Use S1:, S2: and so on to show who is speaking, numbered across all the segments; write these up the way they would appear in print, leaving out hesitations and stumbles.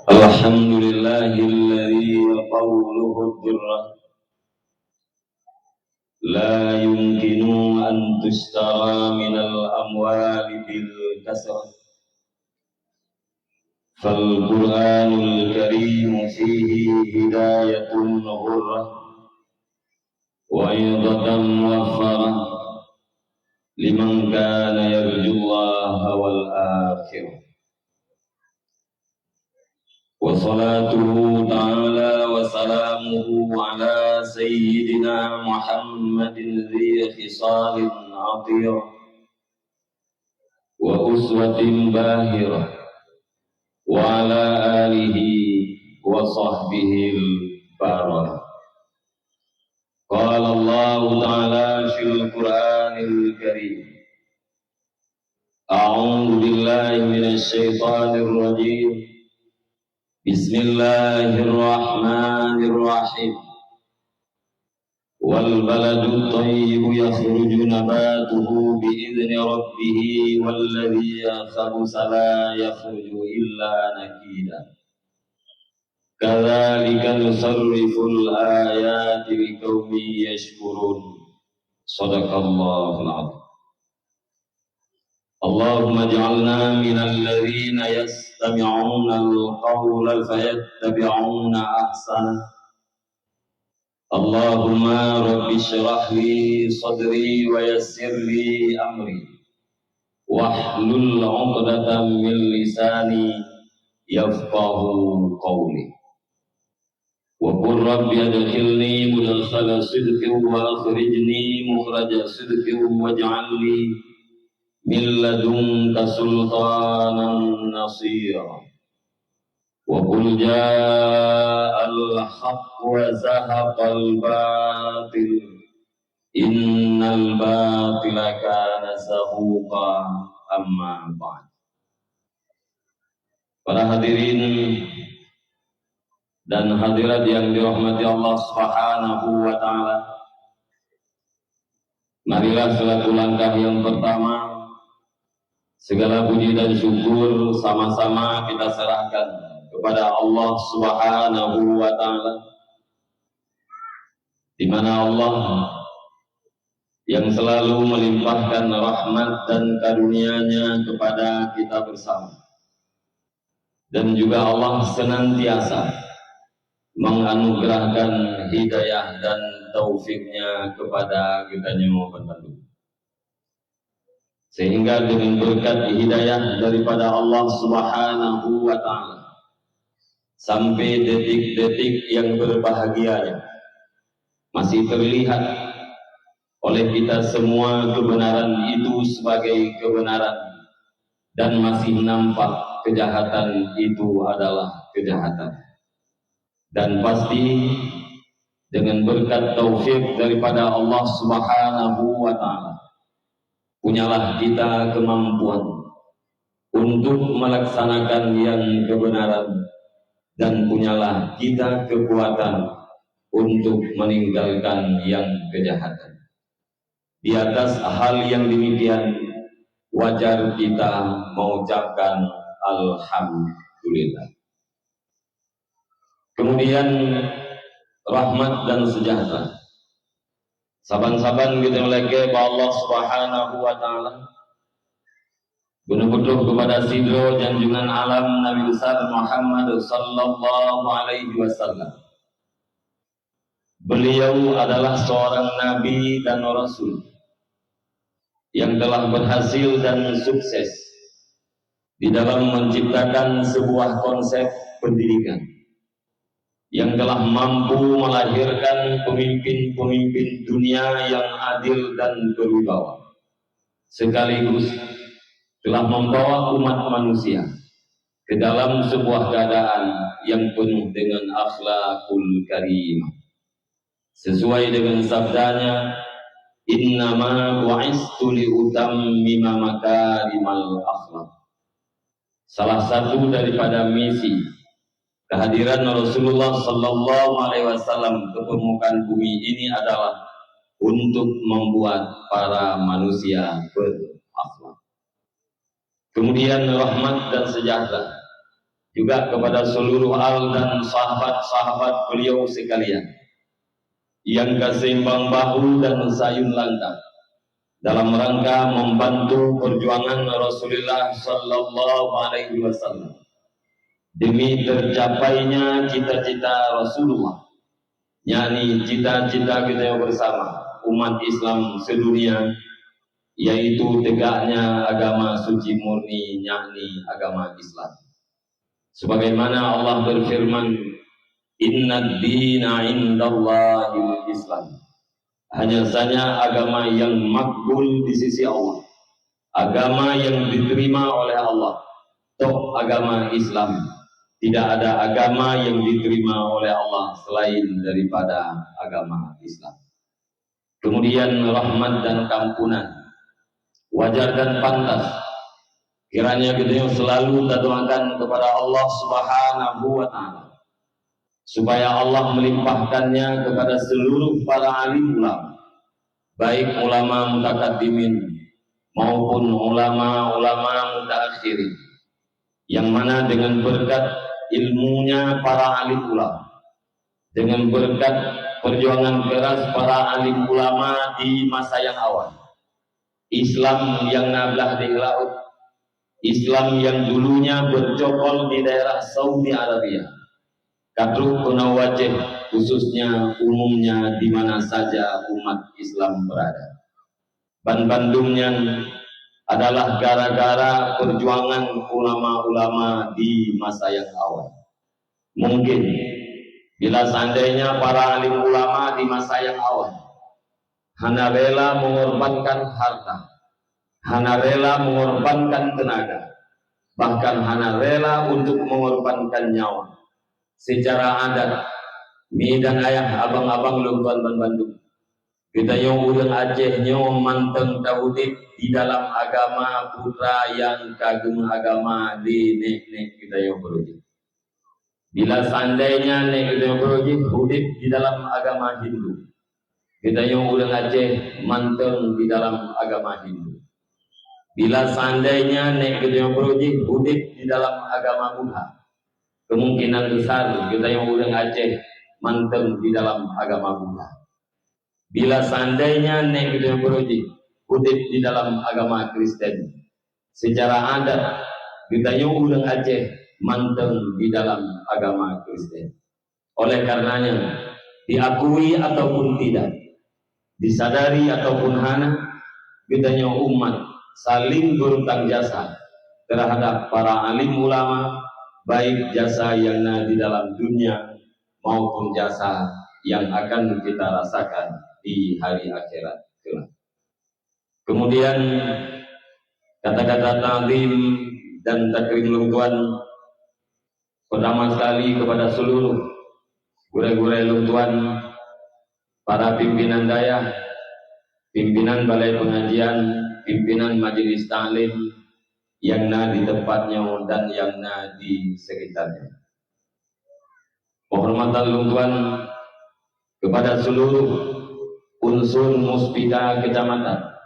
S1: الحمد لله الذي قوله الضرة لا يمكن أن تشترى من الأموال بالكسرة، فالقرآن الكريم فيه هداية غرة وعظة موفرة لمن كان يرجو الله والآخرة. وصلاته تعالى وسلامه على سيدنا محمد ذي خصال عطيرة وأسوة باهرة وعلى آله وصحبه البررة. قال الله تعالى في القرآن الكريم: أعوذ بالله من الشيطان الرجيم، بسم الله الرحمن الرحيم. والبلد الطيب يخرج نباته بإذن ربه والذي خبث لا يخرج إلا نكدا كذلك نصرف الآيات لقوم يشكرون. صدق الله العظيم. اللهم اجعلنا من الذين يستمعون القول فيتبعون احسنه. اللهم رب اشرح لي صدري ويسر لي امري واحلل عقدة من لساني يفقه قولي. وقل رب ادخلني مدخل صدق واخرجني مخرج صدق واجعل لي من لدنك سلطانا نصيرا. وقل جاء الحق وزهق الباطل إن الباطل كان زهوقا. أما بعد. Para hadirin dan hadirat yang dirahmati Allah Subhanahu wa taala, marilah selaku langkah yang pertama segala puji dan syukur sama-sama kita serahkan kepada Allah Subhanahu wa taala, di mana Allah yang selalu melimpahkan rahmat dan karunia-Nya kepada kita bersama, dan juga Allah senantiasa menganugerahkan hidayah dan taufik-Nya kepada kita semua penduduk. Sehingga dengan berkat hidayah daripada Allah Subhanahu wa taala, sampai detik-detik yang berbahagianya masih terlihat oleh kita semua kebenaran itu sebagai kebenaran, dan masih nampak kejahatan itu adalah kejahatan. Dan pasti dengan berkat taufik daripada Allah Subhanahu wa taala, punyalah kita kemampuan untuk melaksanakan yang kebenaran, dan punyalah kita kekuatan untuk meninggalkan yang kejahatan. Di atas hal yang demikian, wajar kita mengucapkan alhamdulillah. Kemudian rahmat dan sejahtera saban-saban kita meleke ba Allah Subhanahu wa taala, benar-benar kepada sidro janjungan alam Nabi besar Muhammad sallallahu alaihi wasallam. Beliau adalah seorang nabi dan rasul yang telah berhasil dan sukses di dalam menciptakan sebuah konsep pendidikan yang telah mampu melahirkan pemimpin-pemimpin dunia yang adil dan berwibawa, sekaligus telah membawa umat manusia ke dalam sebuah keadaan yang penuh dengan akhlakul karimah, sesuai dengan sabdanya, innama bu'istu liutammima makarimal akhlak. Salah satu daripada misi kehadiran Rasulullah sallallahu alaihi wasallam ke permukaan bumi ini adalah untuk membuat para manusia berakhlak. Kemudian rahmat dan sejahtera juga kepada seluruh al dan sahabat-sahabat beliau sekalian yang keseimbang bahu dan sayun langkah dalam rangka membantu perjuangan Rasulullah Sallallahu Alaihi Wasallam demi tercapainya cita-cita Rasulullah, yakni cita-cita kita yang bersama umat Islam sedunia, yaitu tegaknya agama suci murni, yakni agama Islam. Sebagaimana Allah berfirman, Inna dina indallahil Islam. Hanya saja agama yang makbul di sisi Allah, agama yang diterima oleh Allah, toh agama Islam. Tidak ada agama yang diterima oleh Allah selain daripada agama Islam. Kemudian rahmat dan kampunan, wajar dan pantas kiranya kita selalu doakan kepada Allah Subhanahu wa Ta'ala supaya Allah melimpahkannya kepada seluruh para alim ulama, baik ulama mutakaddimin maupun ulama-ulama mutaakhirin, yang mana dengan berkat ilmunya para alim ulama, dengan berkat perjuangan keras para alim ulama di masa yang awal, Islam yang nablah di laut, Islam yang dulunya bercokol di daerah Saudi Arabia, kadruk wajib khususnya umumnya di mana saja umat Islam berada. Bandungnya adalah gara-gara perjuangan ulama-ulama di masa yang awal. Mungkin bila seandainya para alim ulama di masa yang awal hana rela mengorbankan harta, hana rela mengorbankan tenaga, bahkan hana rela untuk mengorbankan nyawa. Secara adat, mi dan ayah abang-abang lumpuan Bandung, kita yang udang Aceh nyo manteng tauhid di dalam agama putra yang kagum agama di nek kita yang beruji. Bila seandainya nek kita yang beruji hudip di dalam agama Hindu, kita yang udang Aceh manteng di dalam agama Hindu. Bila seandainya nek kita yang beruji hudip di dalam agama Buddha, kemungkinan besar kita yang udang Aceh manteng di dalam agama Buddha. Bila seandainya nek kita yang beruji hudip di dalam agama Kristen, secara adat kita yang udang Aceh manteng di dalam agama Kristen. Oleh karenanya, diakui ataupun tidak, disadari ataupun hana, kita yang umat saling berutang jasa terhadap para alim ulama, baik jasa yang di dalam dunia maupun jasa yang akan kita rasakan di hari akhirat kelak. Kemudian kata-kata ta'zim dan takrim luntuan pertama sekali kepada seluruh gure-gure luntuan, para pimpinan daya, pimpinan balai pengajian, pimpinan majelis ta'lim yang di tempatnya dan yang di sekitarnya. Penghormatan luntuan kepada seluruh unsur muspida kecamatan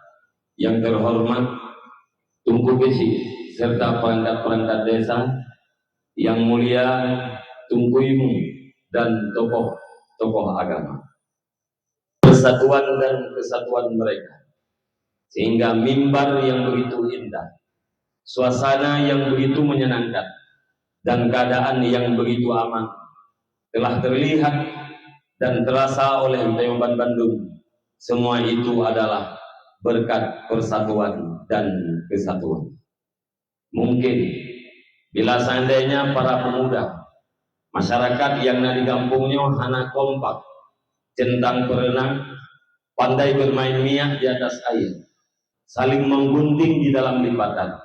S1: yang terhormat, Tunku Besi serta perangkat-perangkat desa yang mulia, Tunku Imu dan tokoh-tokoh agama. Persatuan dan kesatuan mereka, sehingga mimbar yang begitu indah, suasana yang begitu menyenangkan, dan keadaan yang begitu aman telah terlihat dan terasa oleh Tayyuban Bandung. Semua itu adalah berkat persatuan dan kesatuan. Mungkin bila seandainya para pemuda masyarakat yang di kampungnya hana kompak, centang berenang, pandai bermain miah di atas air, saling menggunting di dalam lipatan,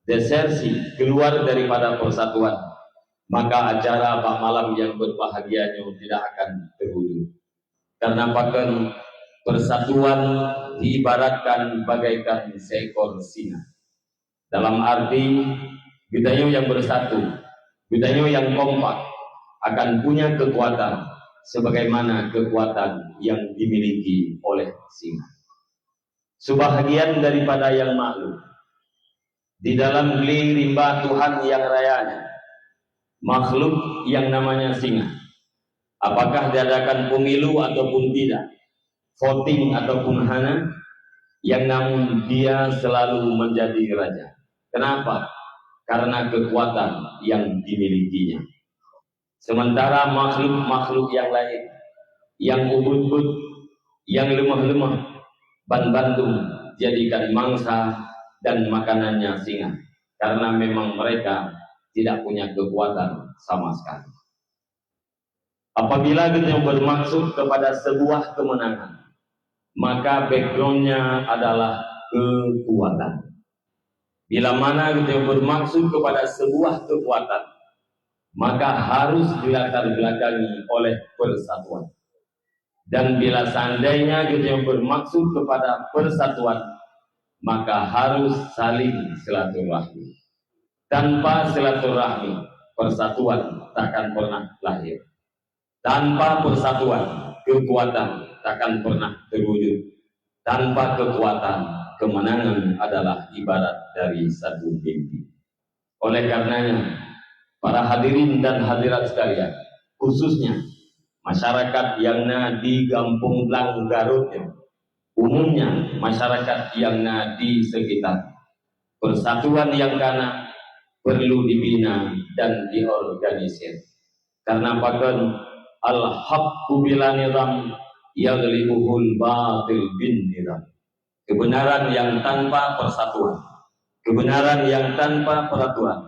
S1: desersi keluar daripada persatuan, maka acara Pak Malam yang berbahagianya tidak akan terwujud. Karena bahkan persatuan diibaratkan bagaikan seekor singa. Dalam arti kita yang bersatu, kita yang kompak akan punya kekuatan sebagaimana kekuatan yang dimiliki oleh singa. Sebahagian daripada yang maklum di dalam geli rimba Tuhan yang rayanya, makhluk yang namanya singa. Apakah diadakan pemilu ataupun tidak, voting ataupun hana, yang namun dia selalu menjadi raja. Kenapa? Karena kekuatan yang dimilikinya. Sementara makhluk-makhluk yang lain, yang ubud-ubud, yang lemah-lemah, ban-bantung, jadikan mangsa dan makanannya singa. Karena memang mereka tidak punya kekuatan sama sekali. Apabila kita bermaksud kepada sebuah kemenangan, maka backgroundnya adalah kekuatan. Bila mana kita bermaksud kepada sebuah kekuatan, maka harus dilatar belakangi oleh persatuan. Dan bila seandainya kita bermaksud kepada persatuan, maka harus saling silaturahmi. Tanpa silaturahmi, persatuan takkan pernah lahir. Tanpa persatuan, kekuatan takkan pernah terwujud. Tanpa kekuatan, kemenangan adalah ibarat dari satu mimpi. Oleh karenanya, para hadirin dan hadirat sekalian, khususnya masyarakat yang di Kampung Blang Garut, umumnya masyarakat yang di sekitar, persatuan yang kana perlu dibina dan diorganisir. Karena bahkan al-haqqu bila nizam yaghlibuhul batil bin nizam. Kebenaran yang tanpa persatuan, kebenaran yang tanpa peraturan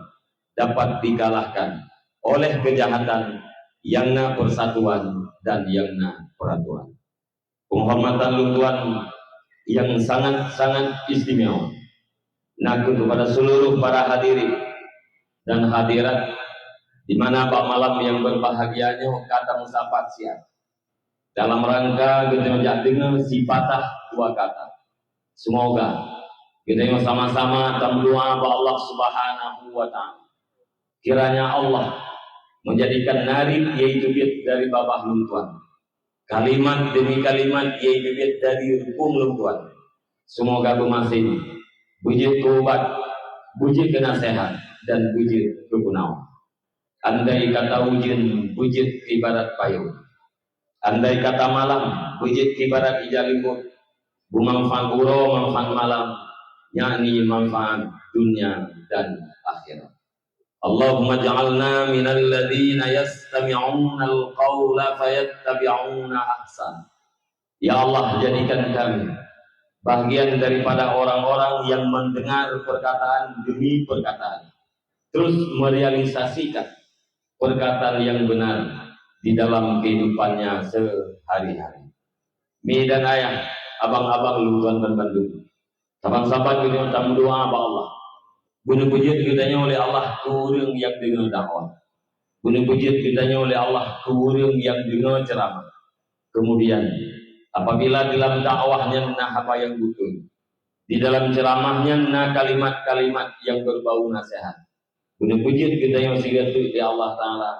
S1: dapat dikalahkan oleh kejahatan yang persatuan dan yang peraturan. Penghormatan luntuan yang sangat-sangat istimewa kepada seluruh para hadirin dan hadirat, di mana Pak Malam yang berbahagianya kata musapat siap dalam rangka kita menjadikan si patah dua kata. Semoga kita sama-sama berdoa kepada Allah Subhanahu wa Ta'ala, kiranya Allah menjadikan narik yaitu bit dari babah luntuan, kalimat demi kalimat yaitu bit dari hukum luntuan. Semoga bermasing bujit keubat, bujit kenasehat, dan bujit kegunawan. Andai kata wujud, bujit ibarat payung. Andai kata malam, bujit ibarat ijalimut. Bumanfaat uro, manfaat malam, yakni manfaat dunia dan akhirat. Allahumma ja'alna minal ladzina yastami'una al-qawla fayattabi'una ahsan. Ya Allah, jadikan kami bagian daripada orang-orang yang mendengar perkataan demi perkataan, terus merealisasikan perkataan yang benar di dalam kehidupannya sehari-hari. Mi dan ayah, abang-abang luntuan dan Bandung, sahabat-sahabat kita tamu doa apa Allah. Bunuh pujit kitanya oleh Allah kurang yang dengar dakwah. Bunuh pujit kitanya oleh Allah kurang yang dengar ceramah. Kemudian apabila dalam dakwahnya apa yang betul, di dalam ceramahnya kalimat-kalimat yang berbau nasihat. Bunuh pujit kitanya masih gatuh di Allah Ta'ala,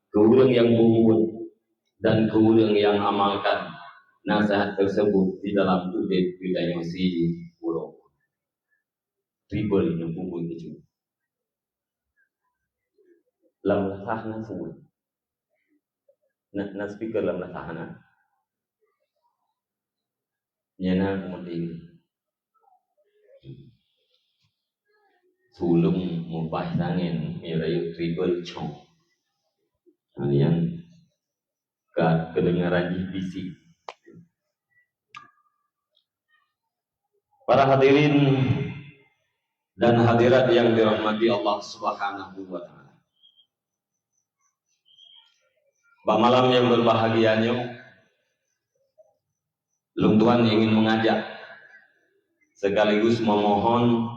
S1: kurang yang bumbu dan kurang yang amalkan nasihat tersebut di dalam hidup kitanya masih buruk. Tribal yang bumbu itu. Lam sahna semua. Na speaker lam sahna. Nyana kemudian sulung mubah sangin mirayu tribal chong. Kalian kedengaran bisik. Para hadirin dan hadirat yang dirahmati Allah Subhanahu wa Ta'ala, Pak Malam yang berbahagianya, luntuan ingin mengajak sekaligus memohon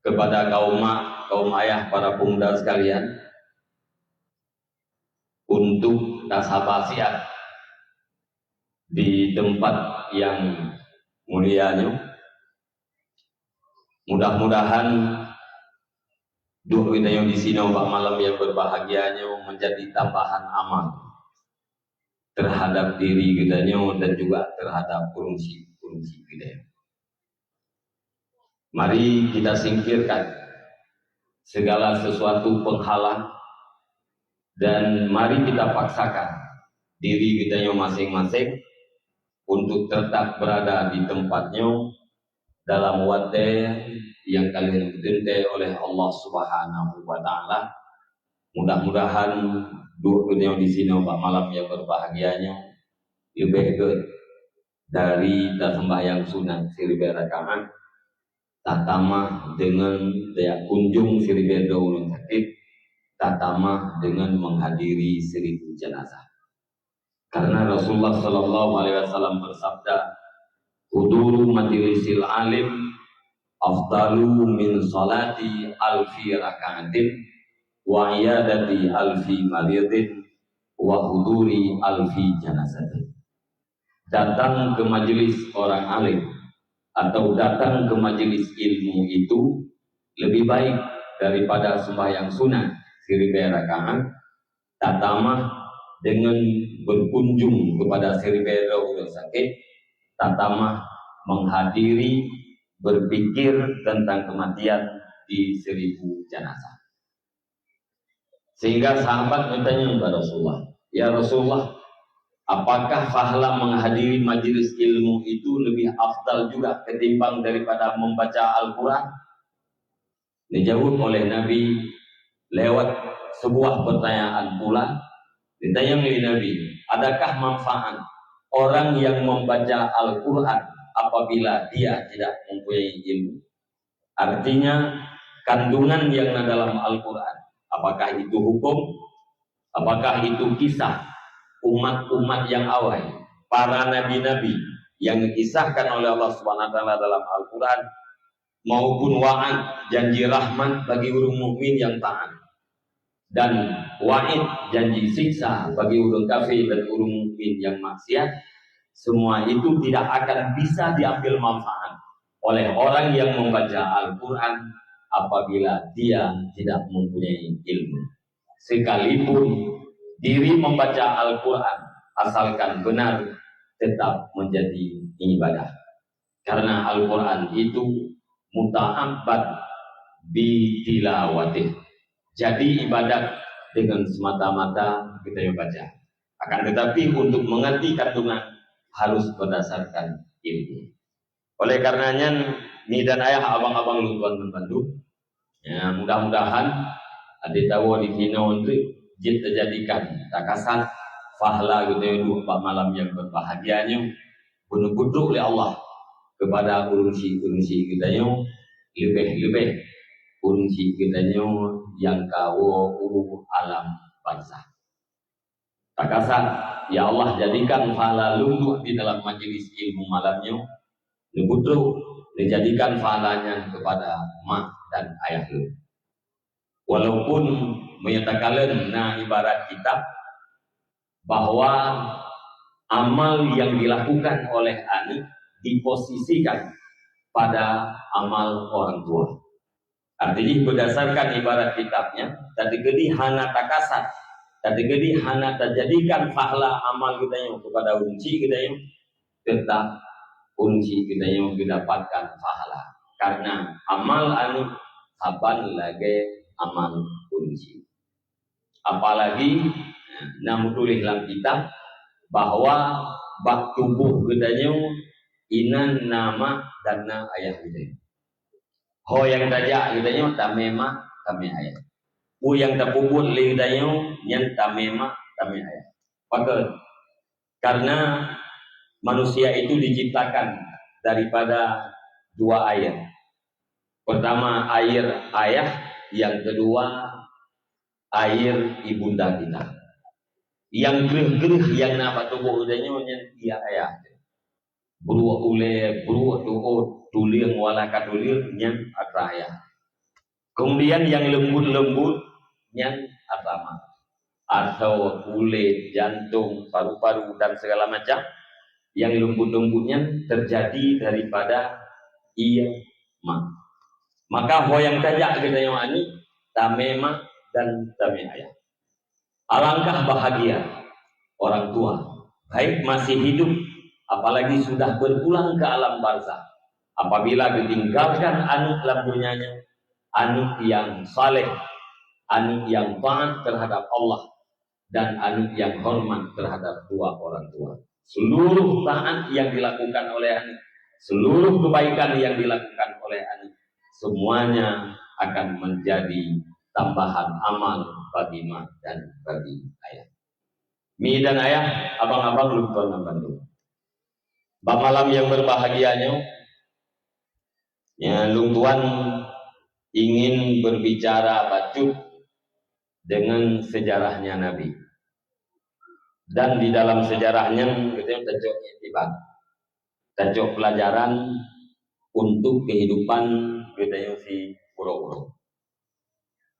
S1: kepada kaum ayah, para pemuda sekalian, untuk tasabasiat di tempat yang mulianya. Mudah-mudahan doa kita yang di sini Pak Malam yang berbahagianya menjadi tambahan amal terhadap diri kita dan juga terhadap fungsi kita. Mari kita singkirkan segala sesuatu penghalang, dan mari kita paksakan diri kita yang masing-masing untuk tetap berada di tempatnya dalam wadah yang kalian dicintai oleh Allah Subhanahu wa taala. Mudah-mudahan dua yang di sini malam yang berbahagianya lebih dari sembahyang sunat seribu rakaat, tatama dengan daya kunjung seribu daun sakit, tatama dengan menghadiri 1000 jenazah. Karena Rasulullah Shallallahu Alaihi Wasallam bersabda, "Huduru majlisil alim afdalu min salati alfi rakaatin wa iyadati alfi maridin wa huduri alfi janazatin." Datang ke majelis orang alim atau datang ke majelis ilmu itu lebih baik daripada sembahyang sunat 1000 rakaat, tatama dengan berkunjung kepada 1000 orang sakit, tatama menghadiri berpikir tentang kematian di 1000 jenazah. Sehingga sahabat bertanya kepada Rasulullah, "Ya Rasulullah, apakah pahala menghadiri majelis ilmu itu lebih afdal juga ketimbang daripada membaca Al-Quran?" Dijawab oleh Nabi lewat sebuah pertanyaan pula. Ditanya oleh Nabi, adakah manfaat orang yang membaca Al-Quran apabila dia tidak mempunyai ilmu? Artinya kandungan yang dalam Al-Quran, apakah itu hukum, apakah itu kisah umat-umat yang awal, para nabi-nabi yang dikisahkan oleh Allah Subhanahu wa taala dalam Al-Quran, maupun wa'ad janji rahmat bagi orang mukmin yang taat, dan wa'id janji siksa bagi orang kafir dan orang mukmin yang maksiat, semua itu tidak akan bisa diambil manfaat oleh orang yang membaca Al-Quran apabila dia tidak mempunyai ilmu. Sekalipun diri membaca Al-Quran asalkan benar tetap menjadi ibadah, karena Al-Quran itu muta'abbad bitilawatih, jadi ibadat dengan semata-mata kita baca. Akan tetapi untuk mengerti kandungan harus berdasarkan ilmu. Oleh karenanya ni dan ayah abang-abang lutuan membantu, ya, mudah-mudahan adik tahu di sini untuk terjadikan takasat fahla gitu dua malam yang berbahagianya benar-benar oleh Allah kepada urunsi kita yang lebih urunsi kita yang kau alam bangsa. Takasat ya Allah, jadikan pahala lungguh di dalam majelis ilmu malamnya lebutru, dijadikan pahalanya kepada mak dan ayah lu. Walaupun menyatakan ibarat kitab bahwa amal yang dilakukan oleh anak diposisikan pada amal orang tua. Artinya berdasarkan ibarat kitabnya, tadi gedi hana takasat, tadi gedi hana terjadikan pahala amal kita yang kepada unci kita yang tetap unci kita yang mendapatkan pahala, karena amal anu saban lagi amal unci. Apalagi namun tulis dalam kitab bahwa bak tubuh gedanya inan nama dana ayah kita. Ho yang tajak gedanya tamema kami ayah. U yang terpubut lidanya yang tamema kami ayah. Maka karena manusia itu diciptakan daripada dua air. Pertama air ayah, yang kedua air ibunda kita. Yang gerih-gerih yang nama tubuh udahnya dia ayah. Beruak ule, beruak tulir wala katulir yang ayah. Kemudian yang lembut-lembut yang atama. Atau kulit, jantung, paru-paru dan segala macam yang lembut-lembutnya terjadi daripada ia mak. Maka yang tajak kita yang ani tamema dan tamehaya. Alangkah bahagia orang tua, baik masih hidup, apalagi sudah berpulang ke alam barzakh, apabila ditinggalkan anak dalam dunianya, anak yang saleh, anak yang taat terhadap Allah, dan anak yang hormat terhadap dua orang tua. Seluruh taat yang dilakukan oleh anak, seluruh kebaikan yang dilakukan oleh anak, semuanya akan menjadi tambahan amal bagi mak dan bagi ayah. Mi dan ayah, abang-abang lupa membantu. Malam yang berbahagianya, ya, Lung Tuan ingin berbicara bacut dengan sejarahnya Nabi. Dan di dalam sejarahnya kita tajuk itibar, tajuk pelajaran untuk kehidupan kita si pura-pura.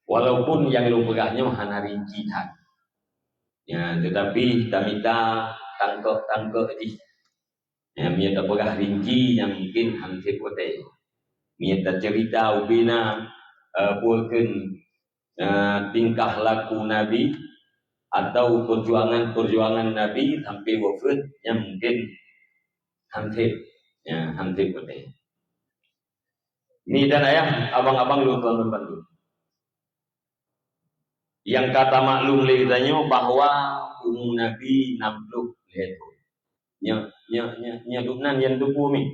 S1: Walaupun yang lu pegahnya hanya rinci tak, ya, tetapi kita minta tangkep di, ya, minta pegah rinci yang mungkin hampir kote, minta cerita ubina pulken tingkah laku Nabi atau perjuangan Nabi sampai wafat yang mungkin hampir kote. Ini dan ayah, abang-abang lu tuan membantu. Yang kata maklum leritanya bahwa umum Nabi 60 leto. Nya duknan yang dupu mi.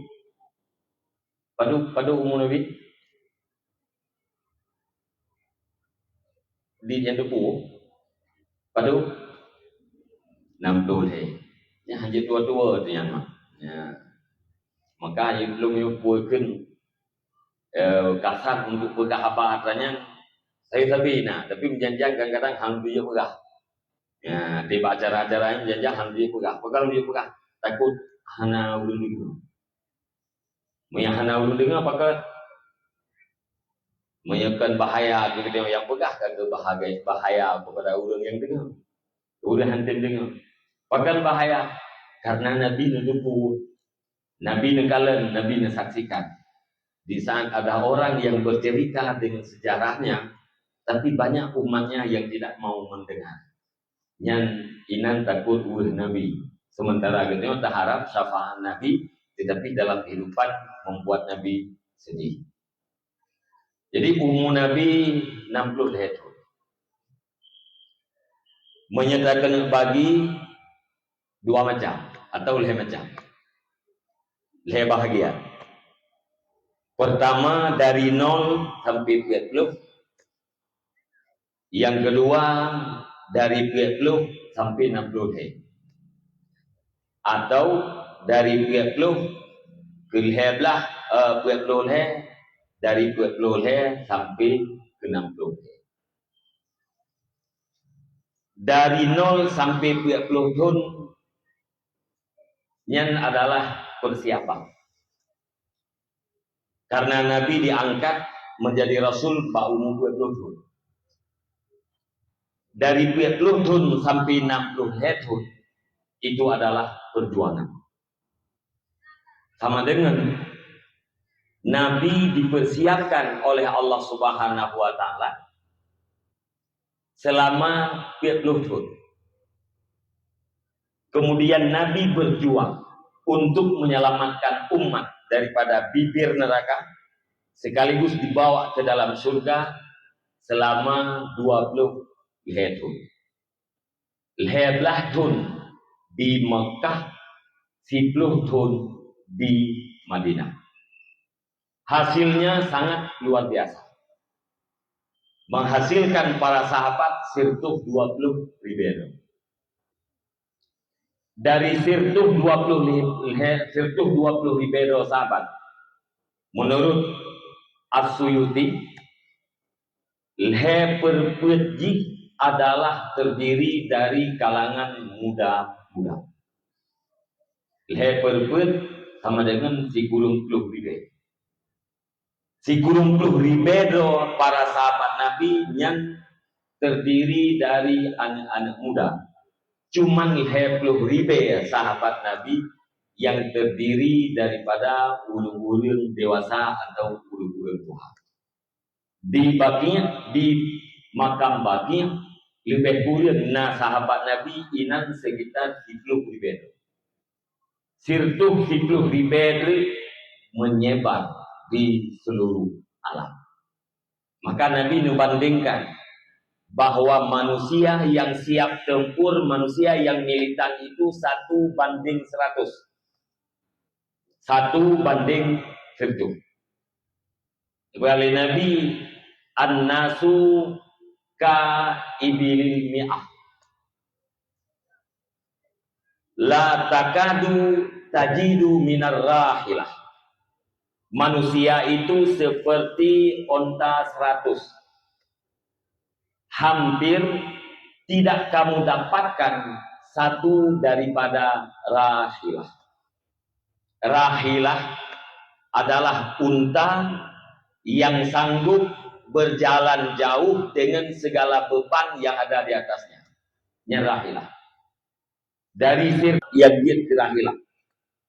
S1: Padu umum Nabi di yang dupu. Padu 60 le. Nya hanya tua-tua tu yang mah. Ya. Maka belum yupukeun kasar untuk pegah apa artinya. Saya tapi menjanjikan kadang-kadang hang dia pegah. Ya, di acara-acara yang menjanjikan hang dia pegah. Pegang dia pegah. Takut hana ulun dengar. Maya hana ulun dengar apakah menyebabkan bahaya begitu yang pegah kagak bahaya kepada ulun yang dengar. Ulun hantin dengar. Pakan bahaya karena Nabi nudupu, Nabi nekalan, Nabi nesaksikan. Di saat ada orang yang bercerita dengan sejarahnya, tapi banyak umatnya yang tidak mau mendengar. Yang inan takut Nabi. Sementara gitu tak harap syafaat Nabi, tetapi dalam kehidupan membuat Nabi sedih. Jadi umur Nabi 60 tahun. Menyatakan bagi dua macam atau leh macam. Leh bahagia. Pertama dari 0 sampai 40. Yang kedua dari 40 sampai 60 tahun. Atau dari 40 ke 15 40 dari 40 sampai ke 60. Dari 0 sampai 40 tahun yang adalah persiapan. Karena Nabi diangkat menjadi Rasul umur 20 tahun. Dari 40 tahun sampai 60 tahun itu adalah perjuangan. Sama dengan Nabi dipersiapkan oleh Allah Subhanahu wa taala selama 40 tahun. Kemudian Nabi berjuang untuk menyelamatkan umat daripada bibir neraka sekaligus dibawa ke dalam surga selama 20 tahun. 15 tahun di Mekah, 10 tahun di Madinah. Hasilnya sangat luar biasa. Menghasilkan para sahabat sirtuh 20 ribu. Dari sirtuh 20 ribu sahabat, menurut As-Suyuti, perpuji adalah terdiri dari kalangan muda-muda. Perput sama dengan si kurung pluh ribe. Si kurung pluh ribe para sahabat Nabi yang terdiri dari anak-anak muda. Cuman 20 ribe sahabat Nabi yang terdiri daripada ulun-ulun dewasa atau ulun-ulun tua. Di makam Baqi lebih kurang sahabat Nabi inan sekitar 10 ribu. Sirtuh 10 ribu menyebar di seluruh alam. Maka Nabi membandingkan bahwa manusia yang siap tempur, manusia yang militan itu 1:100. 1:1. Kembali Nabi, an-nasu ka ibilil mi'ah. La takadu tajidu minar rahilah. Manusia itu seperti onta 100. Hampir tidak kamu dapatkan satu daripada rahilah. Rahilah adalah unta yang sanggup berjalan jauh dengan segala beban yang ada di atasnya. Rahilah. Dari sir yang rahilah.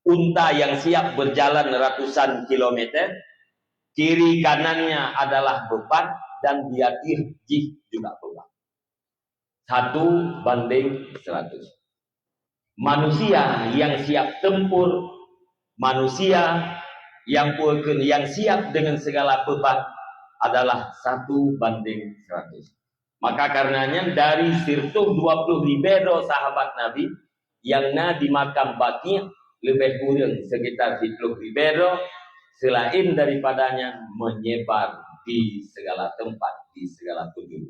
S1: Unta yang siap berjalan ratusan kilometer, kiri kanannya adalah beban dan dia irjih juga beban. 1:100. Manusia yang siap tempur, manusia yang siap dengan segala beban adalah 1:100. Maka karenanya dari 120 ribu sahabat Nabi yang di makam Baqi lebih kurang sekitar 10 ribu, selain daripadanya menyebar di segala tempat, di segala penjuru.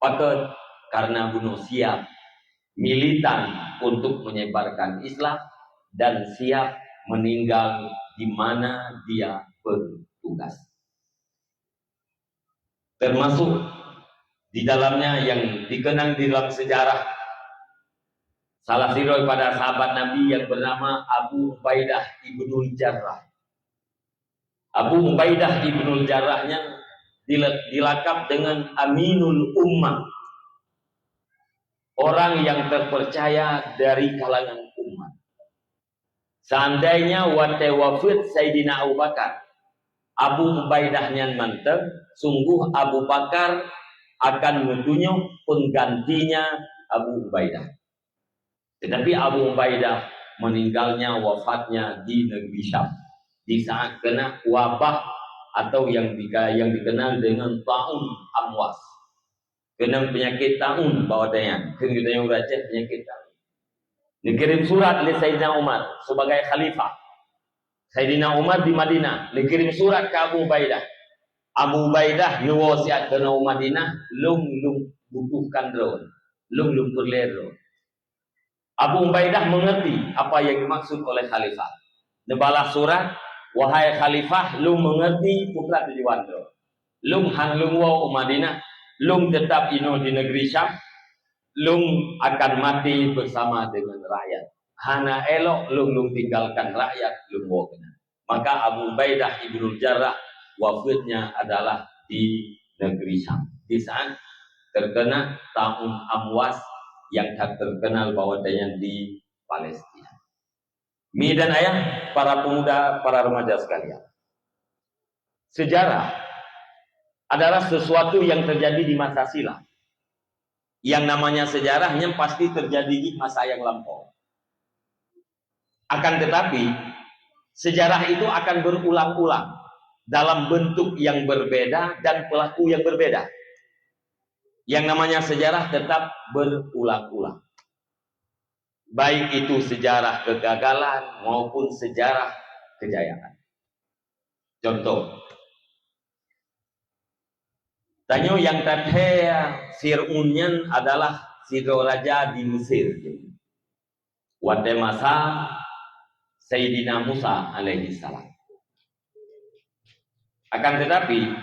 S1: Patut karena bunuh siap militan untuk menyebarkan Islam dan siap meninggal di mana dia bertugas. Termasuk di dalamnya yang dikenang di dalam sejarah salah satu pada sahabat Nabi yang bernama Abu Ubaidah ibnul Jarrah. Abu Ubaidah ibnul Jarrahnya dilakap dengan Aminul Ummah, orang yang terpercaya dari kalangan umat. Seandainya wafat Sayyidina Abu Bakar, Abu Ubaidahnya mantap, sungguh Abu Bakar akan menunjuk penggantinya Abu Ubaidah. Tetapi Abu Ubaidah meninggalnya, wafatnya di negeri Syam di saat kena wabah atau yang dikenal dengan taun amwas. Kena penyakit taun bawadanya, kena raja penyakit taun. Dikirim surat oleh Sayyidina Umar sebagai khalifah. Sayyidina Umar di Madinah, dikirim surat ke Abu Ubaidah. Abu Ubaidah wasiat ke Madinah, lung butuhkan drone, lung perlero. Abu Ubaidah mengerti apa yang dimaksud oleh khalifah. Nebalah surat, wahai khalifah, lung mengerti putra tujuan drone. Lung wa Madinah, lung tetap ino di negeri Syam. Lung akan mati bersama dengan rakyat. Hana elok lung tinggalkan rakyat lung wokena. Maka Abu Ubaidah ibnul Jarrah wafatnya adalah di negeri Syam. Di saat terkena tahun Amwas yang tak terkenal bahwasanya di Palestina. Mi dan ayah, para pemuda, para remaja sekalian. Sejarah adalah sesuatu yang terjadi di masa silam. Yang namanya sejarahnya pasti terjadi di masa yang lampau. Akan tetapi, sejarah itu akan berulang-ulang dalam bentuk yang berbeda dan pelaku yang berbeda. Yang namanya sejarah tetap berulang-ulang. Baik itu sejarah kegagalan maupun sejarah kejayaan. Contoh, tanya yang tadi Fir'aunnya adalah sidro raja di Mesir. Pada masa Sayyidina Musa alaihi salam. Akan tetapi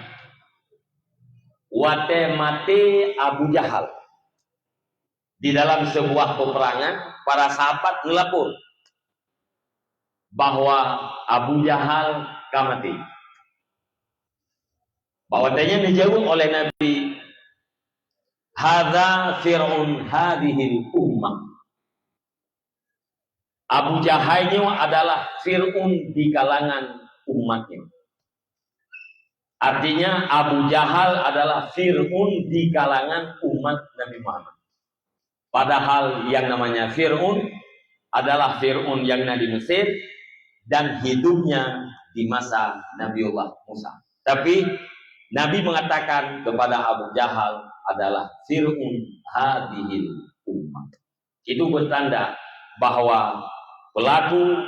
S1: wate mati Abu Jahal di dalam sebuah peperangan, para sahabat melapor bahwa Abu Jahal mati. Bahwasanya dijawab oleh Nabi, hadza fir'un hadhil ummah. Abu Jahal adalah fir'un di kalangan umatnya. Artinya Abu Jahal adalah fir'un di kalangan umat Nabi Muhammad. Padahal yang namanya fir'un adalah fir'un yang ada di Mesir dan hidupnya di masa Nabiullah Musa. Tapi Nabi mengatakan kepada Abu Jahal adalah fir'un hadhil ummah. Itu bertanda bahwa pelaku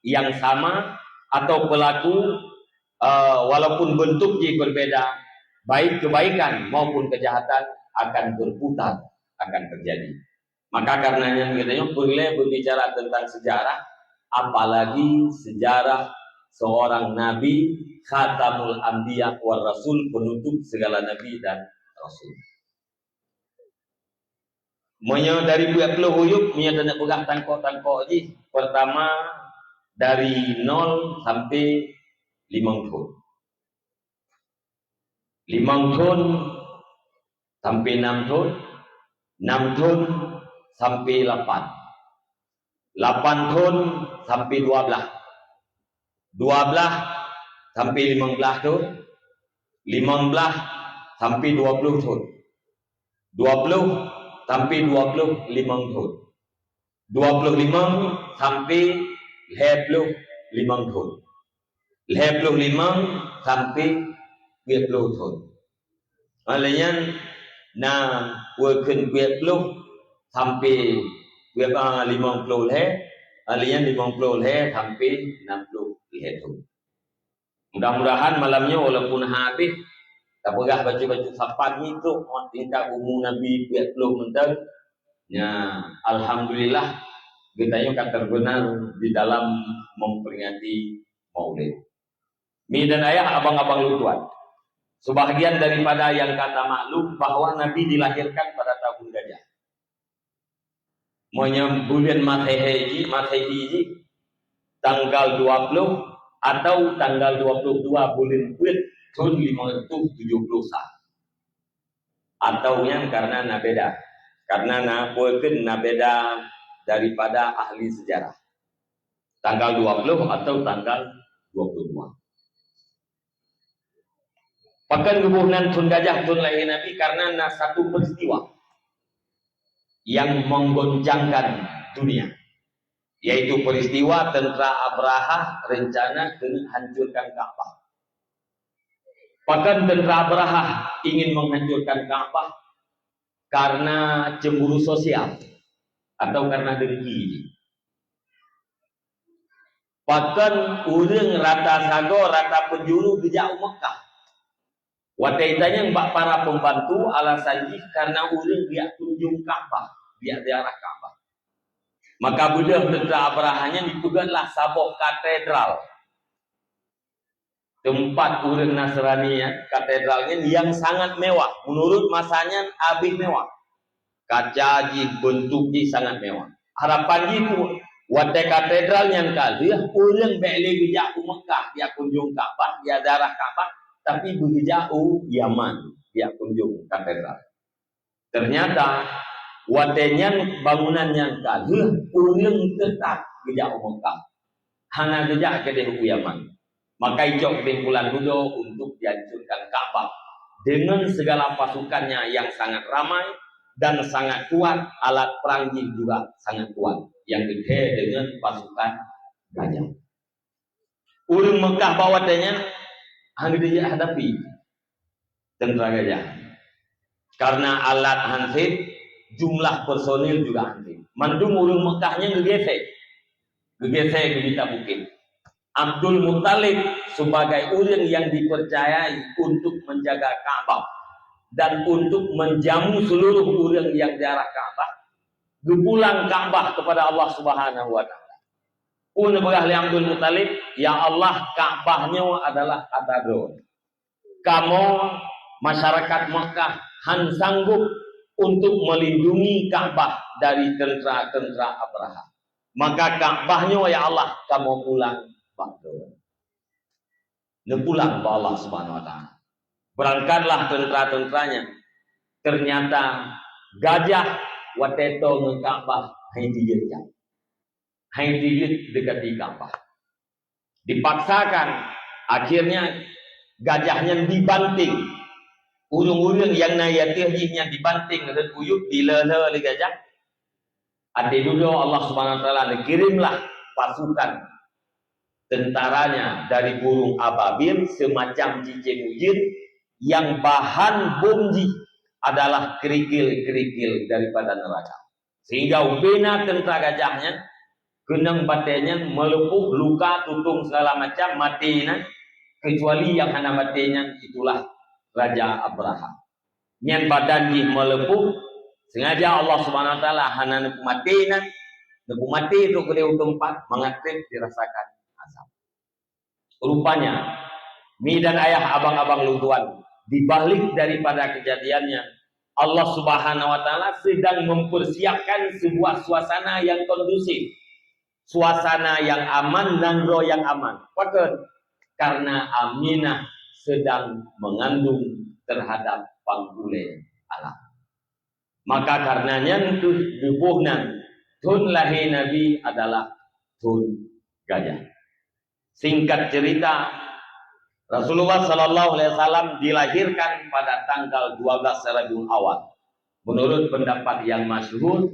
S1: yang sama atau pelaku walaupun bentuknya berbeda, baik kebaikan maupun kejahatan akan berputar, akan terjadi. Maka karenanya katanya boleh berbicara tentang sejarah, apalagi sejarah seorang nabi, khatamul anbiya war rasul, penutup segala nabi dan rasul. Monya dari buat peluyuk, monya tak nak pegang tangkok-tangkok je. Pertama dari 0 sampai 5 tahun. 5 tahun sampai 6 tahun. 6 tahun sampai 8. 8 tahun sampai 12. 12 sampai 15 tahun. 15 sampai 20 tahun. 20 sampai 25 tahun. 25 sampai 25 tahun. 25 sampai 20 tahun. Maknanya na worken 20 sampai 50 leh, alian 50 leh sampai 60 leh tahun. Mudah-mudahan malamnya walaupun habis tak pegah baca-baca sapan ni tu on tingkat umur Nabi 20 mentang. Ya, alhamdulillah kita akan terbenar di dalam memperingati Maulid. Mi dan ayah, abang-abang lutuan. Sebahagian daripada yang kata maklum bahwa Nabi dilahirkan pada tahun gajah. Monya bulan Masehi tanggal 20 atau tanggal 22 bulan Puit tahun 571. Atau yang karena nabeda. Karena nabeda daripada ahli sejarah. Tanggal 20 atau tanggal 22. Pakan kebunan Tun Gajah Tun lahir Nabi karena satu peristiwa yang menggoncangkan dunia, yaitu peristiwa tentara Abraha rencana menghancurkan Ka'bah. Bahkan tentara Abraha ingin menghancurkan Ka'bah karena cemburu sosial atau karena dengki. Bahkan urang rata sago rata penjuru gejak Mekah. Wataitanya para pembantu alasan karena urang dia kunjung Ka'bah, dia ziarah Ka'bah. Maka budak tentara Abrahanya dipeganglah sabuk katedral. Tempat urang Nasrani ya, katedralnya yang sangat mewah. Menurut masanya habis mewah. Kaca bentuknya sangat mewah. Harapan itu wadah katedral yang kali urang beli bijak Mekah, dia kunjung Ka'bah, dia ziarah Ka'bah, tapi bijak Yaman, dia kunjung katedral. Ternyata wadahnya bangunan yang kali urang tetap bijak Mekah. Hanya bijak ke Yaman. Maka ijok kumpulan dulu untuk dihancurkan Ka'bah dengan segala pasukannya yang sangat ramai dan sangat kuat, alat perang juga sangat kuat yang gede dengan pasukan gajah. Urang Mekah bawatannya hanya dia hadapi tentara gajah karena alat hansip, jumlah personil juga hansip. Mandung urang Mekahnya ngegesek kita bukit. Abdul Muttalib sebagai orang yang dipercayai untuk menjaga Ka'bah dan untuk menjamu seluruh orang yang ziarah Ka'bah, berpulang Ka'bah kepada Allah Subhanahu wa taala. Pun berahli Abdul Muttalib, ya Allah, Ka'bahnya adalah Atadron. Kamu masyarakat Makkah han sanggup untuk melindungi Ka'bah dari tentara-tentara Abraha. Maka Ka'bahnya ya Allah, kamu pulang pulang ke Allah Subhanahu wa taala. Berangkatlah tentara-tentaranya. Ternyata gajah wateto nge Ka'bah hai digit dekati Ka'bah. Dipaksakan, akhirnya gajahnya dibanting. Urung-urung yang nayatihnya dibanting dan uyuk dilele oleh gajah. Ade dulu Allah Subhanahu wa taala dikirimlah pasukan tentaranya dari burung ababil semacam cicing ujir yang bahan bomji adalah kerikil-kerikil daripada neraka. Sehingga ubena tentara gajahnya, kenang batenya melepuh, luka, tutung segala macam, matinya. Kecuali yang hana matinya itulah Raja Abraham. Nyan badan di melepuh, sengaja Allah Subhanahu Wa Taala hana matinya, mati itu kedua tempat mengakrib dirasakan azab. Rupanya, mi dan ayah abang-abang lutuan, dibalik daripada kejadiannya, Allah Subhanahu Wa Taala sedang mempersiapkan sebuah suasana yang kondusif, suasana yang aman dan roh yang aman. Pakar, karena Aminah sedang mengandung terhadap panggule alam. Maka karenanya tubuhnan tun lahir Nabi adalah tun gajah. Singkat cerita, Rasulullah Sallallahu Alaihi Wasallam dilahirkan pada tanggal 12 Rabiul Awal. Menurut pendapat yang masyhur,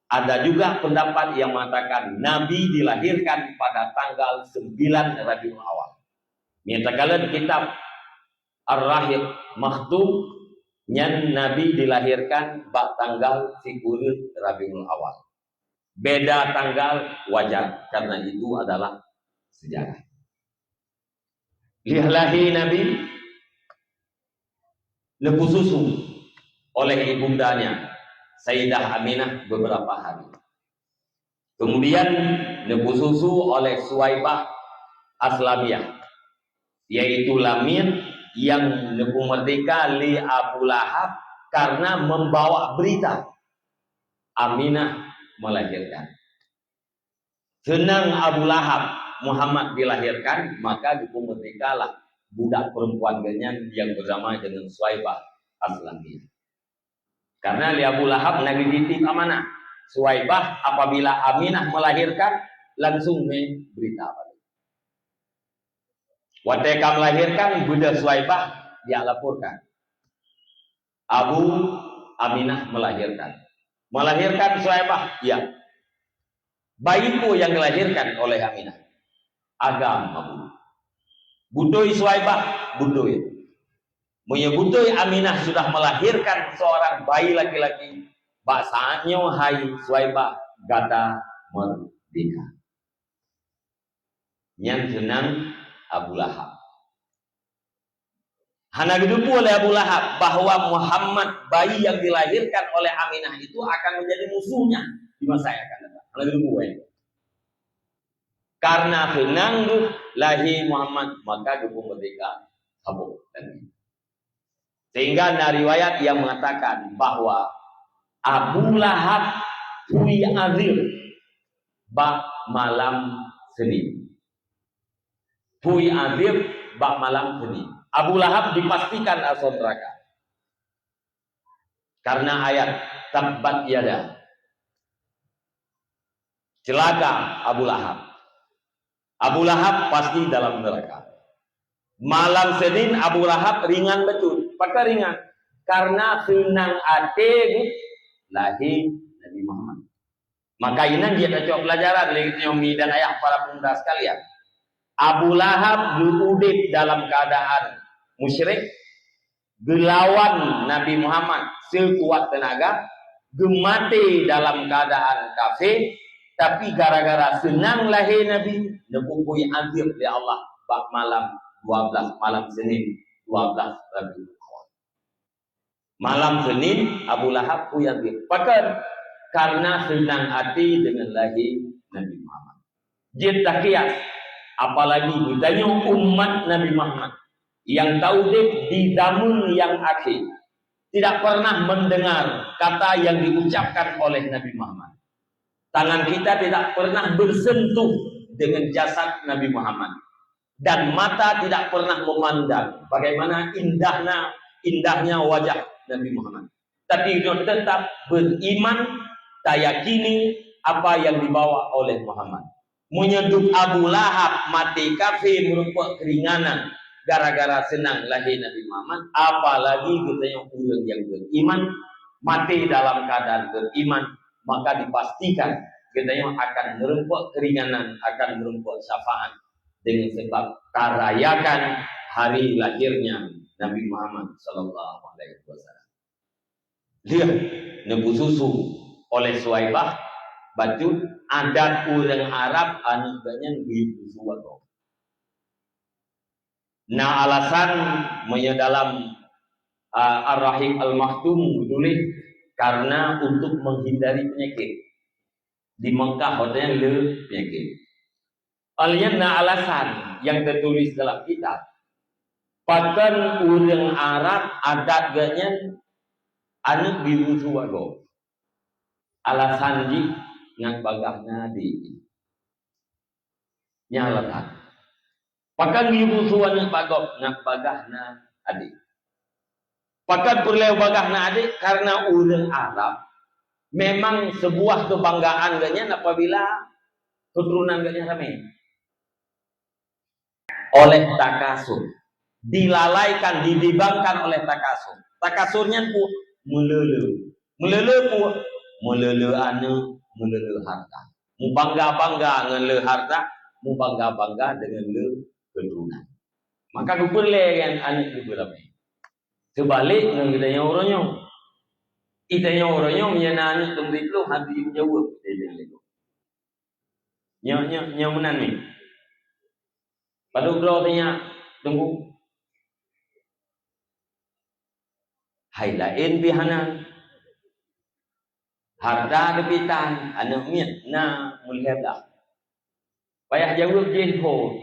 S1: ada juga pendapat yang mengatakan Nabi dilahirkan pada tanggal 9 Rabiul Awal. Nyatakan kitab Ar-Rahib Maktum yang Nabi dilahirkan pada tanggal 10 Rabiul Awal. Beda tanggal wajar karena itu adalah sejarah. Lihlahi Nabi lebu susu oleh ibundanya Sayyidah Aminah beberapa hari. Kemudian lebu susu oleh Suwaibah Aslamiyah, yaitu Lamin yang lebu merdeka li Abu Lahab karena membawa berita Aminah melahirkan. Senang Abu Lahab Muhammad dilahirkan, maka lebu merdeka lah budak perempuan genyan yang bersama dengan Suwaibah Aslamiyah. Karena li Abu Lahab Nabi titip amanah. Suwaibah apabila Aminah melahirkan langsung berita apa? Watika melahirkan budak Suwaibah dia laporkan. Abu Aminah melahirkan. Melahirkan Suwaibah, ya. Bayiku yang dilahirkan oleh Aminah. Agama Budoi Suwaibah, budoi. Menyebutoi Aminah sudah melahirkan seorang bayi laki-laki. Bahasanya hai Suwaibah gata merdeka. Yang senang Abu Lahab. Hana didupu oleh Abu Lahab bahwa Muhammad bayi yang dilahirkan oleh Aminah itu akan menjadi musuhnya di masa yang akan datang. Hana didupu karena senang lahir Muhammad maka dupu merdeka kabur. Sehingga ada riwayat yang mengatakan bahwa Abu Lahab hui azir bak malam Senin. Hui azir bak malam Senin. Abu Lahab dipastikan asal neraka. Karena ayat tabbat yada. Celaka Abu Lahab. Abu Lahab pasti dalam neraka. Malam Senin Abu Lahab ringan betul. Pakai ringan. Karena senang ate lahir Nabi Muhammad. Maka ini dia cocok pelajaran dari Umi dan ayah para pemuda sekalian. Abu Lahab diudip dalam keadaan musyrik, gelawan Nabi Muhammad sekuat tenaga, gemati dalam keadaan kafir, tapi gara-gara senang lahir Nabi, nepukui antir oleh Allah bak malam 12 malam Senin 12 Rabiul Awal. Malam Senin Abu Lahab puyantir. Pakar karena senang hati dengan lahir Nabi Muhammad. Jita kias, apalagi ditanya umat Nabi Muhammad yang tahu di zaman yang akhir tidak pernah mendengar kata yang diucapkan oleh Nabi Muhammad. Tangan kita tidak pernah bersentuh dengan jasad Nabi Muhammad. Dan mata tidak pernah memandang bagaimana indahnya wajah Nabi Muhammad. Tapi dia tetap beriman, tak yakini apa yang dibawa oleh Muhammad. Menyeduk Abu Lahab mati kafir merupakan keringanan gara-gara senang lahir Nabi Muhammad. Apalagi kita yang beriman mati dalam keadaan beriman, maka dipastikan kita yang akan merempuk keringanan, akan merempuk syafaat dengan sebab karayakan hari lahirnya Nabi Muhammad sallallahu alaihi wasallam. Dia nebu susu oleh Suwaibah batu adat orang Arab anu banyak begitu suatu. Nah alasan dalam Ar-Rahim Al-Mahtum ditulis karena untuk menghindari penyakit. Di Mekah hotelnya le penyakit. Aliyana alasan yang tertulis dalam kitab. Pakan orang Arab adat ganyan anu biru suwago. Alasan di ngan bagahna di nyalakan. Pakan biru suwana bagok ngan bagahna adik. Pakan perlu bagahna adik karena orang Arab memang sebuah kebanggaan ganyan apabila keturunan ganyan ramai. Oleh takasur. Dilalaikan, didibangkan oleh takasur. Takasurnya pun melele. Melele pun melele anu, melele harta. Mu bangga-bangga dengan le harta, mu bangga-bangga dengan le keturunan. Maka kupurle yang anu kupurle. Sebalik dengan kita yang orangnya. Kita yang orangnya menyenani tembik lu hati jauh. Nya menan ni. Pada bro tanya tunggu. Hai lain bihana. Harta depitan anak miat na mulheblah. Payah jauh jenho.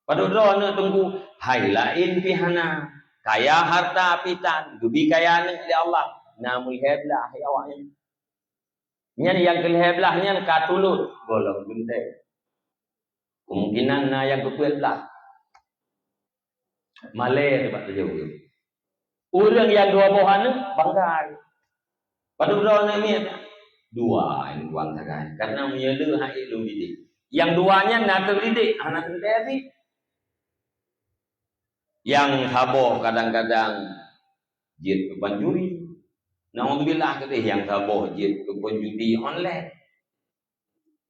S1: Pada bro nak tunggu. Hai lain bihana. Kaya harta pitan. Dubi kaya ni Allah. Na mulheblah hai awaknya. Nyan yang kelheblahnya katulut. Golong gede. Kemungkinan na yang kepuatlah. Malay dapat terjauh. Orang yang dua bohan banggai. Pada orang ni dua yang buang sagai. Karena menyelu hak ilmu didik. Yang duanya nak terdidik, anak terdidik. Yang saboh kadang-kadang jid penjuri. Alhamdulillah kata yang saboh jid penjudi online.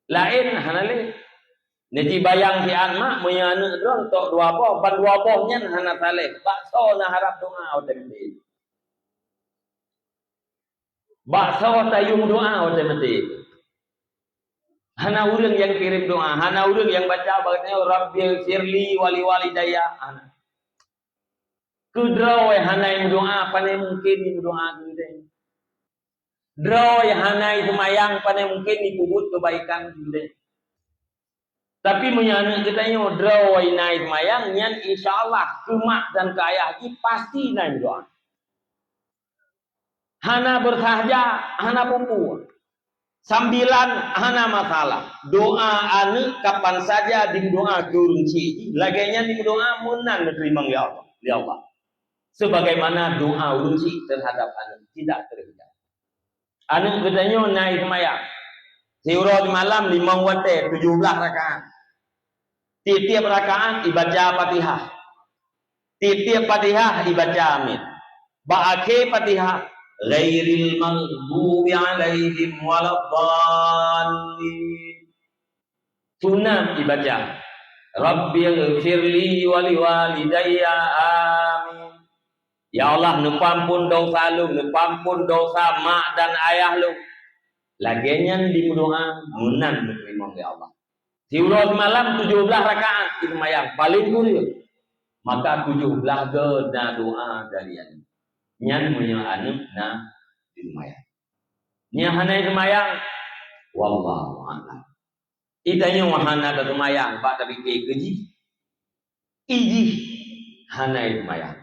S1: Lain hanale. Neji bayang si anak menyana drone tok dua boh, ban dua bohnya hana saleh. Bakso na harap doa otomatis. Bakso tayung doa otomatis. Hana urang yang kirim doa, hana urang yang baca bagusnya Rabbil firli wali walidayya. Kudraw hana yang doa panai mungkin di doa gitu. Draw hana semayang panai mungkin dikubut kebaikan gitu. Tapi menyana kita yang draw naik mayang nyan insyaallah kemak dan kaya haji pasti naik doa. Hana bersahaja, hana pumpu. Sambilan hana masalah. Doa anu kapan saja di doa kurunci. Laganya di doa munan diterima ya Allah. Ya Allah. Sebagaimana doa urunci terhadap anu tidak terhadap. Anu katanya naik mayang. Siurah di malam 5 wate 17 rakaat. Tiap rakaat dibaca Fatihah. Tiap Fatihah dibaca amin. Ba'akhir Fatihah ghairil maghdubi 'alaihim waladdallin. Sunnah dibaca Rabbighfirli wa liwalidayya amin. Ya Allah, nupampun dosa lu, nupampun dosa mak dan ayah lu. Laginya di doa munan menerima oleh Allah. Siurah malam 17 rakaat itu mayang paling mulia. Maka 17 gena doa dari anu. Nyan punya anu na di mayang. Nya hana di mayang wallahu a'lam. Itanya wahana ke mayang pak tapi ke keji. Iji hana di mayang.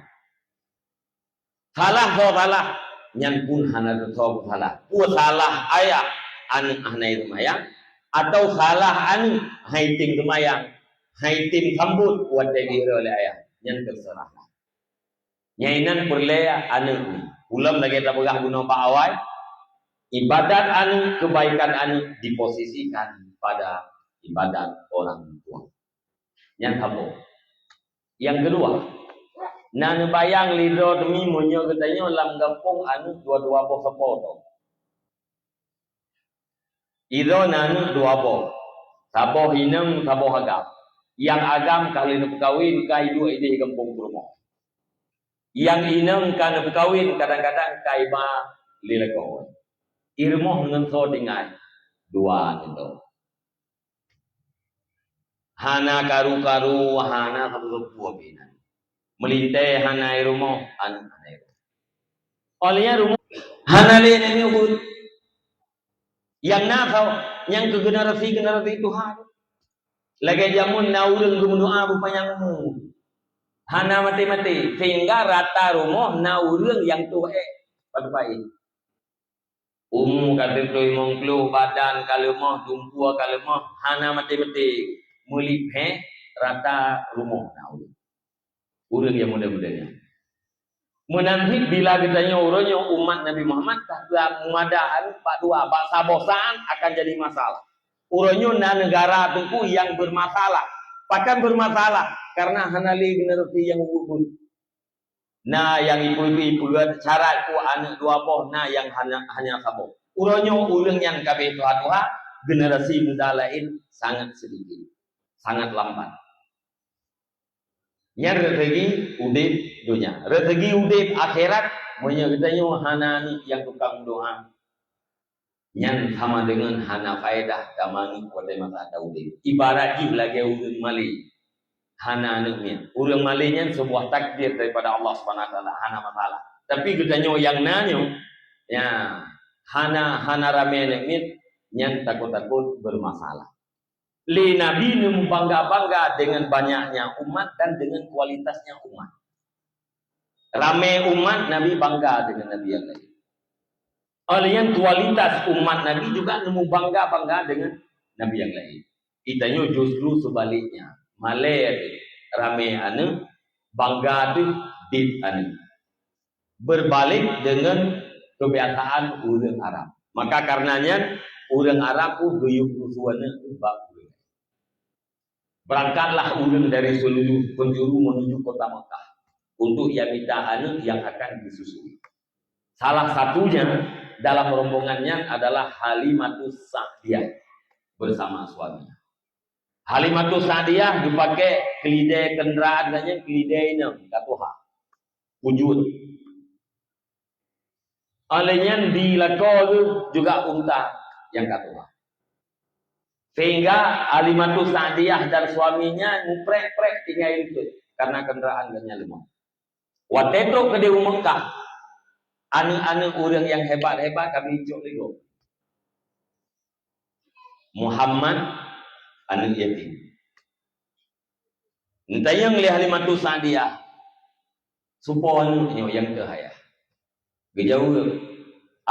S1: Salah so salah nyan pun hana to salah. Pu salah ayah anu hana di mayang. Atau salah anu haitim kemayang, haitim sambut buat diri oleh ayah, yang terserah. Nyainan perlea anu, ulam lagi tak pegah guna pak awal, ibadat anu, kebaikan anu diposisikan pada ibadat orang tua. Yang sambut. Yang kedua, nana bayang lido demi munyo katanya lam gampung anu dua-dua boh sepoto. Itu nanu dua boh. Saboh hinam, saboh agam. Yang agam kali nak kawin, kai dua ide kampung rumah. Yang inang kana berkawin kadang-kadang kaiba lilakon. Irmoh dengan so dengan dua itu. Hana karu-karu hana satu buah bina. Melintai hana irmoh hana irmoh. Olehnya rumah hana lene ni ubud. Yang nafau yang ke generasi Tuhan. Lagi jamun naurun gumdoa bupanyangmu. Hana mati-mati sehingga rata rumah naurun yang tuhe pada kata tu mongklu badan kalau mau tumpu kalau mau hana mati-mati muliphe rata rumah naurun. Urang yang muda-mudanya. Menanti bila ditanya urangnya umat Nabi Muhammad tak muadaan pak dua pak sabosan akan jadi masalah. Urangnya negara itu yang bermasalah. Bahkan bermasalah karena hanali generasi yang ubud. Nah yang ibu-ibu cara ku anak dua boh nah yang hanya sabo. Urangnya urang yang kabeh tua-tua generasi muda lain sangat sedikit. Sangat lambat. Yang rezeki udip dunia. Rezeki udip akhirat menyertanya hanani yang tukang doa. Yang sama dengan hana faedah damani kuatai masa ada udip. Ibarat lagi urang mali. Hana anaknya. Urang malinya sebuah takdir daripada Allah Subhanahu wa taala, hana masalah. Tapi katanya yang nanyo ya hana rame anaknya yang takut-takut bermasalah. Li Nabi ini bangga-bangga dengan banyaknya umat dan dengan kualitasnya umat. Rame umat Nabi bangga dengan Nabi yang lain. Oleh yang kualitas umat Nabi juga nemu bangga-bangga dengan Nabi yang lain. Itanya justru sebaliknya. Maler rame anu bangga tu dit anu. Berbalik dengan kebiasaan orang Arab. Maka karenanya orang Arab pun guyup rusuhana bab. Berangkatlah urang dari seluruh penjuru menuju kota Makkah untuk yamita anu yang akan disusui. Salah satunya dalam rombongannya adalah Halimatus Sa'diyah bersama suaminya. Halimatus Sa'diyah dipakai kelidai kendaraan katanya kelidai enam katuha wujud. Olehnya dilakon juga unta yang katuha. Sehingga Halimatus Sa'diyah dan suaminya nguprek-prek tinggal itu karena kendaraan gannya lemah. Waktu itu ke Dewa Mekah, anak-anak orang yang hebat-hebat kami hijau lego. Muhammad anak yatim. Entah yang lihat Halimatus Sa'diyah, supon yang terhayah. Gejauh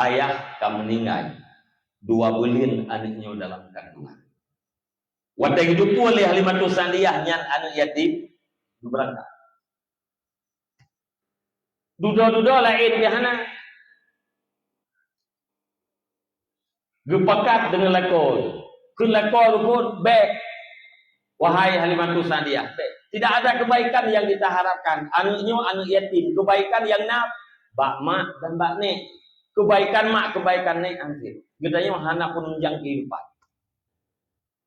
S1: ayah kamu meninggal, 2 bulan anaknya dalam kandungan. Waktu hidup oleh Halimatus Sa'diyah yang anak yatim berangkat. Duda-duda lain bihana. Gepakat dengan lakon. Kun lakon pun baik. Wahai Halimatus Sa'diyah, tidak ada kebaikan yang kita harapkan. Anaknya anak yatim, kebaikan yang nak bak mak dan bak nek. Kebaikan mak, kebaikan nek angkir. Gedanya hana penunjang kehidupan.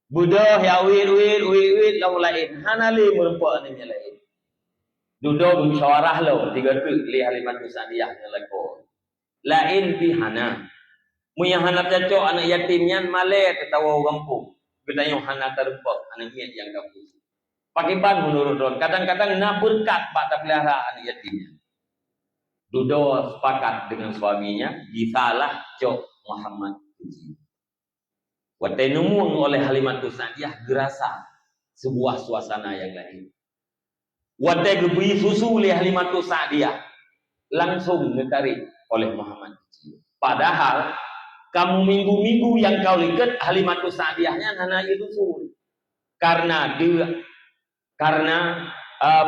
S1: Budak ya wit lawan lain. Hana li merempak anaknya lain. Duduk musyawarah lo 3 tu li Halimatus Sa'diyah ngelakon. Lain pi hana. Munya hana cacok anak yatimnya male ketawa kampung. Gedanya hana terempak anaknya yang kampung. Pakai ban menurut don. Kadang-kadang nak berkat pak tak pelihara anak yatimnya. Duduk sepakat dengan suaminya disalah cok Muhammad. Waktu nemu oleh Halimatus Sa'diyah gerasa sebuah suasana yang lain. Waktu gebui susu oleh Halimatus Sa'diyah langsung ditarik oleh Muhammad. Padahal kamu minggu-minggu yang kau lihat Halimatus Sa'diyahnya nana itu susu. Karena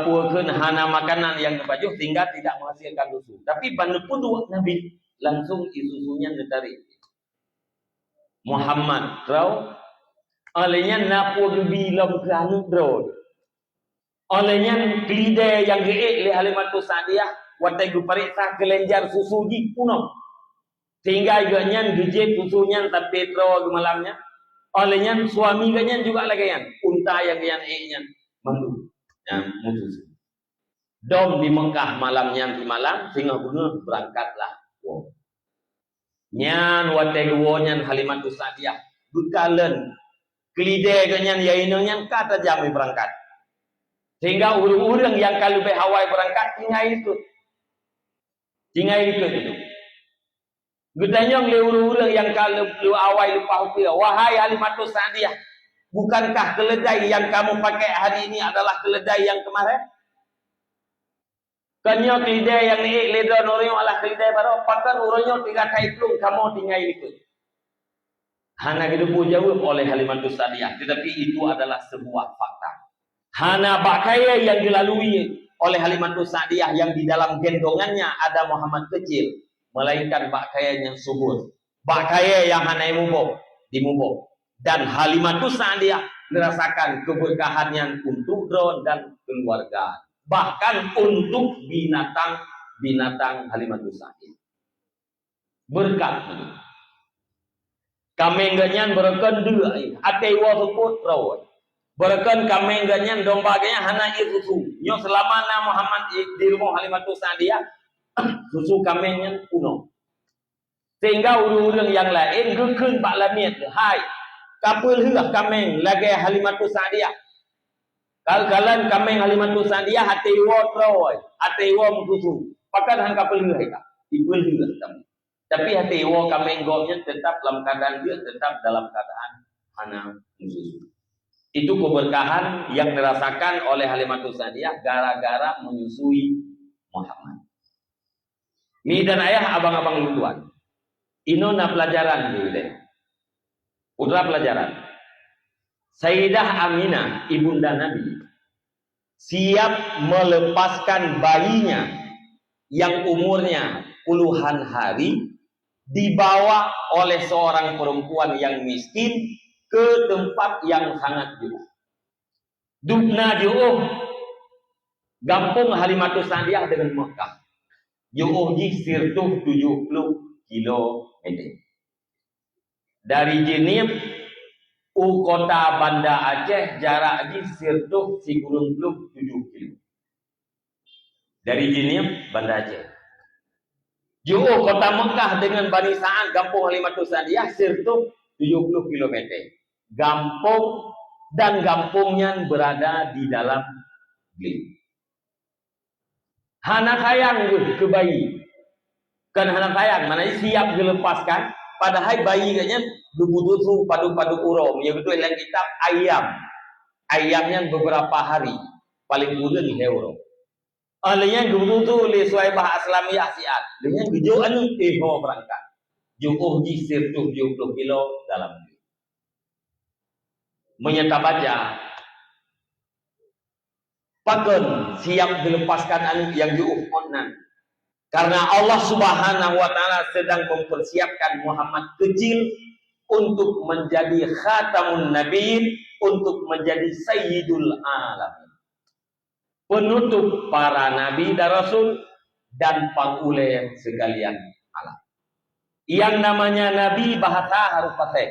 S1: puakeun hana makanan yang kebajuh sehingga tidak menghasilkan susu. Tapi pada pun Nabi langsung susunya ditarik. Muhammad rau olehnya napu bilam ke anu rau olehnya kelidai yang geek le Halimatus Sa'diyah watai gu pariksa kelenjar susu di kuno sehingga iganya gejek susunya tapi rau gemalamnya olehnya suami ganya juga lagi yang unta yang eknya mandu yang musuh Dom di Mekah malamnya di malam sehingga guna berangkatlah. Wow. Nyan wate guo nyan Halimatus Sa'diyah bekalan kelide ganyan yainang nyan kata jami berangkat. Sehingga urang-urang yang kalau be Hawaii berangkat tinggal itu. Tinggal itu. Gudanyong le urang-urang yang kalau lu awai lupa upia. Wahai Halimatus Sa'diyah, bukankah keledai yang kamu pakai hari ini adalah keledai yang kemarin? Kanyo keledai yang ni leda norio adalah keledai baru. Pakan urangnya 3 kaitlung kamu tinggal itu. Hana gitu jawab oleh Halimatus Sa'diyah. Tetapi itu adalah sebuah fakta. Hana bakaya yang dilalui oleh Halimatus Sa'diyah yang di dalam gendongannya ada Muhammad kecil. Melainkan bakaya yang subur. Bakaya yang hana dimubuk. Dan Halimatus Sa'diyah merasakan keberkahannya untuk drone dan keluarga. Bahkan untuk binatang Halimatus Sa'diyah. Berkat. Kami ganyan berkan dua. Atewa seput rawat. Berkan kami ganyan dombaganya hana susu. Nyo selama na Muhammad di rumah Halimatus Sa'diyah susu kamenyan kuno. Sehingga urang-urang yang lain gekun bak lamiat. Hai, kapul heuh kameng lagi Halimatus Sa'diyah. Kal-kalan kameng Halimatus Sa'diyah atewa troy, atewa susu. Pakan han kapul heuh ka. Ipul heuh kami. Tapi atewa kameng gomnya tetap dalam keadaan dia tetap dalam keadaan hana susu. Itu keberkahan yang dirasakan oleh Halimatus Sa'diyah gara-gara menyusui Muhammad. Mi dan ayah abang-abang lutuan. Ino na pelajaran dulu. Udah pelajaran. Sayyidah Aminah ibunda Nabi siap melepaskan bayinya yang umurnya puluhan hari dibawa oleh seorang perempuan yang miskin ke tempat yang sangat jauh. Dubna jauh. Gampung Halimatus Sa'diyah dengan Mekah. Jauh ji sirtuh 70 kilometer. Dari Jenib kota Banda Aceh jarak ji sirtuh 97 kilo. Dari Jenib Banda Aceh. Jauh kota Mekah dengan Bani Sa'ad Gampung Halimatus Sa'diyah sirtuh 70 kilometer. Gampung dan gampungnya berada di dalam gling. Hana kayang ke bayi. Kan hana kayang mana siap dilepaskan. Padahal bayi kayaknya dubu-dubu padu-padu uro. Ya betul dalam kitab ayam. Ayamnya beberapa hari. Paling mudah di euro. Alanya dubu-dubu le suaibah aslamiyah siat. Dengan gejoan mau berangkat. Jauh di sirtuh 70 kilo dalam gling. Menyata baca paken siap dilepaskan anu yang diuhkonan karena Allah Subhanahu wa Ta'ala sedang mempersiapkan Muhammad kecil untuk menjadi khatamun nabiyyin, untuk menjadi sayyidul alamin, penutup para nabi dan rasul dan pangule sekalian alam. Yang namanya nabi bahasa harus fasih.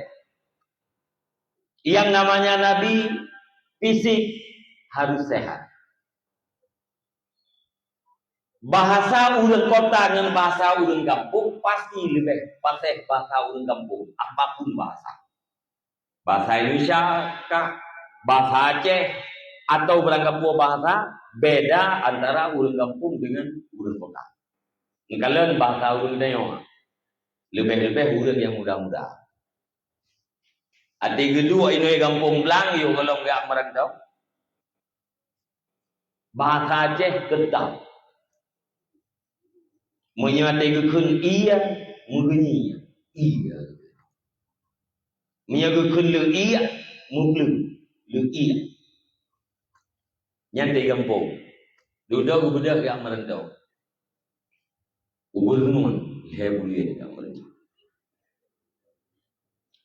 S1: Yang namanya nabi fisik harus sehat. Bahasa urang kota dengan bahasa urang kampung pasti lebih fasih bahasa urang kampung apapun bahasa. Bahasa Indonesia kah, bahasa Aceh atau berangkat bahasa beda antara urang kampung dengan urang kota. Kalau bahasa urang dayo lebih-lebih urang yang muda-muda. Ada kedua ini kampung belang yo kalau enggak merantau. Bahasa Aceh ketap. Menyate kekun iya menggenyi iya. Menyate kekun le iya menggeleng le iya. Nyate kampung. Duduk budak yang merantau. Ubulun lebulian yang merantau.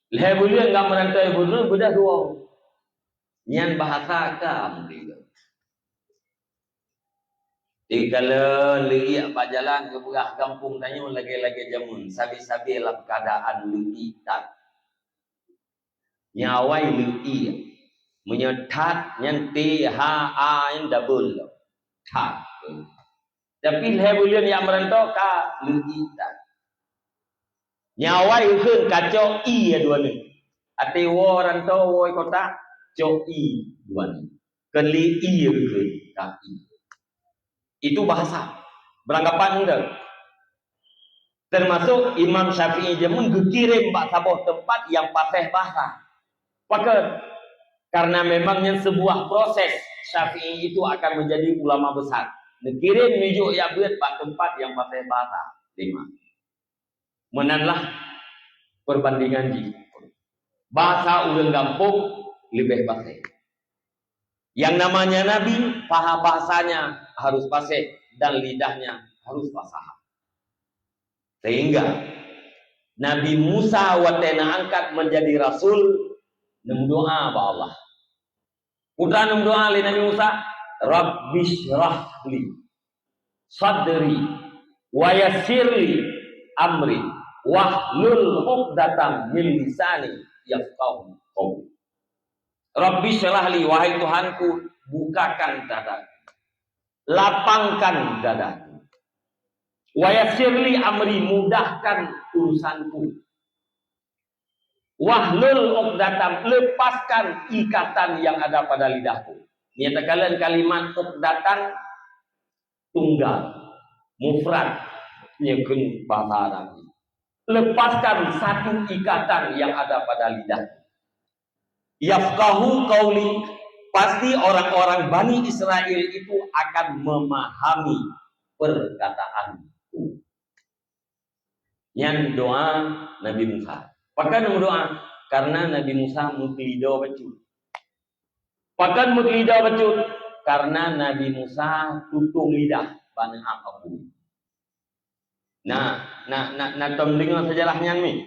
S1: Lebulian enggak merantau ubulun budak dua. Nyan bahasa ka mungkin. Kalau lihat pak jalan ke belah kampung tanya lagi-lagi jamun sabi-sabi dalam keadaan lihat tak nyawai lihat menyetat nyanti ha a yang double tak Tapi lebulian yang merantau ka leuitan. Nyawai keun kacau i ya dua ni. Ati wo rantau wo kota co i dua ni. Keli i keun ka i. Itu bahasa. Beranggapan enggak. Termasuk Imam Syafi'i jamun gekirim bak saboh tempat yang fasih bahasa. Maka karena memangnya sebuah proses Syafi'i itu akan menjadi ulama besar. Nekirim menuju ya buat pak tempat yang pakai bahasa 5. Menanlah perbandingan di bahasa ulun kampung lebih fasih. Yang namanya Nabi, paham bahasanya harus fasih dan lidahnya harus fasih. Sehingga Nabi Musa watena angkat menjadi rasul, doa ba Allah. Putra doa li Nabi Musa, Rabbishrah li sadri wa yassirli amri wahlul 'uqdatam min lisani yafqahu qawli. Rabbishrah li, wahai Tuhanku, bukakan dadaku, lapangkan dadaku. Wa yassirli amri, mudahkan urusanku. Wahlul 'uqdatam, lepaskan ikatan yang ada pada lidahku. Nyatakan kalimat uqdatan tunggal, mufrad, nyekeun bahasa Arab. Lepaskan satu ikatan yang ada pada lidah. Yafqahu qauli, pasti orang-orang Bani Israel itu akan memahami perkataanku. Yang doa Nabi Musa. Pakan doa karena Nabi Musa muklido becut. Pakan muklido becut karena Nabi Musa tutung lidah bana apapun. Nah, dengar sejarahnya ni.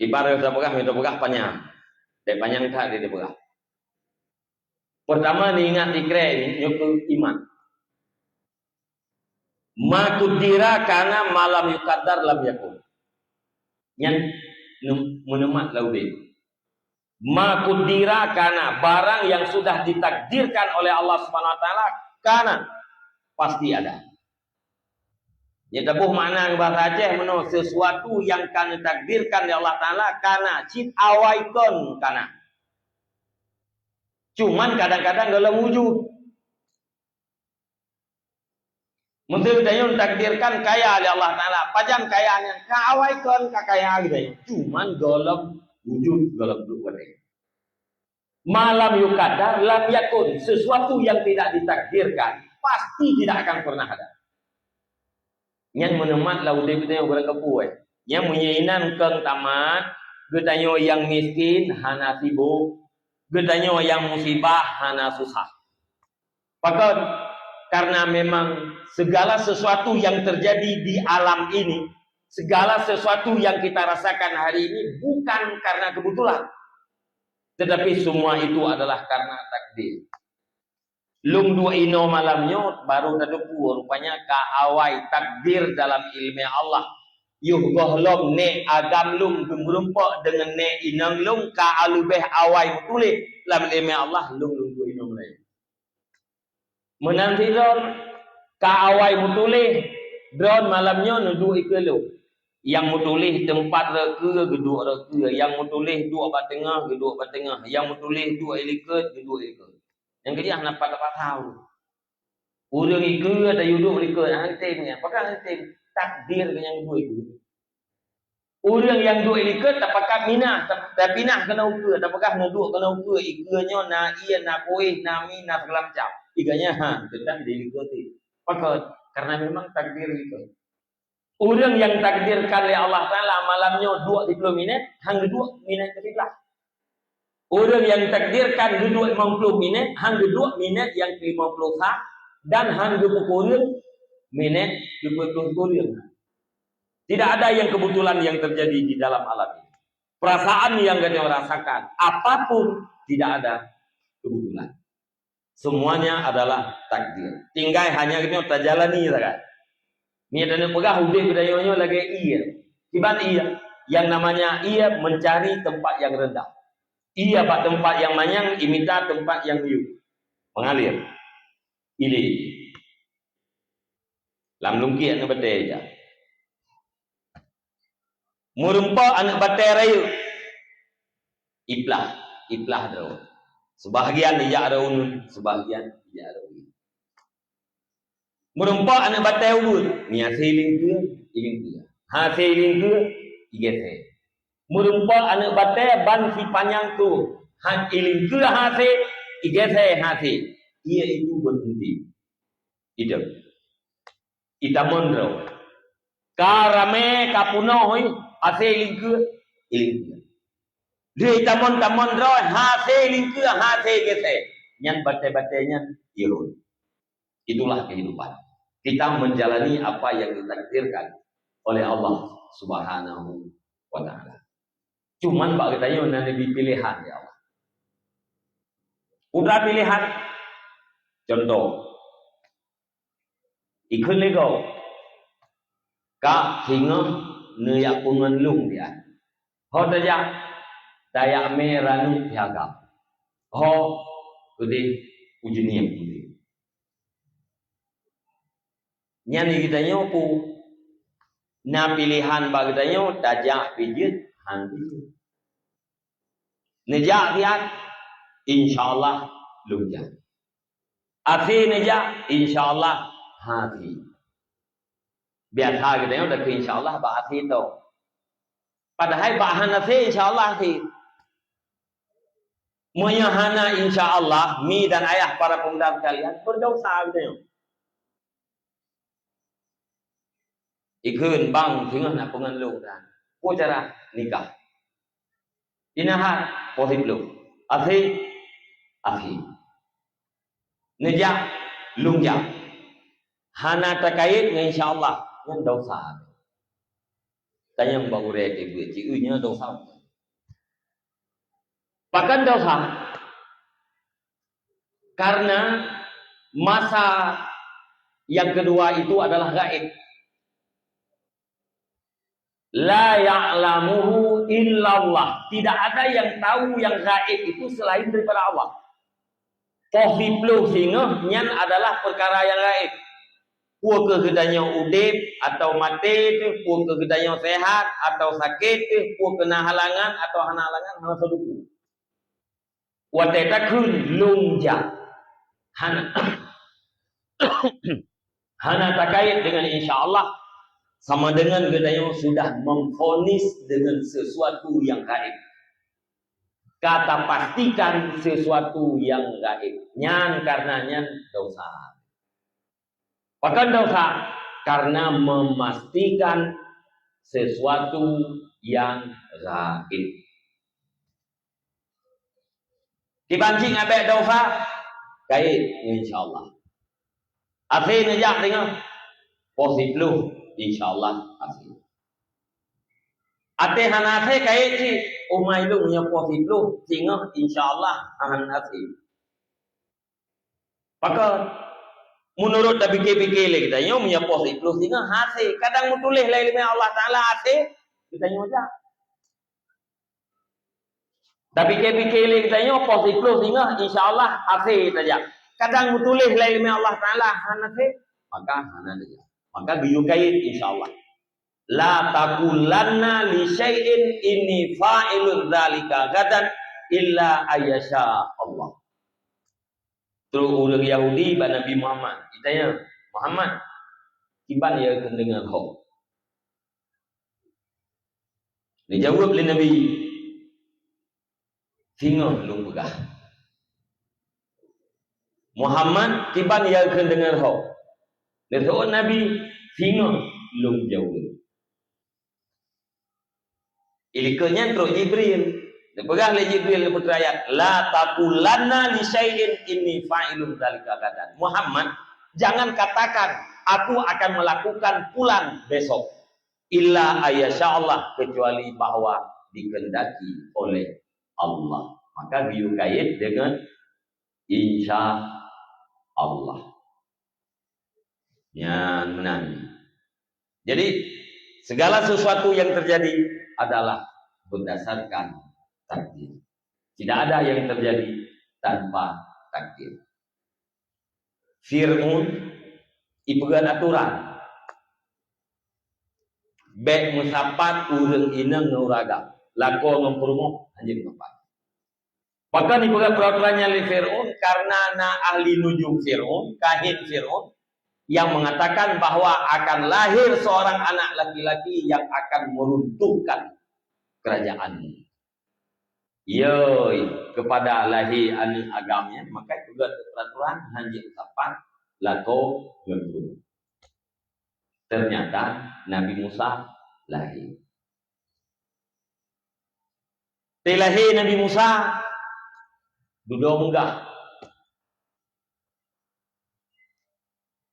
S1: Ibarat kita panjang. Dek panjang tak dia pegah. Pertama ni ingat dikira ni nyukur iman. Ma kudira kana malam yuqaddar lam yakun. Yang menemat laudin. Ma kudira kana, barang yang sudah ditakdirkan oleh Allah Subhanahu wa taala kana pasti ada. Ya tabuh makna bahasa Aceh meno sesuatu yang kan ditakdirkan oleh Allah taala kana cit awaikon kana. Cuman kadang-kadang dalam wujud. Mungkin dayun takdirkan kaya oleh Allah taala, pajam kayanya ka awaikon ka kaya gitu. Cuman dalam wujud dalam dua. Malam yuqaddar lam yakun, sesuatu yang tidak ditakdirkan pasti tidak akan pernah ada. Yang menemat laude kita yang berkepu yang menyainan keng tamat, getanyo yang miskin hana sibuk, getanyo yang musibah hana susah. Pakon karena memang segala sesuatu yang terjadi di alam ini, segala sesuatu yang kita rasakan hari ini bukan karena kebetulan. Tetapi semua itu adalah karena takdir. Lung dua ino malamnya baru dadepu rupanya ka awai takdir dalam ilmu Allah. Yuh gohlom ne agam lung gemrumpo dengan ne inang lung ka alubeh awai mutulih dalam ilmu Allah lung dua ino mulai. Menanti don ka awai mutulih drone malamnya nudu ikelu. Yang mutulih tempat reka geduk reka, yang mutulih dua batengah geduk batengah, yang mutulih dua iliket geduk iliket. Yang kedua dapat tahu. Urang iku ada yuduk iliket antemnya, apakah antem takdir yang dua itu. Urang yang dua iliket apakah minah, tapi pinah kena ukur, apakah ngeduk kena ukur ikunya na iya na koeh na mi na segala macam. Iganya tentang iliket. Apakah karena memang takdir itu. Orang yang takdirkan oleh Allah Ta'ala malamnya 20 minit, hang 2 minit ketiga. Orang yang takdirkan 50 minit, hang 2 minit yang 50 sah, dan hang 20 minit 20 kurang. Tidak ada yang kebetulan yang terjadi di dalam alam ini. Perasaan yang kita rasakan, apapun tidak ada kebetulan. Semuanya adalah takdir. Tinggal hanya kita terjalani saja. Ni ada pegah udah budayanya lagi iya. Tiba iya. Yang namanya iya mencari tempat yang rendah. Iya pak tempat yang manyang imita tempat yang liu. mengalir. Ini lam lungki anak batai aja. Murumpa anak batai rayu. Iplah dah. Sebahagian dia ada unun, sebahagian dia ada unun. Murumpa anak batai unun, ni asyik iling ke. Hasil iling ke, igete. Murumpa anak batai ban si panjang tu, han iling ke hasil, igete hasil. Ia itu berhenti. Itu. Ita mondro. Karame kapunoy, hasil iling ke, iling ke. Dia tamon roh hasil iling ke, hasil igete. Nyan batai-batainya irun. Itulah kehidupan. Kita menjalani apa yang ditakdirkan oleh Allah Subhanahu wa ta'ala. Cuman bak katanya nabi pilihan ya Allah. Udah pilihan. Contoh. Ikun lego. Ka singa neyak pungan lung dia. Ho tajak dayak meranu piagam. Ho kudi ujuniam kudi. Nyani kita nyoku na pilihan bagi kita nyok tajak pijit hanti. Nejak tiat insyaallah lunjak. Afi nejak insyaallah hati. Biasa kita nyok dak insyaallah ba afi to. Padahal ba hanafi insyaallah hati. Monya hana insyaallah mi dan ayah para pemuda kalian berdosa kita nyok. Ikun bang tinggal nak pengen dan ko cara nikah inaha pohib lu afi nejak lungjak hana terkait dengan insyaallah yang dosa tanya bang urek ibu ciunya dosa bahkan dosa karena masa yang kedua itu adalah gaib. La ya'lamuhu illallah. Tidak ada yang tahu yang gaib itu selain daripada Allah. Pohiblu singa nyan adalah perkara yang gaib. Pua kegedanya udip atau mati tu, pua kegedanya sehat atau sakit tu, pua kena halangan atau hana halangan hana seduku. Watetakun lunja. Hana terkait dengan insyaallah sama dengan gedanya sudah memvonis dengan sesuatu yang gaib. Kata pastikan sesuatu yang gaib. Nyan karena nyan dosa. Bahkan dosa karena memastikan sesuatu yang gaib. Dipancing abek dosa gaib insyaallah. Afi nejak dengan positif insyaallah asli. Ate hanate kait si umai lu punya positif singa insyaallah akan asli. Maka menurut dah fikir-fikir lagi kita nyo punya positif singa hasil. Kadang mu tulis la ilmu Allah taala hasil kita nyo aja. Dah fikir-fikir lagi kita nyo positif singa insyaallah hasil saja. Kadang mu tulis la ilmu Allah taala hasil maka hana saja. Maka biyukait insyaallah. La taqulanna li syai'in inni fa'ilun dzalika gadan illa ayyasha Allah. Terus orang Yahudi pada Nabi Muhammad. Ditanya, Muhammad, kiban ya akan dengar hok. Dijawab oleh Nabi, singa lu pegah. Muhammad, kiban ya akan dengar hok. Lepas Nabi singa lung jauh. Ilikanya terus Jibril. Dipegah oleh Jibril putra ayat. La taqulanna li syai'in inni fa'ilun dzalika gadan. Muhammad, jangan katakan aku akan melakukan pulang besok. Illa ayyasha Allah, kecuali bahwa dikehendaki oleh Allah. Maka diukait dengan insya Allah. Yang menang. Jadi segala sesuatu yang terjadi adalah berdasarkan takdir. Tidak ada yang terjadi tanpa takdir. Fir'un ipegat aturan. Bek musapat urang inang nguraga. Lako memperumuh anjing tempat. Bahkan ipegat peraturannya li Fir'un karena na ahli nujum Fir'un, kahin Fir'un yang mengatakan bahwa akan lahir seorang anak laki-laki yang akan meruntuhkan kerajaan. Yoi, kepada lahir anak agamnya, maka juga peraturan hanya ucapan lako memperumuh. Ternyata Nabi Musa lahir. Lahir Nabi Musa duduk munggah.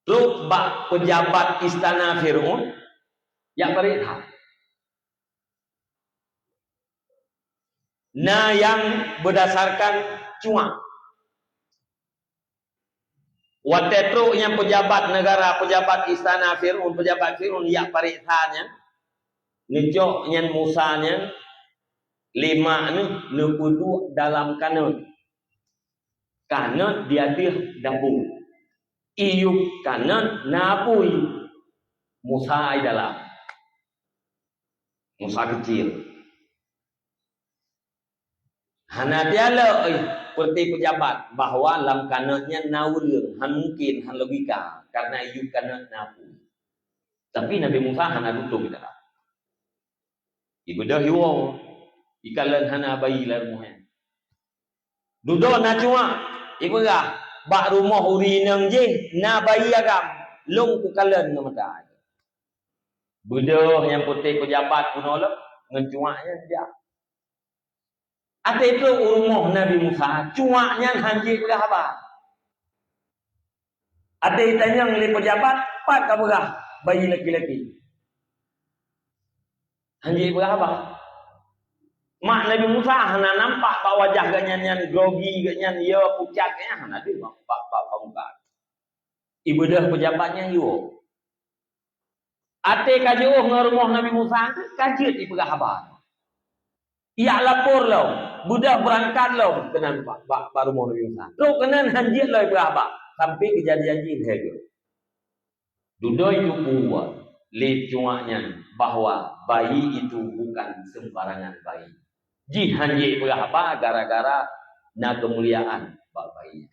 S1: Terus bak pejabat istana Fir'un yang perintah. Nah yang berdasarkan cuak. Watetru yang pejabat negara, pejabat istana Fir'un, pejabat Fir'un yang perintahnya. Ngecok yang Musanya lima ni nepudu dalam kanun. Kanun dia dapur. Iuk kanan napui Musa ai dalam. Musa kecil. Hana tiala seperti pejabat bahwa dalam kanannya naulung, han mungkin han logika karena iuk kanan napui. Tapi Nabi Musa hana duduk di dalam. Ibu dah hiwong ikalan hana bayi larmuhan. Duduk na cuma ibu dah bak rumah uri nang je na bayi agam long ku kalen na mata. Budak yang putih pejabat pun oleh ngecuaknya dia. Ate itu rumah Nabi Musa cuaknya hanji berapa? Ate tanya oleh pejabat pat ka berah bayi laki-laki. Hanji berapa? Mak Nabi Musa hana nampak pak wajah ganyan grogi ganyan ya pucat nya hana ada pak muka. Ibu dah pejabatnya yo. Ate kajuh ngarumah Nabi Musa kajet di pegahaba. Ia lapor lo, budak berangkat lo kenan pak rumah Nabi Musa. Lo kenan hanjit lo pegahaba sampai kejadian ini hego. Dudoi itu buat le cuaknya bahwa bayi itu bukan sembarangan bayi. Ji hanji pegahaba gara-gara na kemuliaan pak bayi.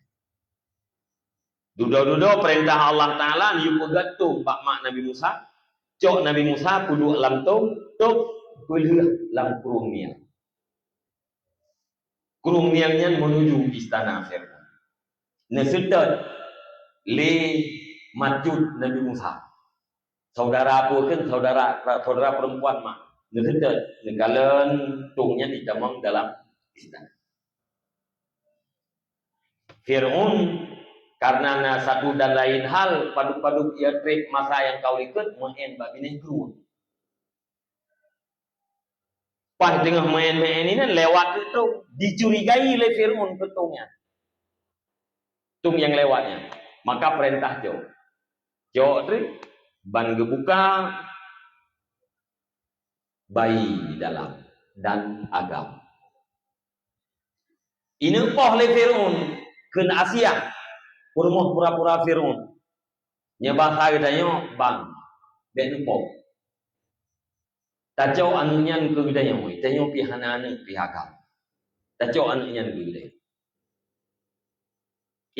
S1: Duduk-duduk perintah Allah Ta'ala yu pegatung pak mak Nabi Musa. Cok Nabi Musa puduk lam tuk pelih lam kurung miang. Kurung miangnya menuju istana Fir'aun. Nesetat le majud Nabi Musa. Saudara apa kan saudara perempuan mak. Nesetat negalen tungnya ditamang dalam istana. Fir'aun karena na satu dan lain hal paduk-paduk ia trik masa yang kau ikut main babine keluar. Pas tengah main-main ini lewat itu dicurigai oleh Fir'aun petungnya. Tung yang lewatnya. Maka perintah Jo trik ban gebuka bayi di dalam dan agam. Ini poh oleh Fir'aun ke Asia. Rumah pura-pura Fir'aun. Nya bahasa gedanya bang. Ben pok. Tacau anunya ke gedanya oi. Tanyo pihana anu pihakam. Tacau anunya ke gedanya.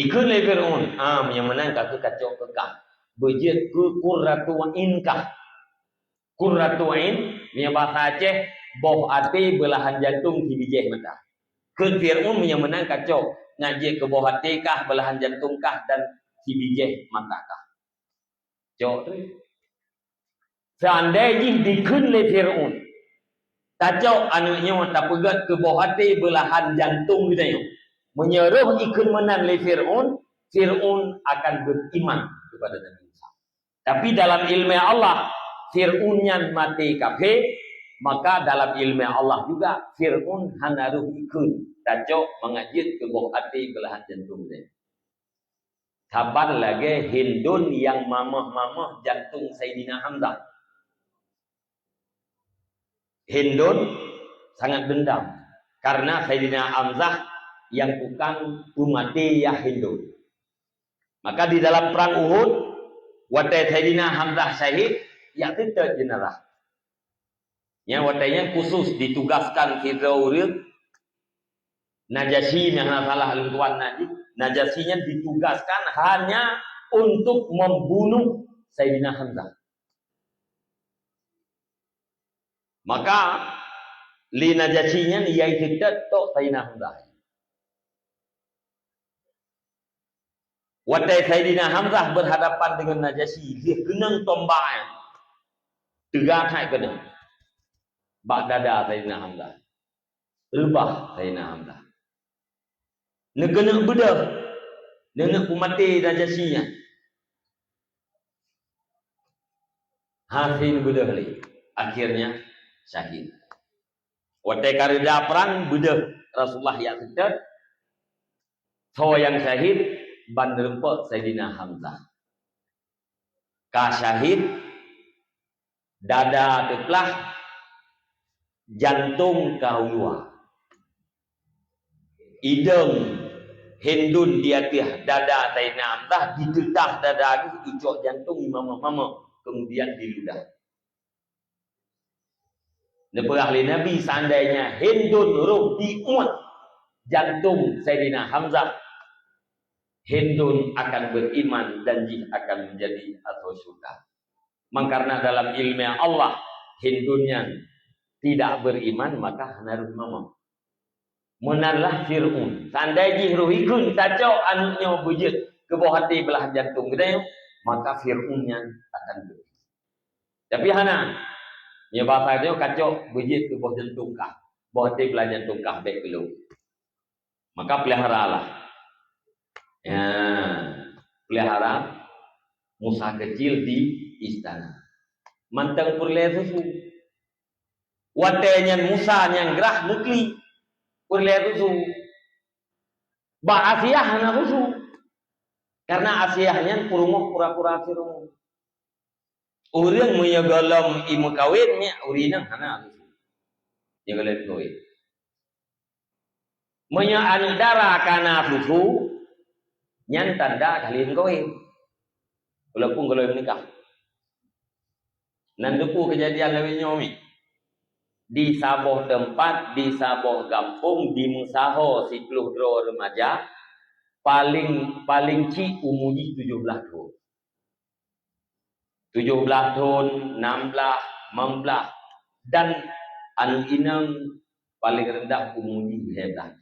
S1: Ikut le Fir'aun. Yang menang ke kacau kekah. Bejit ke qurratu inkah. Qurratu in nya bahasa Aceh boh ate belahan jantung di bijih mata. Ke Fir'aun yang menang kacau ngajak ke bawah hati kah, belahan jantung kah, dan si bijih mata kah. Jawab tu. Seandainya dikun le Fir'aun. Tajau anaknya tak pegat ke bawah hati belahan jantung gitu. Menyeruh ikun menan le Fir'aun, Fir'aun akan beriman kepada Nabi Musa. Tapi dalam ilmu Allah, Fir'aunnya mati kafir, maka dalam ilmu Allah juga Fir'aun hanaruh ikun. Tajok mengajit ke bawah hati belahan jantung dia. Kabar lagi Hindun yang mamah-mamah jantung Sayyidina Hamzah. Hindun sangat dendam karena Sayyidina Hamzah yang bukan umati ya Hindun. Maka di dalam perang Uhud, watai Sayyidina Hamzah syahid, ya tidak jenazah. Yang watainya khusus ditugaskan Fir'aun Najasyi yang salah tuan Najasyinya ditugaskan hanya untuk membunuh Sayyidina Hamzah. Maka li Najasyinya ia tidak tok Sayyidina Hamzah. Watai Sayyidina Hamzah berhadapan dengan Najasyi, dia kenang tombaknya. Tegak hai kena. Bak dada Sayyidina Hamzah. Rebah Sayyidina Hamzah. Nak kena bedah. Dia nak mati Najasyinya. Hasil bedah lagi. Akhirnya syahid. Watai karida perang bedah Rasulullah yang sedar. So yang syahid ban rempok Sayyidina Hamzah. Ka syahid dada teklah jantung kau luar. Hidung hendun di atas dada Sayyidina Hamzah, ditetah dada itu ucok jantung mama kemudian di ludah. Nepah ahli Nabi seandainya hendun ruh diuat jantung Sayyidina Hamzah, hendun akan beriman dan jin akan menjadi atau syurga. Karena dalam ilmu Allah hendunnya tidak beriman maka harus mama. Menarlah Fir'aun. Seandainya ruhikun kacau anaknya bujit ke bawah hati belah jantung kita, maka Fir'aunnya akan beriman. Tapi hana ya bahasa dia kacau bujit ke bawah jantung kah, bawah hati belah jantung kah baik belum. Maka peliharalah. Ya, pelihara Musa kecil di istana. Mantang purle susu. Watenya Musa yang gerah mukli. Purle susu. Ba Asiyah na susu. Karena Asiyahnya purumuh pura-pura firumuh. Urang muya galam imu kawinnya urinang hana susu. Yang galam kawin. Muya anu darah kana susu. Yang tanda kalian kawin. Walaupun kalau menikah. Nanduku kejadian lebih nyomi. Di saboh tempat, di saboh kampung, di Musaho si Pluhdro remaja, paling ci umurnya 17 tahun. 17 tahun, 16, 15, dan anu inang paling rendah umurnya 17.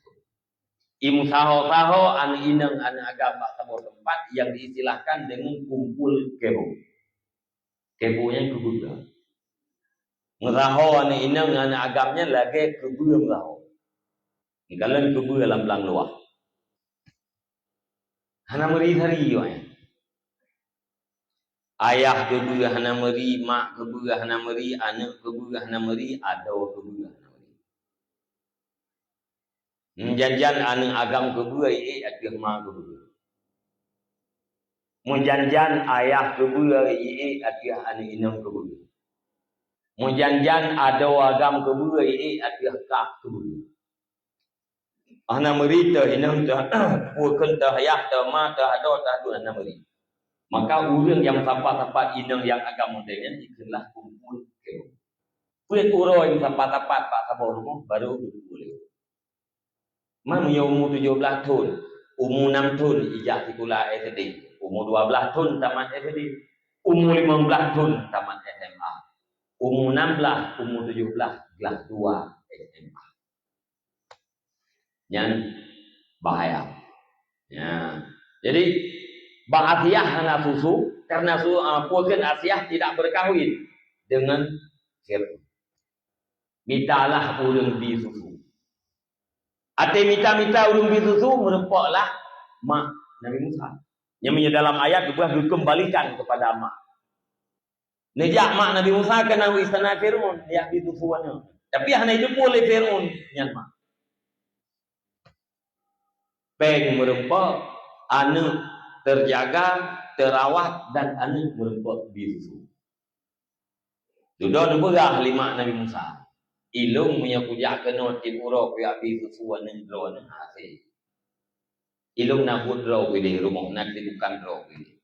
S1: Imu saho-saho anu inang anu agama saboh tempat yang diistilahkan dengan kumpul kebo. Kebonya kebuda. Ngeraho anu inang anu agamnya lagi kebuda ngeraho. Ngkalan kebuda lam-lam luah. Hana meri hari yo. Ayah kebuda hana meri, mak kebuda hana meri, anak kebuda hana meri, ado kebuda. Menjanjan anu agam kedua ati ma kedua. Menjanjan ayah kedua ati anu inam kedua. Menjanjan ada agam kedua ati kak kedua. Ana merita inam ta pukeun ta ayah ta ma ta ado ta adu ana meri. Maka urang yang sampat-sampat inam yang agam modern ikenlah kumpul ke. Kulit uro yang sampat-sampat pak sabor baru boleh. Mana umur 17 tahun, umur 6 tahun ijazah sekolah SD, umur 12 tahun tamat SD, umur 15 tahun tamat SMA, umur 16, umur 17 kelas 2 SMA. Yang bahaya. Ya. Jadi Asiyah hana susu karena puakan Asiyah tidak berkahwin dengan Fir'aun. Mitalah urang di susu. Ate mita-mita urung bisusu merempoklah mak Nabi Musa. Yang dalam ayat juga dikembalikan kepada mak. Nejak mak Nabi Musa ke istana Fir'aun yang bisusuannya. Tapi hanya itu boleh Fir'aun yang mak. Peng merempok, anu terjaga, terawat dan anu merempok bisusu. Sudah berah lima Nabi Musa. Ilung punya kujak kena tipuro punya bisusuan yang drone hasil. ilung na hut ro pilih rumah nak dibukan ro pilih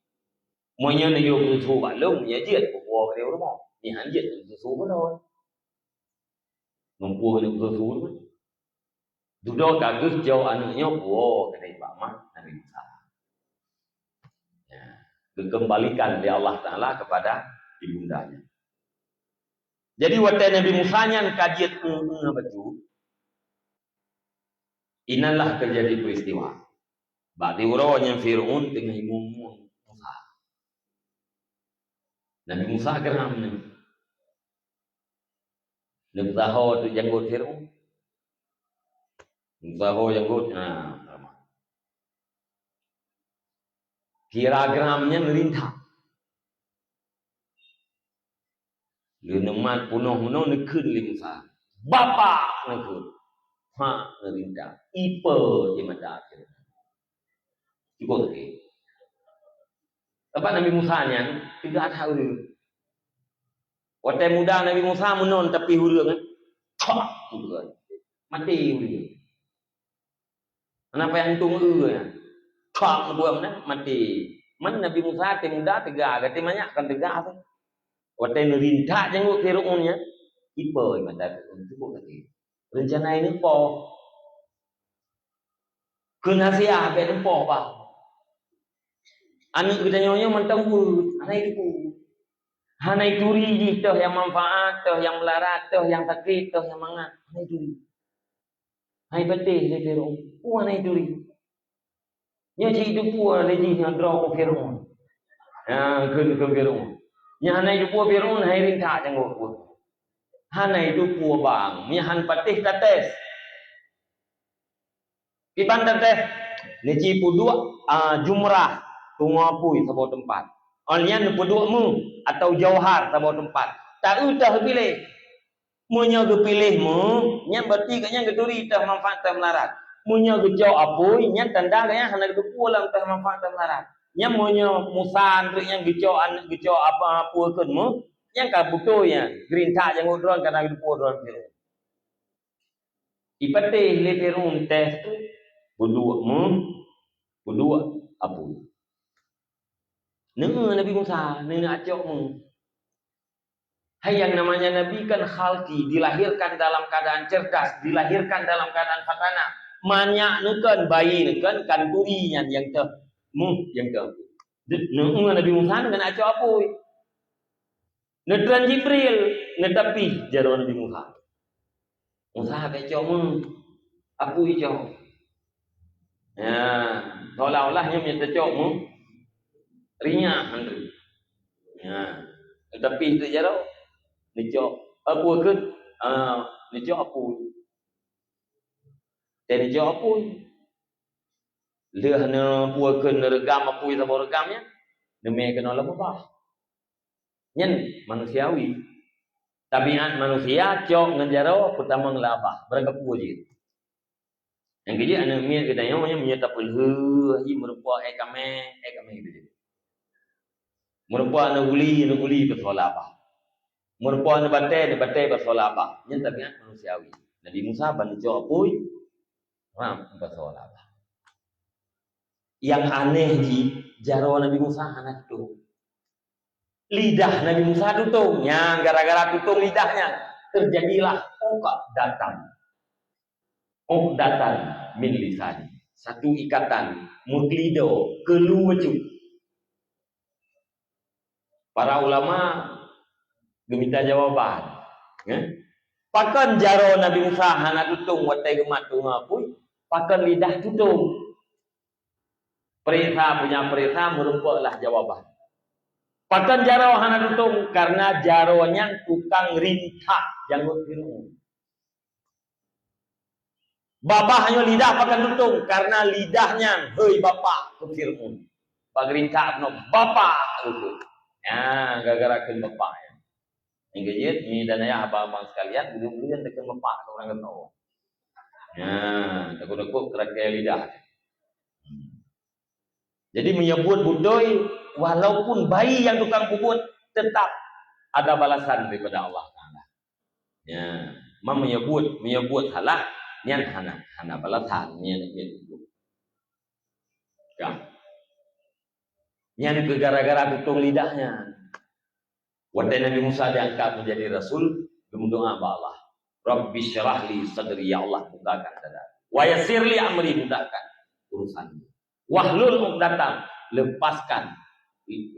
S1: monya na yo tu ba lung ya jiat ko wo ke rumah ni han jiat tu ko rồi mong ni tu duduk kagus jauh anaknya wo ke ba mak Nabi Musa ya dikembalikan oleh Allah Taala kepada ibundanya. Jadi waktu Nabi Musa nya kajiat betul. Inilah terjadi peristiwa. Ba'di urawanya Fir'aun tengah ngomong Musa. Nabi Musa geram ni. Nabi Musa tu janggut Fir'aun. Musa janggut. Kira geramnya merintah. Lenemat punuh-punuh nekun li Musa. Bapak nekun. Ha merintah. Ipa je mata akhir. Cukup lagi. Apa Nabi Musa nya tidak tahu dulu. Waktu muda Nabi Musa menon tapi hurung kan. Mati hurung. Kenapa yang tunggu ya? Kak buat mana mati. Man Nabi Musa teh muda tegak, gati banyak kan tegak tu. Waktu nerintak jenguk Fir'aunnya, ipa mata cukup lagi. Rencana ini po. Kena siap be tempoh ba. Anak kita nyonya mentembut, anak itu. Hanai duri di toh yang manfaat, toh yang melarat, toh yang sakit, toh yang mangat. Hanai duri. Hai betih le Fir'aun. Hanai duri. Nya cik itu pun ada di yang draw ke Fir'aun. Ke Fir'aun. Nya hanai itu pun Fir'aun hai rintak jenguk pun. Hanai itu pun bang, nya han patih tates. Iban tates. Ni cik pu dua jumrah tungapui sebuah tempat. Olnya nepeduk mu atau jauhar sebuah tempat. Tak utah pilih. Munya ke pilih mu, nya berarti nya geduri tah manfaat tah melarat. Munya ke jauh apui, nya tanda nya hana ke pulang tah manfaat tah melarat. Nya munya musan ri nya gejau apa puekeun mu, nya ka butuh nya gerinta yang udron kana ke pueudron. Ipatih le Fir'aun teh berdua mu, berdua apui. Nabi Musa, acok mu. Hai yang namanya Nabi kan khalqi, dilahirkan dalam keadaan cerdas, dilahirkan dalam keadaan fatana. Manyak nukan bayi nukan kanduri yang teh yang teh. Nabi Musa dengan acok apui. Nedran Jibril, nedapi jaro Nabi Musa. Musa acok mu, apui cok. Ya, seolah-olahnya minta cok mu. Rinya handri. Ya. Tapi itu jaro ni cok apa ke? Ni cok apa? Tadi cok apa? Leh na puakeun regam apa itu regamnya? Demi kena lebah. Nyen manusiawi. Tabiat manusia cok nganjaro pertama ngelabah, bergapu je. Yang kerja anu mi kita yang menyatakan hi merupa kame gitu. Merupa nuguli pasal apa? Merupa bate pasal apa? Yang tabiat manusiawi. Nabi Musa ban jawab pui, pasal apa? Yang aneh di jaro Nabi Musa anak itu. Lidah Nabi Musa tutung, yang gara-gara tutung lidahnya terjadilah datan min lisan. Satu ikatan mutlido kelucu. Para ulama meminta jawaban. Pakan jaro Nabi Musa hana tutung watai gemat tungapui, pakan lidah tutung. Perintah merupalah jawaban. Pakan jaro hana tutung karena jaronya tukang rintak janggut Fir'aun. Bapak hanya lidah pakan tutung karena lidahnya hei bapak ke Fir'aun. Pagerintak no bapak itu. Ya, gara-gara ken bapak ya. Yang gejit ni dan ayah abang-abang sekalian, belum-belum tekan bapak orang kata. Ya, takut-takut kerakai lidah. Jadi menyebut budoi walaupun bayi yang tukang puput tetap ada balasan daripada Allah Taala. Ya, menyebut halak nyan hana balasan nyan itu. Ya. Yang gara-gara tutung lidahnya. Waktu Nabi Musa diangkat menjadi Rasul, berdoa kepada Allah. Rabbi syrah li sadri, ya Allah mudahkan dada. Wa yassir li amri, mudahkan urusannya. Wahlul 'uqdatam, lepaskan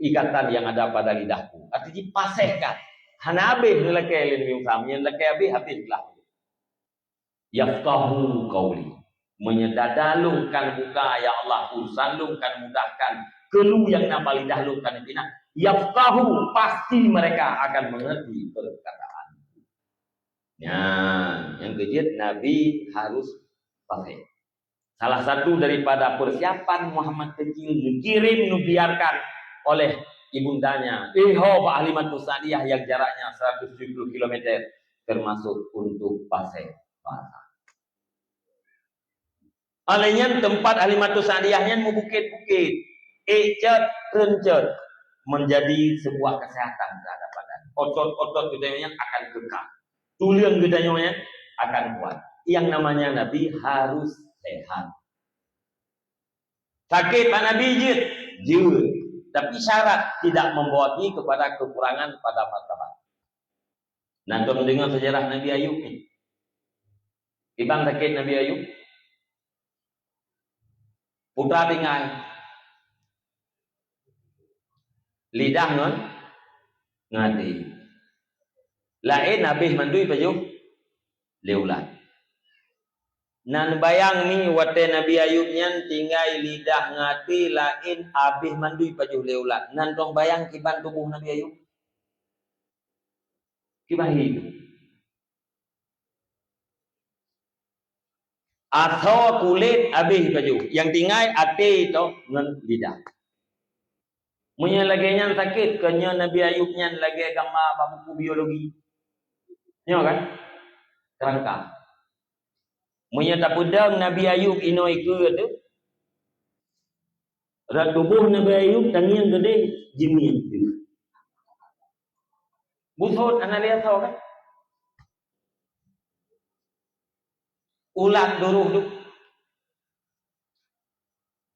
S1: ikatan yang ada pada lidahku. Artinya pasehkan. Hanabe ngelake Nabi Musa, ngelake habislah. Yafqahu qauli, menyedadalungkan buka ya Allah, urusan lungkan mudahkan. Kelu yang nama lidah lungkan itu nak. Yafqahu, pasti mereka akan mengerti perkataan. Ya, yang kejadian Nabi harus pakai. Salah satu daripada persiapan Muhammad kecil dikirim, dibiarkan oleh ibundanya. Pak Halimatus Sa'diyah yang jaraknya 170 km, termasuk untuk pasai bahasa. Alanya tempat Halimatus Sa'diyahnya mau bukit-bukit, rencet menjadi sebuah kesehatan terhadap badan. Otot-otot gedenya akan kekal, tulang gedenya akan kuat. Yang namanya Nabi harus sehat. Sakit Pak Nabi jut, tapi syarat tidak membawa kepada kekurangan pada martabat. Nanti mendengar sejarah Nabi Ayub ni. Ibang sakit Nabi Ayub, putra tinggal, lidah ngati. Lain habis mandui paju leulat. Nan bayang ni wate Nabi Ayub nyan tinggal lidah ngati, lain habis mandui paju leulat. Nan dong bayang kiban tubuh Nabi Ayub. Kibahi. Atau kulit habis paju. Yang tinggal ate itu ngan lidah. Munya lagi nyan sakit, kenya Nabi Ayub nyan lagi gambar buku biologi. Nyo kan? Kerangka. Munya tak pedang Nabi Ayub inoi ke tu. Rat tubuh Nabi Ayub tangian gede jimian tu. Busut anak lihat tahu kan? Ulat duruh tu.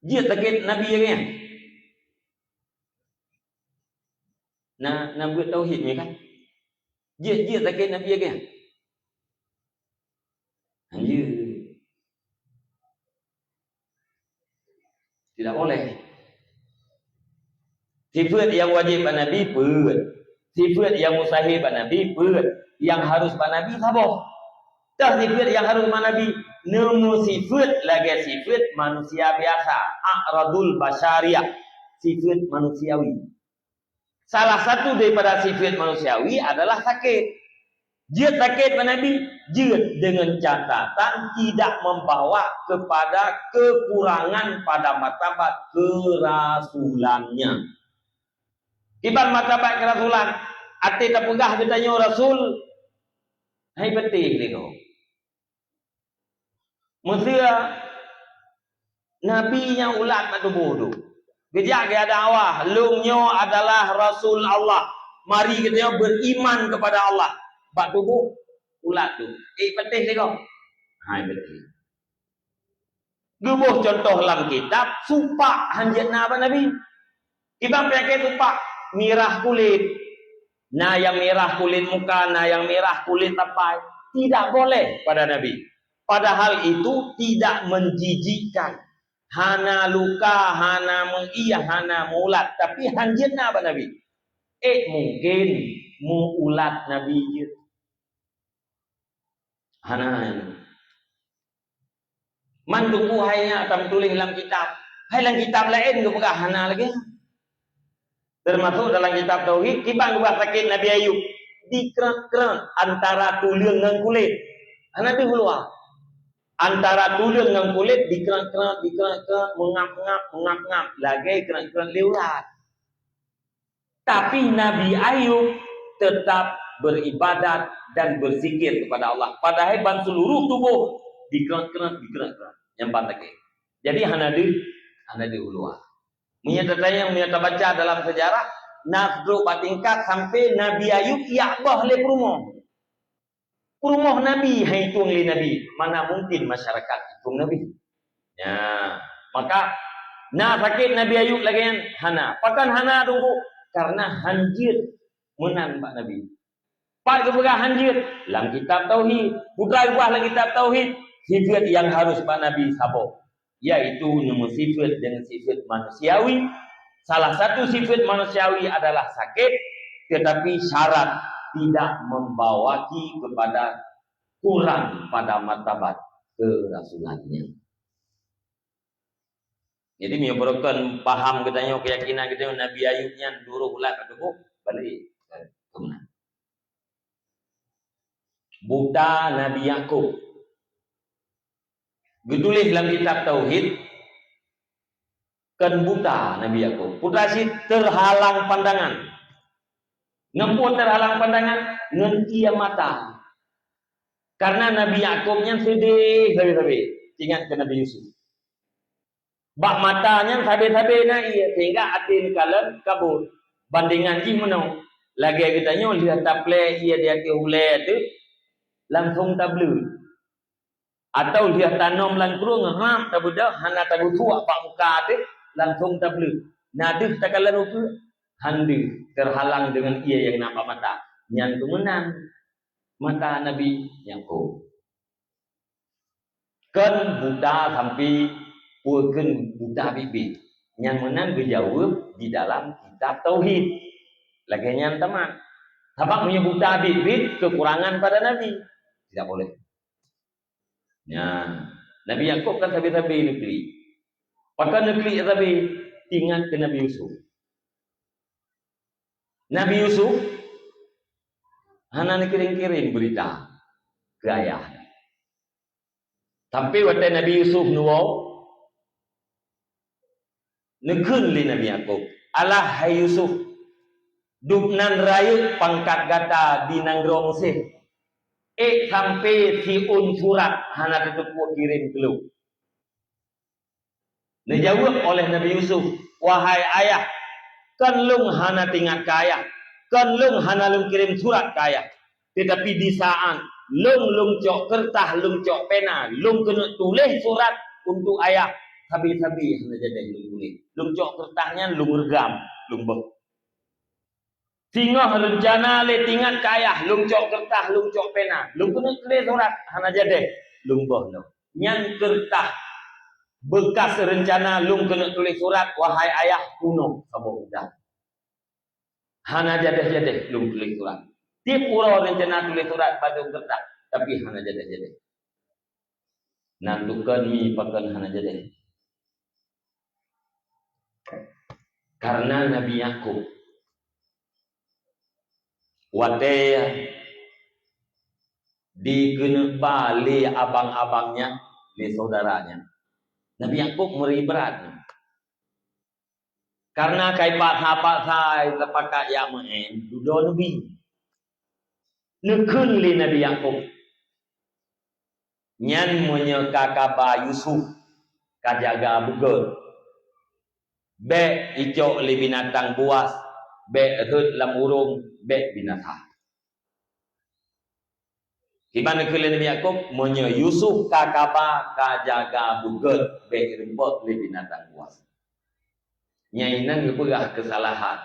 S1: Dia sakit Nabi yang Nah buat tauhid ni kan. Dia sakit Nabi yang Anjir. Tidak boleh. Sifat yang wajib pada Nabi pun. Sifat yang mustahil pada Nabi pun. Yang harus pada Nabi sabar. Tak sifat yang harus pada Nabi. Nemu sifat lagi sifat manusia biasa. A'radul basyariyah. Sifat manusiawi. Salah satu daripada sifat manusiawi adalah sakit. Dia sakit pada Nabi, dia dengan catatan tidak membawa kepada kekurangan pada martabat kerasulannya. Ibarat martabat kerasulan, ati terpegah ditanya Rasul, hai betul ni kau. Mestinya Nabi-nya ulat pada tubuh tu. Kejak dia dakwah, lungnya adalah Rasul Allah. Mari kita beriman kepada Allah. Bak tubuh ulat tu. Betul ni kau. Hai betul. Gebuh contoh dalam kitab supak hanjatna apa Nabi. Ibang penyakit supak, mirah kulit. Nah yang mirah kulit muka, nah yang mirah kulit tapai. Tidak boleh pada Nabi. Padahal itu tidak menjijikkan. Hana luka, hana mengiyah, hana mulat. Tapi hanjatna apa Nabi. Mungkin mu ulat Nabi je. Hana man tunggu hanya akan tulis dalam kitab. Hai dalam kitab lain ke pegah hana lagi. Termasuk dalam kitab tauhid kibang dua sakit Nabi Ayub dikerak-kerak antara tulang dan kulit. Nabi keluar. Antara tulang dan kulit dikerak-kerak, mengap-ngap lagi kerak-kerak lewat. Tapi Nabi Ayub tetap beribadat dan berzikir kepada Allah. Padahal ban seluruh tubuh dikerak-kerak. Yang pantai. Jadi hana di ulua. Yang menyata baca dalam sejarah, nafsu patingkat sampai Nabi Ayub Ya'bah le perumah. Perumah Nabi hitung le Nabi. Mana mungkin masyarakat hitung Nabi. Ya, maka Nah sakit Nabi Ayub lagi yang hana. Pakan hana tunggu karena hanjir menan Pak Nabi. Pak keberah hanjir dalam kitab tauhid. Putra buah lagi kitab tauhid. Sifat yang harus Pak Nabi sabuk, yaitu nomor sifat dengan sifat manusiawi. Salah satu sifat manusiawi adalah sakit, tetapi syarat tidak membawaki kepada kurang pada martabat kerasulannya. Jadi menyebabkan paham katanya keyakinan kita Nabi Ayubnya dulu ulat atau balik kemana? Buta Nabi Yakub. Ditulis dalam kitab tauhid kan buta Nabi Yakub. Putra si terhalang pandangan. Ngempun terhalang pandangan ngan ia mata. Karena Nabi Yakubnya sedih habis-habis ingat ke Nabi Yusuf. Bak matanya sabe-sabe na iya sehingga hati kalan kabur. Bandingan ji menong. Lagi kita nyo lihat taple iya dia ke hule tu langsung tablu. Atau lihat tanam lan kurung ngam tabudah hana tabu tua pak muka tu langsung tablu. Nah tu takalan uku handi terhalang dengan ia yang nampak mata. Yang kemenang mata Nabi Yakub. Kan buta sampai purken buta bibit. Yang menang dijawab di dalam kitab tauhid. Lagi yang teman. Sebab punya buta bibit kekurangan pada Nabi. Tidak boleh. Ya, Nabi Yakub kan sabi-sabi negeri. Pakai negeri tapi ingat ke Nabi Yusuf. Nabi Yusuf hana kirim-kirim berita ke ayah. Sampai waktu Nabi Yusuf nuwau nekun li Nabi Yakub. Alah hai Yusuf, dupnan rayut pangkat gata di Nanggro Mesir. Sampai si surat hana tetepuk kirim keluh. Dijawab oleh Nabi Yusuf, wahai ayah, kan lung hana tingkat kaya, kan lung hana lung kirim surat kaya. Tetapi di saat lung cok kertas, lung cok pena, lung kena tulis surat untuk ayah. Sabi-sabi hana jadi lung tulis. Lung cok kertasnya lung regam, lung bek. Sehingga rencana le tingkat kaya, lung cok kertas, lung cok pena, lung kena tulis surat hana jadi lung boh no. Yang kertas bekas rencana lung kena tulis surat, wahai ayah kuno sabo udah. Hana jadi lung tulis surat. Tiap pura rencana tulis surat pada kertas, tapi hana jadi. Nantukan mi pakan hana jadi. Karena Nabi Yakub wate dikena bali abang-abangnya, li saudaranya. Nabi Yakub meri berat. Karena kai pak sai lepaka ya maen dudo nabi. Nekun li Nabi Yakub. Nyan munye kakaba Yusuf kajaga bugur. Be icok li binatang buas, be hud lam urung, be binatang. Di mana kali Nabi Yakub munye Yusuf kakaba kajaga bugur, be rempot li binatang buas. Nyainan kepegah kesalahan.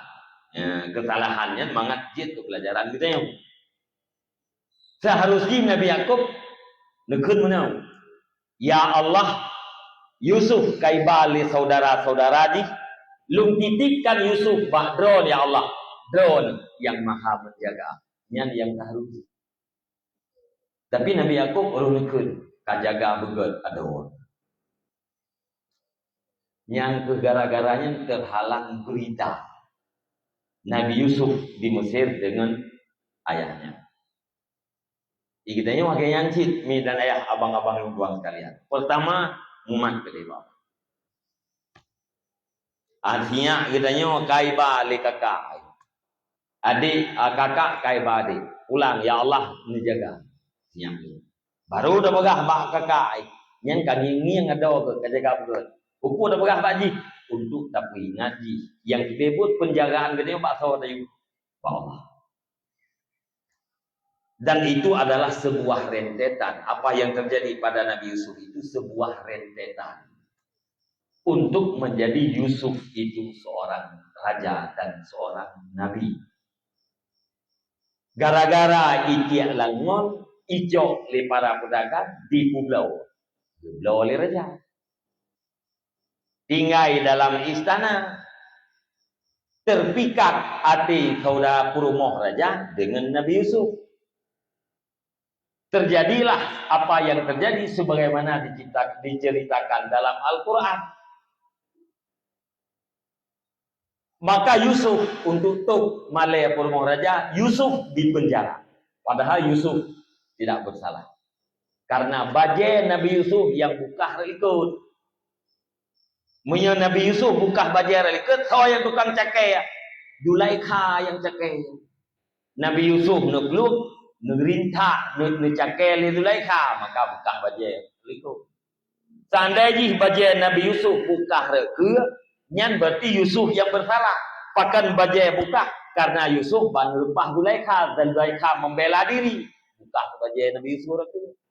S1: Ya, kesalahannya mangat jid ke pelajaran kita yang seharusnya Nabi Yakub nekun menau. Ya Allah, Yusuf kai bali saudara-saudara di lung titikkan Yusuf bak drone ya Allah. Drone yang maha menjaga. Yang seharusnya. Tapi Nabi Yakub orang nekun kajaga begot adon. Yang kegara-garanya terhalang berita Nabi Yusuf di Mesir dengan ayahnya. Ikitanya wakai yancit mi dan ayah abang-abang yang buang sekalian. Pertama mumat kedua. Artinya ikitanya wakai balik kakak. Adik kakak kai adik. Ulang ya Allah menjaga. Yang baru dah begah bak kakak. Yang kami yang ada ke jaga betul. Upu dah berah Pak Ji untuk tapi ngaji yang dibebut penjagaan gede Pak Saudara Pak Allah. Dan itu adalah sebuah rentetan. Apa yang terjadi pada Nabi Yusuf itu sebuah rentetan. untuk menjadi Yusuf itu seorang raja dan seorang nabi. Gara-gara ikiak langon, icok le para pedagang di pulau. Pulau oleh raja. Tinggal dalam istana. Terpikat hati saudara Purumoh raja dengan Nabi Yusuf. Terjadilah apa yang terjadi sebagaimana diceritakan dalam Al-Quran. Maka Yusuf untuk tuk Malaya Purumoh raja, Yusuf dipenjara. Padahal Yusuf tidak bersalah. Karena baje Nabi Yusuf yang bukah ikut. Munya Nabi Yusuf bukah baje ikut, so yang tukang cakai ya. Zulaikha yang cakai. Nabi Yusuf nukluk, ngerintah, cakai li Zulaikha, maka bukah baje ikut. Seandainya baje Nabi Yusuf bukah ke, nyan berarti Yusuf yang bersalah. Pakan baje bukah karena Yusuf banrupah Zulaikha dan Zulaikha membela diri. Bukah baje Nabi Yusuf ke.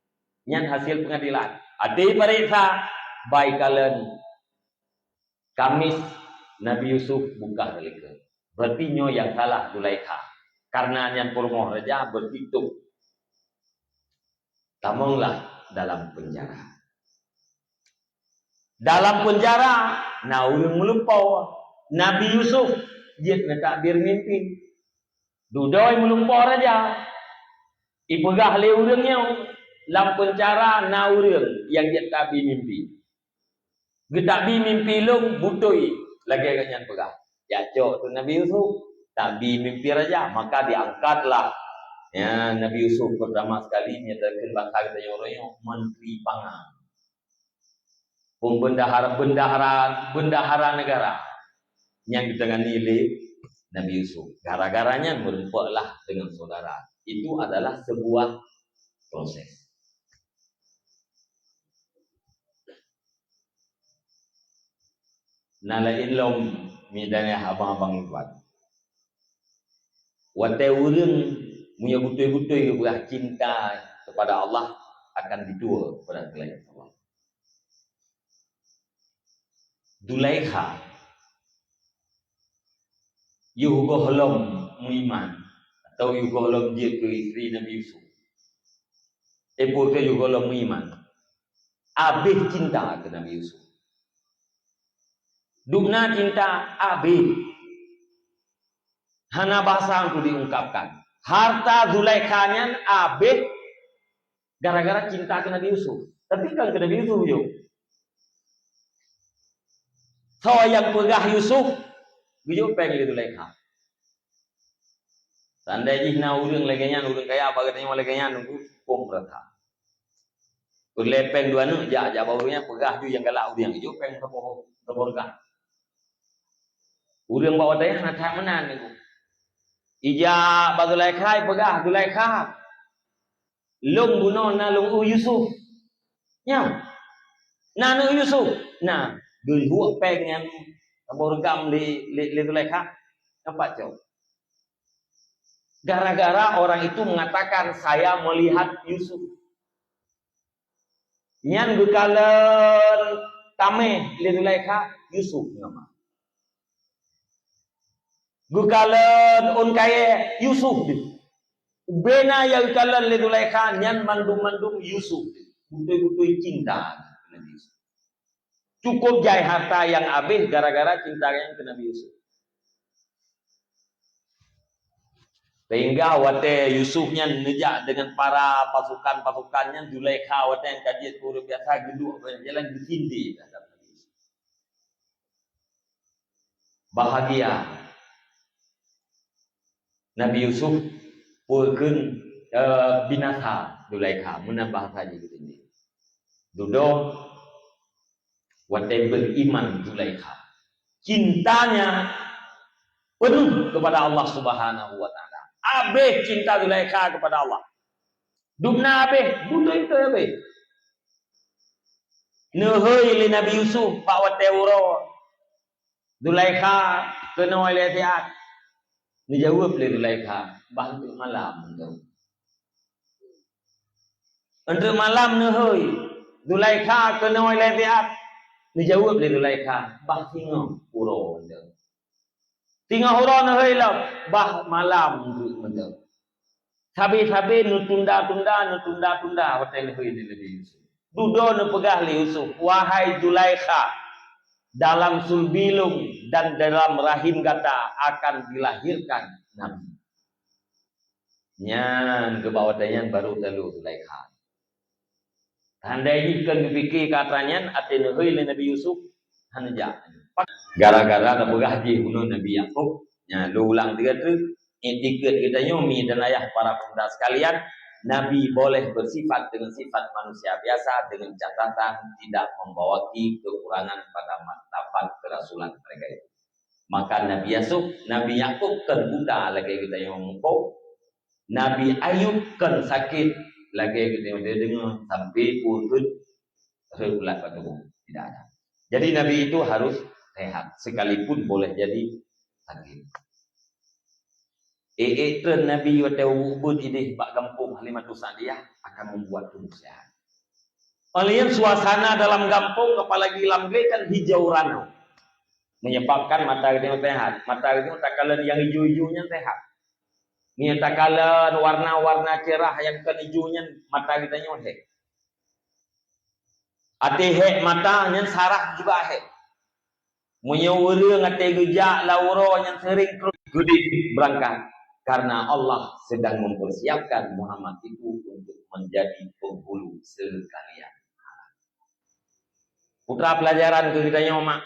S1: Nyan hasil pengadilan. Adi periksa baik kalian Kamis Nabi Yusuf buka relika. Berarti nyo yang salah Zulaikha. Karena yang Purumoh raja berhitung. Tamonglah dalam penjara. Dalam penjara, nah urang melumpau. Nabi Yusuf dia takbir mimpi. Dudoi melumpau raja. Ipegah le urangnya dalam penjara na urang yang dia takbir mimpi. Getakbi mimpi long butoi lagi kanyan pegah. Ya cok tu Nabi Yusuf takbi mimpi raja, maka diangkatlah ya Nabi Yusuf pertama sekali nyatakan bahasa kita orang menteri pangan. Bendahara negara yang ditangani oleh Nabi Yusuf. Gara-garanya merumpaklah dengan saudara. Itu adalah sebuah proses. Nalain lom midanya abang-abang buat. Wate urang punya butoi-butoi kepada cinta kepada Allah akan dijual kepada selain Allah. Zulaikha yugo holom muiman atau yugo holom dia ke isteri Nabi Yusuf. Epo ke yugo holom muiman. Abih cinta ke Nabi Yusuf. Dugna cinta abih. Hana bahasa untuk diungkapkan. Harta Zulaikha-nya abih gara-gara cinta ke Nabi Yusuf. Tapi kan ke Nabi Yusuf juga. So yang pegah Yusuf, juga pengen Zulaikha. Tandai jihna urang legenya, urang kaya apa katanya legenya nunggu pom berata. Urlepeng dua nu, barunya pegah juga yang galak urang juga pengen terborgah. Urang bawa daya nak tak menan itu. Ija Zulaikha pegah Zulaikha. Long buno na long Yusuf. Nya. Na nu Yusuf. Nah, dul huak pengen borgam li Zulaikha. Apa cau? Gara-gara orang itu mengatakan saya melihat Yusuf. Nyan bukalan tameh li Zulaikha Yusuf nama. Gukalan on kaya Yusuf di. Bena yang kalan le Zulaikha nyan mandum Yusuf. Butoi-butoi cinta Nabi Yusuf. Cukup jai harta yang habis gara-gara cintanya ke Nabi Yusuf. Sehingga wate Yusufnya nejak dengan para pasukan-pasukannya Zulaikha wate yang kajian guru biasa geduk jalan disindi. Bahagia. Nabi Yusuf pulkeun binasa Zulaikha menambah saja gitu ini. Dudo wate beriman Zulaikha. Cintanya penuh kepada Allah Subhanahu wa taala. Abe cinta Zulaikha kepada Allah. Dumna abe, butuh itu abe. Neuheuy li Nabi Yusuf pak wate uro. Zulaikha kena oleh tiat. Dijawab oleh Zulaikha, bantu malam tu. Untuk malam neuheuy. Zulaikha kena oleh tiat. Dijawab oleh Zulaikha, bah singa uro benda. Singa uro na heulah, bah malam tu benda. Sabi-sabi nu tunda-tunda hotel heu di Nabi Yusuf. Dudo nu pegah li Yusuf, wahai Zulaikha, dalam sulbilung dan dalam rahim gata akan dilahirkan Nabi. Nyan ke bawah tanyan baru telu Zulaikha. Handai kan dipikir katanya atin heuy Nabi Yusuf hanja. Gara-gara tak pegah ji bunuh Nabi Yakub. Nya lu ulang tiga tu etiket kita nyomi dan ayah para pemuda sekalian, Nabi boleh bersifat dengan sifat manusia biasa dengan catatan tidak membawa kekurangan pada martabat kerasulan mereka itu. Maka Nabi Yakub kan buta lagi kita yang ngomong. Nabi Ayub kan sakit lagi kita yang dengar sampai putut regulat batu tidak ada. Jadi Nabi itu harus sehat sekalipun boleh jadi sakit. Tren Nabi watau ubud ini bak kampung Halimatus Sa'diyah akan membuat tubuh sehat. Oleh suasana dalam kampung apalagi lambe kan hijau rano menyebabkan mata kita sehat. Mata kita tak kala yang hijau-hijaunya sehat. Ni tak kala warna-warna cerah yang kan hijaunya mata kita nyodek. Ati hek mata yang sarah juga hek. Menyawara ngate gejak lauro yang sering gudi berangkat. Karena Allah sedang mempersiapkan Muhammad itu untuk menjadi penghulu sekalian. Putra pelajaran ke kita nyomak.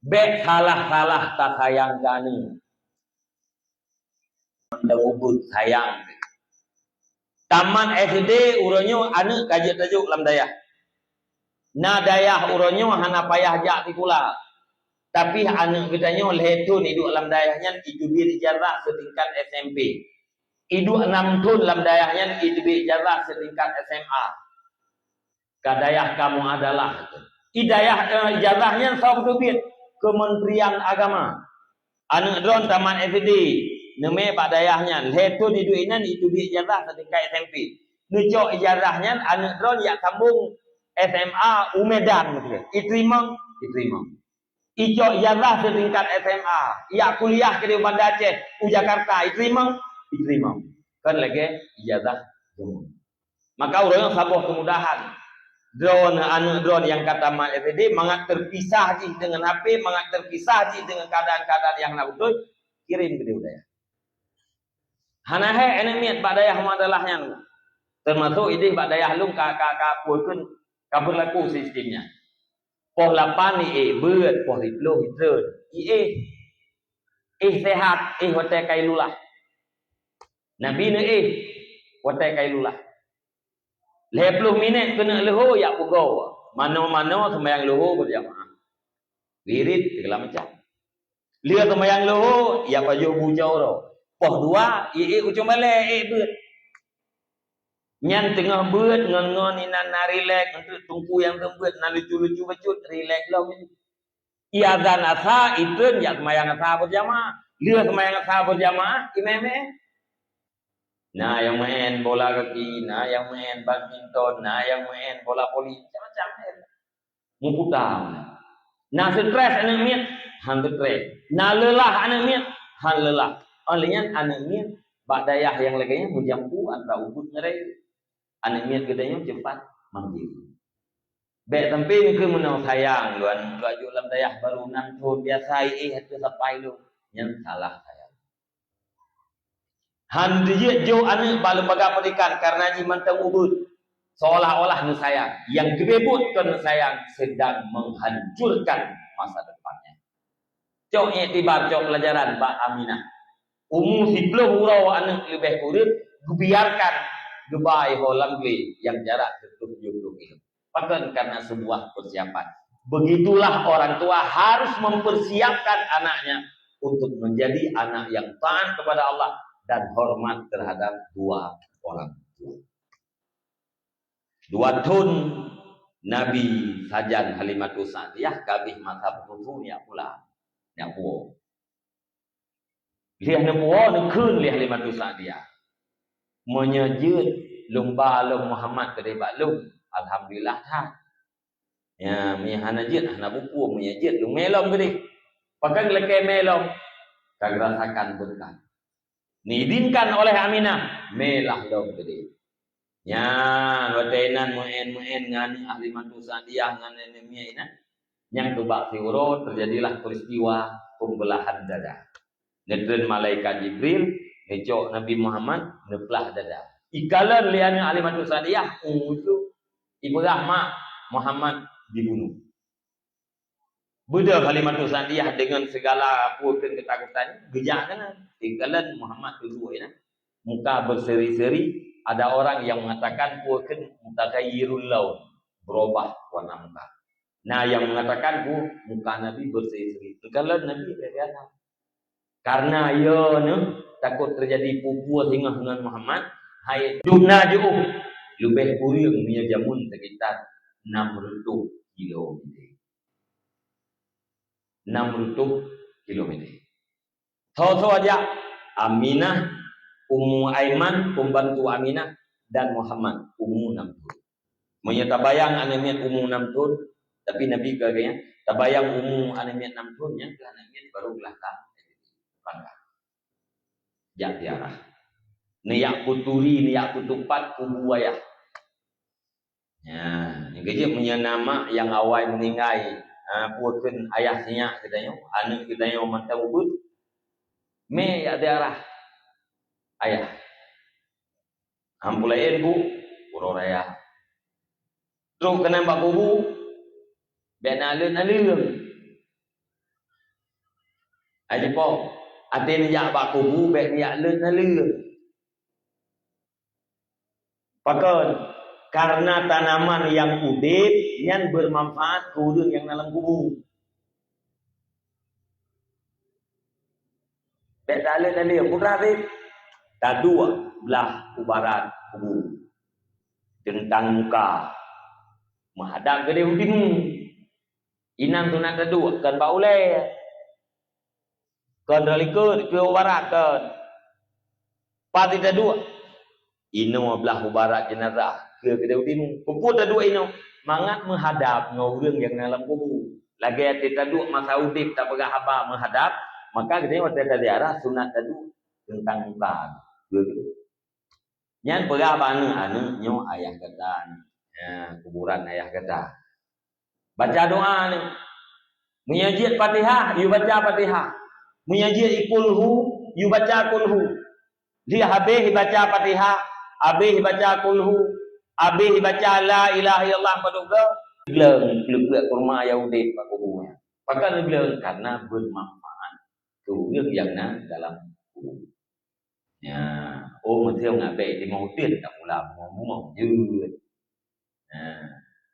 S1: Bek salah-salah tak sayang kani. Anda ubud sayang. Taman SD uronyo anak kajian tajuk lam dayah. Na dayah uronyo hana payah jak tikula. Tapi anak kita nyo lehetun hidup lam dayahnya itu bir ijazah setingkat SMP. Hidup 6 tahun lam dayahnya itu bir ijazah setingkat SMA. Kadayah kamu adalah ijazah ijazahnya sabtu bir Kementerian Agama. Anak dron taman SD neme pak dayahnya lehetun hidup ini itu bir ijazah setingkat SMP. Nucok ijazahnya anak dron ya sambung SMA Umedan gitu. Diterima. Ijo ijazah setingkat SMA, ia kuliah ke Banda Aceh, Jakarta, diterima. Kan lagi ijazah umum. Maka orang sabuh kemudahan. Anak drone yang kata Mak FD mangat terpisah ji dengan HP, mangat terpisah ji dengan keadaan-keadaan yang nak betul, kirim ke dia budaya. Hanahe enemiat pak dayah madalahnya. Termasuk ide pak dayah lung kakak puikeun kaberlaku sistemnya. Poh 8 ni beut, poh 10 hitreun. Sehat, hotel kailulah. Nabi ni hotel kailulah. 20 minit kena leho ya pugo. Mano-mano sembahyang leho berjamaah. Wirid segala macam. Lihat sembahyang leho ya pajo bujau ro. Poh 2 ucung balik beut. Nyan tengah beut ngon-ngon inan narilek untuk tungku yang tembeut nan lucu-lucu becut rilek lah. Iazan asa itu ya sembahyang asa berjamaah. Lihat sembahyang asa berjamaah imam. Nah yang main bola kaki, nah yang main badminton, nah yang main bola voli, macam-macam. Muputang. Nah stres anak miat, han stres. Nah lelah anak miat, han lelah. Olehnya anak miat bak dayah yang laganya mujampu antara ubud ngerai. Anak miat gedanya cepat mandiri. Baik tampil ke menau sayang luan laju lam dayah baru 6 tahun biasa hatu sampai lu yang salah sayang. Han dia jo anak ba lembaga pendidikan karena ji mantang ubud seolah-olah nu sayang yang gebebut kan sayang sedang menghancurkan masa depannya. Cok iktibar cok pelajaran Pak Aminah. Umur 10 urau anak lebih urip dibiarkan Dubai Holland yang jarak 70 km. Bahkan karena sebuah persiapan. Begitulah orang tua harus mempersiapkan anaknya untuk menjadi anak yang taat kepada Allah dan hormat terhadap dua orang tua. 2 tahun Nabi Sajan Halimatus Sa'diyah kabih mata putu niak pula. Niak puo. Lihat puo nekun lihat Halimatus Sa'diyah. Menyejut lumba lum Muhammad ke debat lum. Alhamdulillah ha. Ya, mi hanajit, hana buku, mi ajit, lu melom gede. Pakai lekai melom, kagak rasakan berkah. Diizinkan oleh Aminah, melah dong gede. Ya, watainan muen ngani ahli matusan dia ngani nemia ina. Yang kebak siuro terjadilah peristiwa pembelahan dada. Nedren malaikat Jibril, ngecok Nabi Muhammad, neplah dada. Ikalan liannya ahli matusan dia, itu ibu rahmat Muhammad dibunuh. Budak Halimatus Sa'diyah dengan segala apapun ketakutan, gejakan tinggalan Muhammad dulu ya. Muka berseri-seri, ada orang yang mengatakan puakan mutaghayyirul laun, berubah warna muka. Nah, yang mengatakan muka Nabi berseri-seri. Tinggalan Nabi berkata, karena ya takut terjadi pupua hingga dengan Muhammad, hai dumna ju'um lebih kuriung punya jamun sekitar 600 kilo. 600 kilometer. Tahu aja Aminah, Ummu Aiman, pembantu Aminah dan Muhammad umur 6 tahun. Manya tabayang anemian umur 6 tahun, tapi Nabi kagaknya tabayang umur anemian 6 tahun yang ke anemian baru belakang. Jak diarah. Niyak puturi, niyak putupat kubuaya. Ya, yang kecil punya nama yang awal meninggal. Puakan ayahnya katanya, anak katanya mantap ubud. Me ya daerah ayah. Ampulain bu, puro raya. Terus kena mbak kubu, ben alun. Aja po, atin ya mbak kubu, ben ya alun. Pakon, karena tanaman yang udip yang bermanfaat kudung yang dalam kubu. Ben alun, putra bib. Tadua belah ubarat kubu. Tentang muka. Menghadap ke dia udimu. Inam tu nak tadua kan baulai. Kan dalikut ke ubarat kan. Pati tadua. Ino belah ubarat jenazah ke dia udimu. Puput tadua ino. Mangat menghadap ngorang yang dalam kubu. Lagi hati tadua masa udip tak pegah haba menghadap. Maka kita waktu ada diarah sunat tadua tentang muka. Yang pegah anu nyo ayah kata. Ya, kuburan ayah kata. Baca doa ni. Menyajid Fatihah, you baca Fatihah. Menyajid kulhu, you baca kulhu. Dia habis baca Fatihah, habis baca kulhu, habis baca la ilaha illallah paduga. Geleng kurma Yahudi pak kubunya. Pakai geleng karena bermanfaat. Kuburan yang dalam kubur. Ya, mesti ngabe di mau tin tak pula ngomong jut.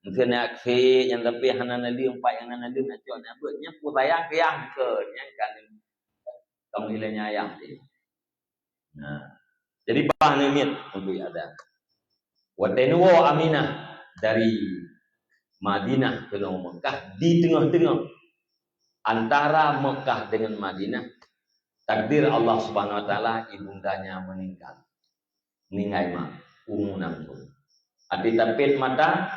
S1: Mungkin nak ke yang tapi hanan ali empat yang hanan ali nak cuak nak buatnya putayang ke yang ke yang kan kamilanya ayam ni. Nah, jadi bahan ini untuk ada. Watenwo Aminah dari Madinah ke Mekah di tengah-tengah antara Mekah dengan Madinah. Takdir Allah Subhanahu Wa Taala ibundanya meninggal umur 6 tahun. Adi tapit mata.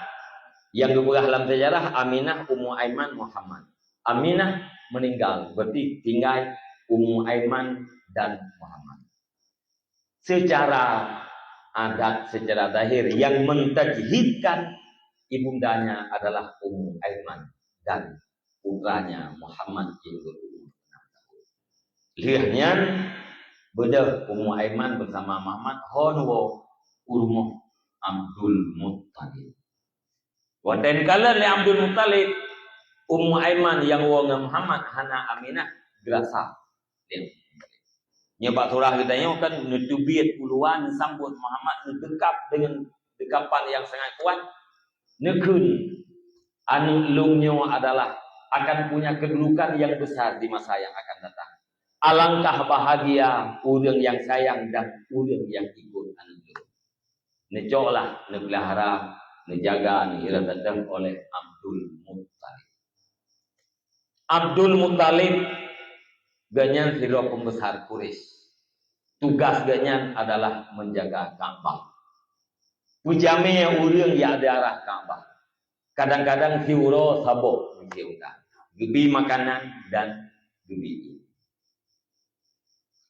S1: Yang dibuka dalam sejarah Aminah, Ummu Aiman, Muhammad. Aminah meninggal, berarti tinggal Ummu Aiman dan Muhammad. Secara adat, secara zahir yang mentajhidkan ibundanya adalah Ummu Aiman dan putranya Muhammad yang berumur 6 tahun. Lihatnya bedah Ummu Aiman bersama Muhammad honwo urmuh Abdul Muttalib. Waten kala li Abdul Muttalib Ummu Aiman yang wong Muhammad hana Aminah gerasa. Nyebab surah kita kan nutubit puluhan sambut Muhammad dekap dengan dekapan yang sangat kuat. Nekun anu lungnya adalah akan punya kedudukan yang besar di masa yang akan datang. Alangkah bahagia urang yang sayang dan urang yang ikut anu. Necoklah nepelihara dijaga dihiratkan oleh Abdul Muttalib. Abdul Muttalib ganyan hero pembesar Quraisy. Tugas ganyan adalah menjaga Ka'bah. Pujame urang yang di arah Ka'bah. Kadang-kadang hiuro sabuk dikirimkan. Gebi makanan dan gebi.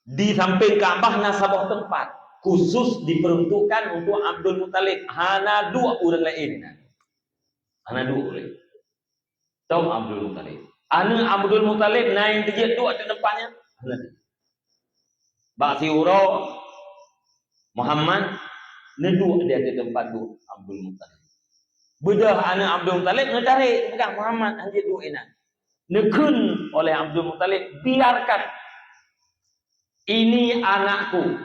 S1: Di samping Ka'bah na sabuk tempat khusus diperuntukkan untuk Abdul Muttalib. Hana dua orang lain. Hana dua orang. Tahu Abdul Muttalib. Ana Abdul Muttalib naik dia tu ada tempatnya. Bak hiuro Muhammad nedu dia ada tempat tu Abdul Muttalib. Bedah anak Abdul Muttalib ngetarik pegang Muhammad anjir dua enak. Nekun oleh Abdul Muttalib, biarkan ini anakku.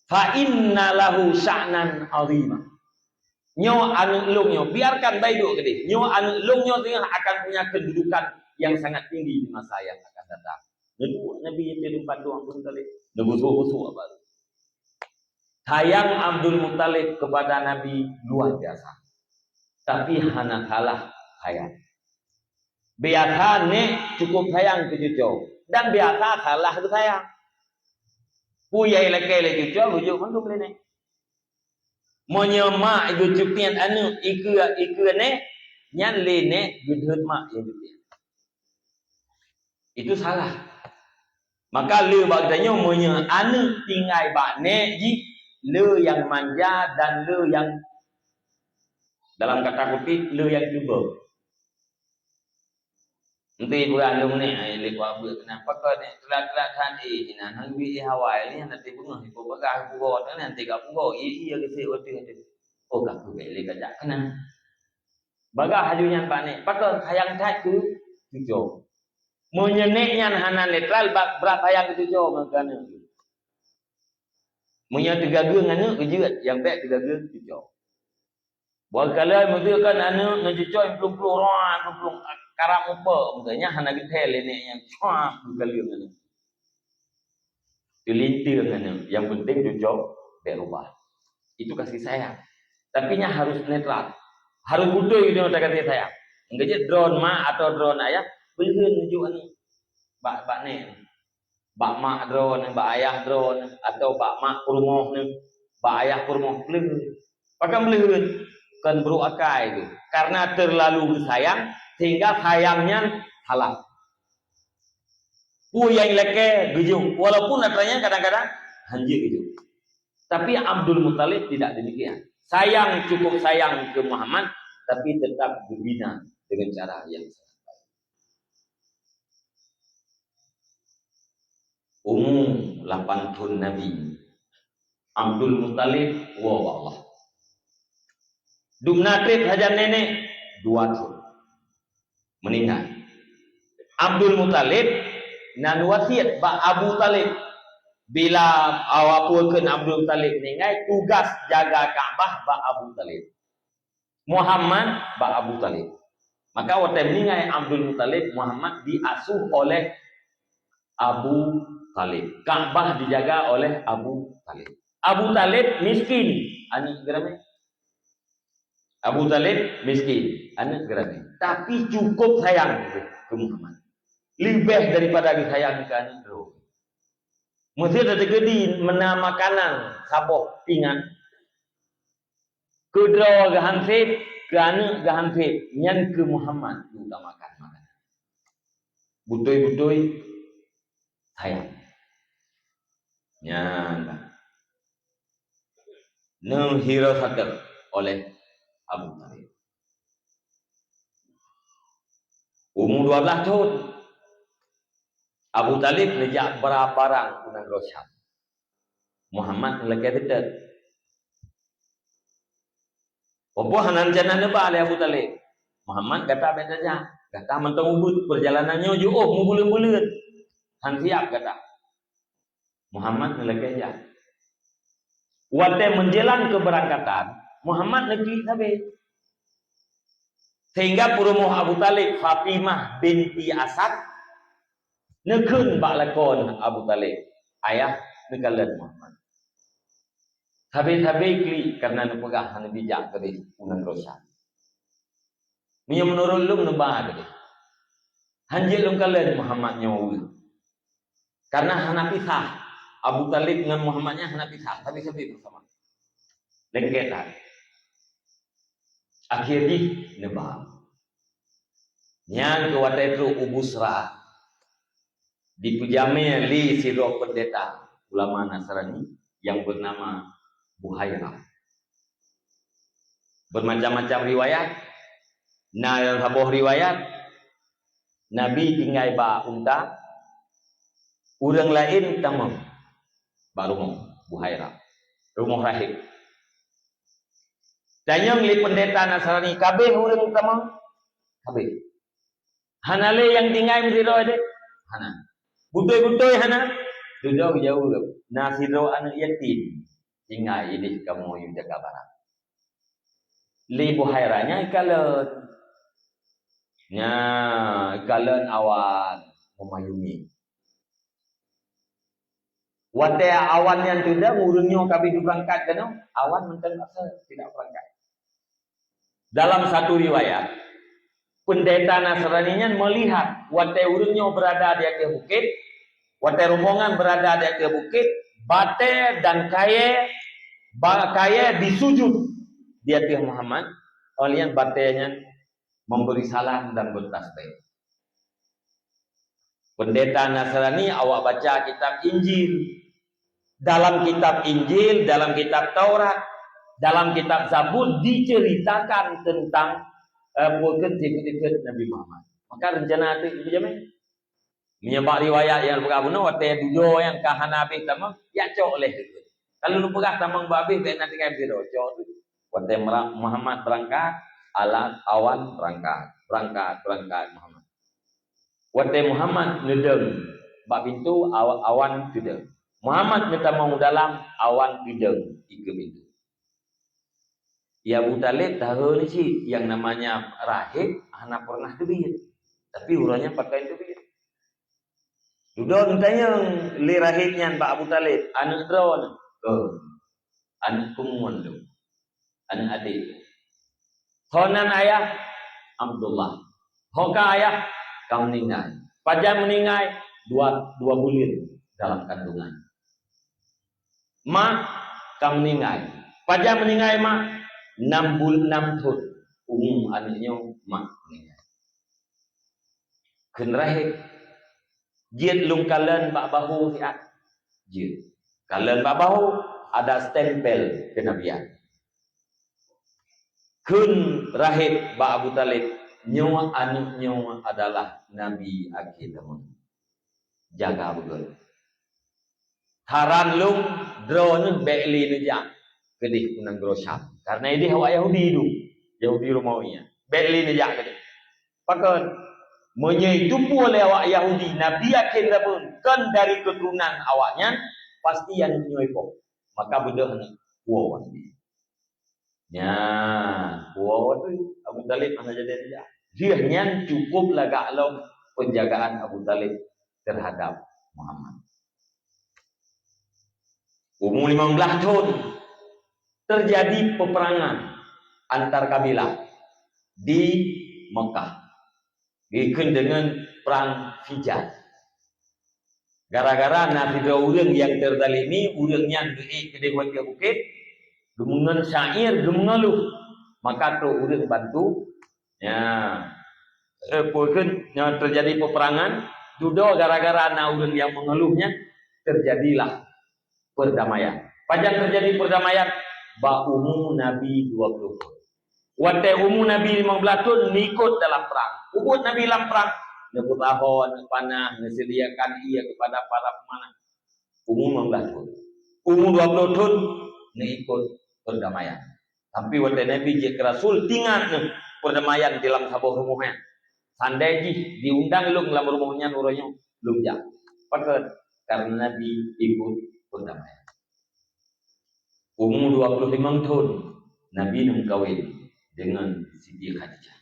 S1: Fa inna lahu sya'nan 'azima. Nyo anak lungnya, biarkan baik duk ke dia. Nyo anak lungnya tengah akan punya kedudukan yang sangat tinggi di masa yang akan datang. Nabi yang di tempat tu Abdul Muttalib. Nebusuk-busuk apa? Sayang Abdul Muttalib kepada Nabi luar biasa. Tapi hana kalah sayang. Biasa nek cukup sayang ke cucu. Dan biasa kalah ke sayang. Puyai laki le cucu, bujuk mandu boleh nek. Menyemak ibu cupian anu iku nek nyan le nek gedhet mak ya cupian. Itu salah. Maka le bagdanya menye anu tinggai bak nek ji le yang manja dan le yang dalam kata kutip le yang cuba. Nanti bulan lu ni le kuat buat kenapa kau ni kelak-kelak tadi ina hang bi Hawaii ni nanti bunga ibu bagah bugo nanti gak bugo iya ke waktu oh gak ku le kajak kena bagah hajunya pak ni pakon sayang tak ku tujo menyeneknya hanan netral berat sayang ku tujo makana munya tiga gue nganu ujiat yang baik tiga gue tujo buat kalian mesti kan anu ngejucoy pelung-pelung orang pelung karam apa makanya hana getel ini yang cuak kalian nganu dilintir nganu yang penting cucok berubah itu kasih sayang tapi nya harus netral harus butuh itu mata kasih sayang enggak drone ma atau drone ayah beliin nunjuk anu bak ni bak mak drone bak ayah drone atau bak mak kurmoh ni bak ayah kurmoh beliin pakai beliin kan beruakai itu karena terlalu sayang sehingga sayangnya halal. Yang leke gejung walaupun katanya kadang-kadang hanjir gitu. Tapi Abdul Muttalib tidak demikian. Sayang cukup sayang ke Muhammad tapi tetap berbina dengan cara yang sangat baik. Umum 8 tahun Nabi Abdul Muttalib wa Allah. Dumnatib hajar nenek 2 tahun meninggal. Abdul Muttalib nan wasiat ba Abu Talib bila awapulkeun Abdul Muttalib meninggal tugas jaga Ka'bah ba Abu Talib. Muhammad ba Abu Talib. Maka waktu meninggal Abdul Muttalib Muhammad diasuh oleh Abu Talib. Ka'bah dijaga oleh Abu Talib. Abu Talib miskin. Ani gerame Abu Talib miskin, anak gerami. Tapi cukup sayang ke Muhammad. Lebih daripada disayangkan itu. Mesti ada gedi mena makanan sabok pingan. Kedua gahansip, ke anak gahansip, nyan ke Muhammad utamakan makanan. Butoi-butoi sayang. Nyan. Hero sakit oleh Abu Talib. Umur 12 tahun. Abu Talib nejak barang-barang kunang rosyam. Muhammad lagi tetap. Apa hanan jana neba oleh Abu Talib? Muhammad kata saja. Kata mentang ubud perjalanannya jo mu bulan-bulan. Han siap kata. Muhammad lagi aja. Waktu menjelang keberangkatan Muhammad negeri sabit. Sehingga purumuh Abu Talib Fatimah binti Asad nekun bak lakon Abu Talib ayah nekalan Muhammad. Habis-habis kli karena nepegah hana bijak tadi unang rosyad. Punya menurut lum nebah tadi. Hanjil lum kalan Muhammad nyawa. Karena hana pisah. Abu Talib dengan Muhammadnya hana pisah. Habis-habis bersama. Lengket lah. Akhirnya nebang. Yang kuat itu ubusra. Dipujame li siro pendeta ulama Nasrani yang bernama Buhairah. Bermacam-macam riwayat. Nah, dalam sebuah riwayat Nabi tinggal ba unta, orang lain tamam ba rumah Buhairah, rumah rahib. Tanyang li pendeta Nasrani kabeh orang tamam, kabeh. Hanale yang tinggal mesti ada. Hana. Butoy-butoy hana. Duduk jauh. Nasiro anak yatim. Tinggal ini kamu yang jaga barang. Li Buhairahnya ikalan. Nya ikalan awan memayungi. Wate awan yang tidak ngurungnya kabeh berangkat kena, awan mentang tidak berangkat. Dalam satu riwayat, pendeta Nasraninya melihat wate urungnya berada di atas bukit, wate rombongan berada di atas bukit, bate dan kaya disujud di atas Muhammad, oleh batenya memberi salam dan bertasbih. Pendeta Nasrani awak baca kitab Injil. Dalam kitab Injil, dalam kitab Taurat, dalam kitab Zabur diceritakan tentang ikut Nabi Muhammad. Maka rencana itu jamin. Menyebab riwayat yang berkabuna waktu dudo yang kahana habis tamang ya cok oleh itu. Kalau lu pegah tamang babih baik nanti kan biro cok. Waktu Muhammad berangkat, awan berangkat Muhammad. Waktu Muhammad ngedeng bab pintu awan ngedeng. Muhammad minta mau dalam awan bidang tiga pintu. Ya Abu Talib tahu ni sih yang namanya rahib, anak pernah tebir. Tapi urangnya pakai tebir. Duduk tanya li rahibnya Pak Abu Talib, anak drone. Anak kumuan tu. Anak adik. Honan ayah Abdullah. Hoka ayah kamu meninggal. Pajak meninggal dua bulir dalam kandungan. Mak kamu meninggal. Pajak meninggal mak 6 tahun. Anaknya mak meninggal. Kenrahib. Jid lung kalen bak bahu siat. Jid. Kalen bak bahu ada stempel kenabian. Kun rahib bak Abu Talib. Nyawa anaknya adalah Nabi akhir zaman. Jaga betul. Haran lung drone bekli nejak kedih kunang grosap karena ini hawa Yahudi itu Yahudi Romawinya bekli nejak kedih pakai menyaitu oleh awak Yahudi Nabi akhir zaman kan dari keturunan awaknya pasti yang menyoipok maka benda ni puau pasti ya puau tu Abu Talib mana jadi nejak dia yang cukup lagak long penjagaan Abu Talib terhadap Muhammad. Umur 15 tahun terjadi peperangan antar kabilah di Mekah. Dikenal dengan perang Hijaz. Gara-gara Nabi orang yang terdalimi, orangnya gede ke bukit, gemungan syair, gemungaluh. Maka tu orang bantu. Ya, terjadi peperangan. Dudo gara-gara orang yang mengeluhnya terjadilah perdamaian. Panjang terjadi perdamaian. Ba umum Nabi 20 tahun. Waktu umum Nabi 15 tahun ikut dalam perang. Ikut Nabi dalam perang. Nebut ahon, panah, disediakan ia kepada para pemanah. Umum 15 tahun. Umum 20 tahun ikut perdamaian. Tapi waktu Nabi jadi Rasul tinggal perdamaian dalam sebuah rumahnya. Sandai diundang lu dalam rumahnya nuranya lu jak. Pakai karena Nabi ikut perdamaian. Umur 25 tahun Nabi mengkawin dengan Siti Khadijah.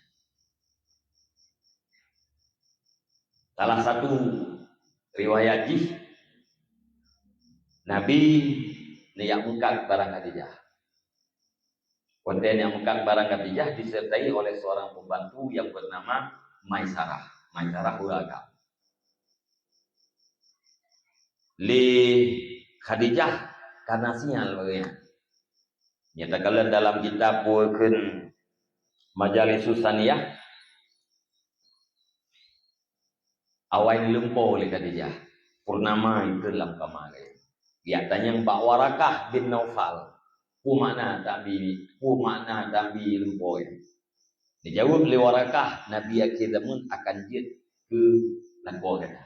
S1: Salah satu riwayat Nabi yang mengangkat barang Khadijah. Konten yang mengangkat barang Khadijah disertai oleh seorang pembantu yang bernama Maisarah. Maisarah Uraga. Li Khadijah karena sinyal bagaimana. Nyatakan dalam kitab Bukan Majalisus Saniyah awal lumpo oleh Khadijah. Purnama itu dalam kamar. Dia tanya Mbak Warakah bin Naufal. Kumana tambi lumpo. Dijawab oleh Warakah, Nabi akhidamun akan jid ke lampo kata.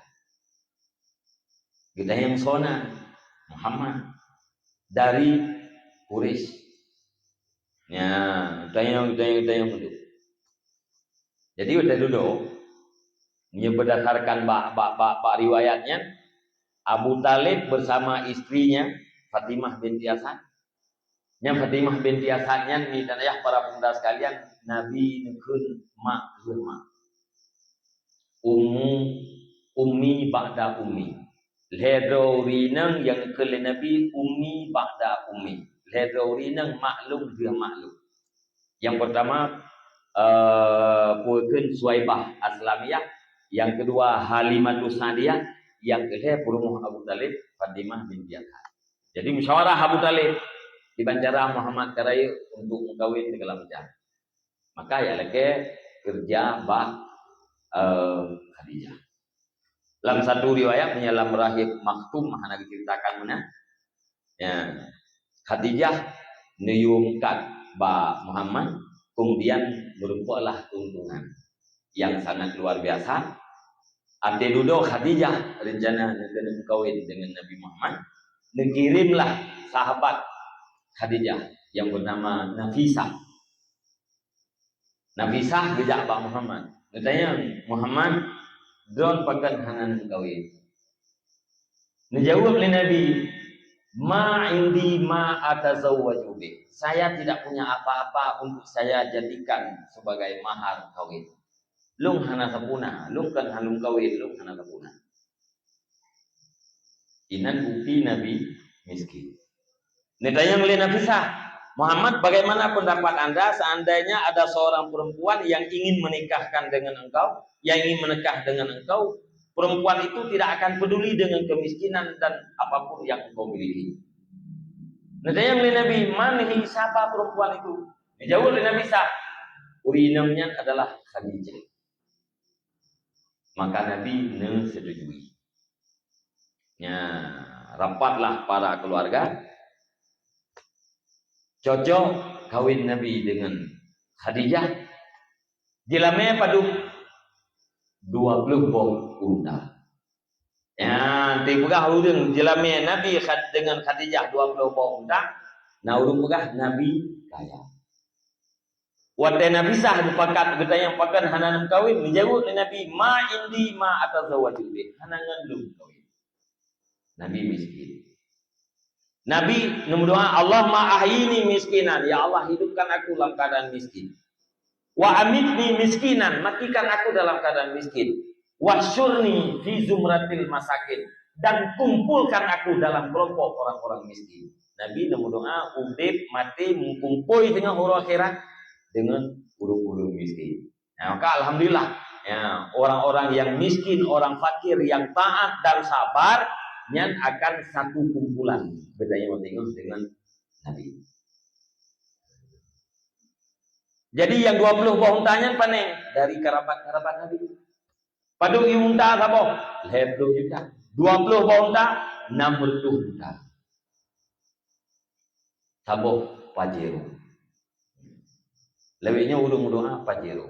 S1: Kita yang sona Muhammad dari Quraisy. Ya, tayang dulu. Jadi udah duduk. Ini berdasarkan bak riwayatnya, Abu Talib bersama istrinya Fatimah binti Asad. Yang Fatimah binti Asadnya ini dan ayah para pemuda sekalian, Nabi nekun mak rumah. Ummi ba'da ummi. Ledro rinang yang ke Nabi ummi ba'da ummi. Ledro rinang maklum dia maklum. Yang pertama Pu'kun Suwaibah Aslamiyah, yang kedua Halimatus Sadiyah, yang ketiga Purumuh Abu Talib Fatimah binti Asad. Jadi musyawarah Abu Talib dibancara Muhammad Karai untuk mengkawin segala macam. Maka ya lagi kerja Khadijah. Dalam satu riwayat menyalam rahib maktum mana diceritakan mana ya Khadijah neyumkat Muhammad, kemudian merupalah keuntungan yang sangat luar biasa. Ate duduk Khadijah rencana nak kawin dengan Nabi Muhammad, dikirimlah sahabat Khadijah yang bernama Nafisah. Nafisah gejak Pak Muhammad. Katanya Muhammad don pakan hanan kawin. Dijawab oleh Nabi, ma indi ma atazawwaju bih. Saya tidak punya apa-apa untuk saya jadikan sebagai mahar kawin. Lung hana sapuna, lung kan halung kawin, lung hana sapuna. Inan bukti Nabi miskin. Ditanya oleh Nafisah, Muhammad, bagaimana pendapat Anda seandainya ada seorang perempuan yang ingin menikahkan dengan engkau, yang ingin menikah dengan engkau, perempuan itu tidak akan peduli dengan kemiskinan dan apapun yang engkau miliki. Ditanya oleh Nabi, mana siapa perempuan itu? Dijawab oleh Nafisah, urinamnya adalah Khadijah. Maka Nabi setujui. Ya, rapatlah para keluarga. Cocok kawin Nabi dengan Khadijah. Jilame padu 20 bong unta. Ya, tiga urang jilame Nabi dengan Khadijah 20 bong unta. Nah urang pegah Nabi kaya. Wate Nabi sah dipakat bertanya pakan hanan kawin, dijawab oleh Nabi, ma indi ma atazawwaju bih. Hanangan belum kawin. Nabi miskin. Nabi berdoa, Allah ma'ahini miskinan. Ya Allah, hidupkan aku dalam keadaan miskin. Wa amitni miskinan. Matikan aku dalam keadaan miskin. Wa syurni fi zumratil masakin. Dan kumpulkan aku dalam kelompok orang-orang miskin. Nabi berdoa, udip mati mengkumpul dengan orang akhirat dengan urung-urung miskin. Nah, maka alhamdulillah, ya, orang-orang yang miskin, orang fakir yang taat dan sabar, yang akan satu kumpulan. Bedanya tengok dengan Nabi. Jadi yang 20 pohon tanya panen dari kerabat-kerabat Nabi. Padung iunta apa? 20 juta. 20 pohon ta 60 juta. Saboh Pajero. Lebihnya urung doa Pajero.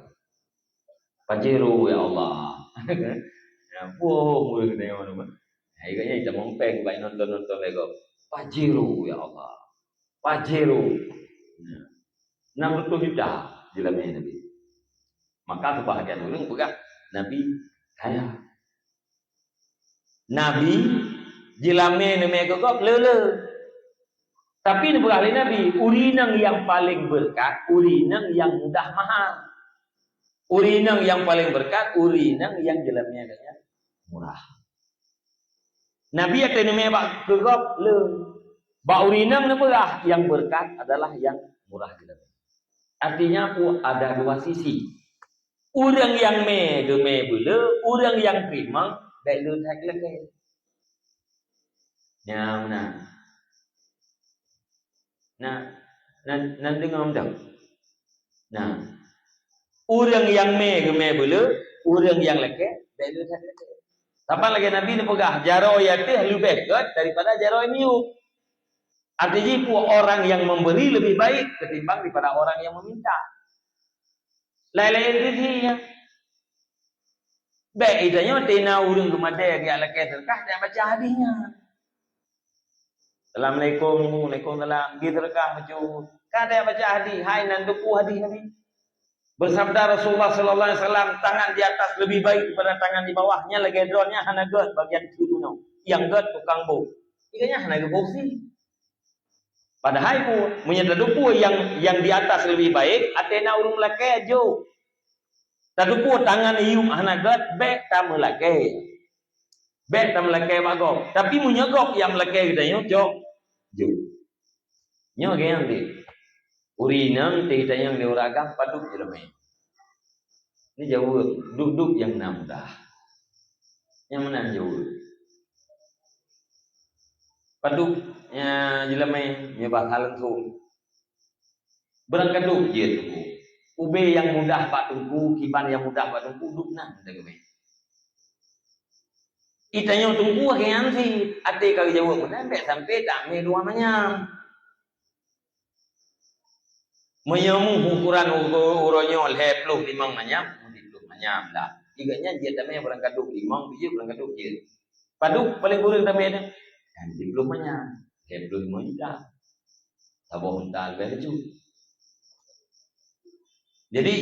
S1: Pajero ya Allah. Ya, mulai kena mana. Kayaknya kita mempeng baik nonton Lego. Pajero ya Allah. Pajero. 60 juta dalam Nabi. Maka kebahagiaan orang pegang Nabi kaya. Nabi jilame neme kok lele. Tapi ini bukan Nabi, urinang yang paling berkat, urinang yang mudah mahal. Urinang yang paling berkat, urinang yang jelamnya murah. Nabi yang neme bak kegop le. Bak urinang murah, yang berkat adalah yang murah jelamnya. Artinya ada dua sisi. Orang yang me bule, orang yang terima, baik lu tak lagi. Ya, nah. Nah, dengar tak? Nah, Orang yang ke bela, orang yang leke bela tak leke. Sampai lagi Nabi ni pegah jaro yatih lebih baik daripada jaro miu. Artinya orang yang memberi lebih baik ketimbang daripada orang yang meminta. Lain-lain dirinya. Baik idanya tina urang kemadai dia laki terkah dia baca hadisnya. Assalamualaikum, waalaikumsalam. Gitu terkah macam kan dia baca hadis, hai nan duku hadis Nabi. Bersabda Rasulullah sallallahu alaihi wasallam, tangan di atas lebih baik daripada tangan di bawahnya lagi dronnya hanagat bagian kiri yang gat tukang bo. Iganya hanagat bosi. Padahal pun menyata duku yang di atas lebih baik atena urung laki jo. Tadupu tangan ium hanagat bek tam laki. Bek tam laki bagok. Tapi munyagok yang laki kita jok. Jo. Nyo gayang di. Urinang teh yang diuragam paduk jelema. Ini jauh duduk yang namdah. Yang mana jauh. Paduk nya jelema nya bakal tu. Berangkat duk je tu. Ube yang mudah Pak Tungku, kiban yang mudah Pak Tungku, duduk nak dengar. Itanya tungku kian si, ate kau jawab mana, bet sampai tak me dua manyam. Menyamu ukuran uronyo leh puluh limang manyam, mudi puluh manyam dah. Tiganya dia tak me berangkat duk limang, dia berangkat duk je. Paduk paling kurang tak me dah, di puluh manyam, leh puluh limang juta. Sabah hendak berju. Jadi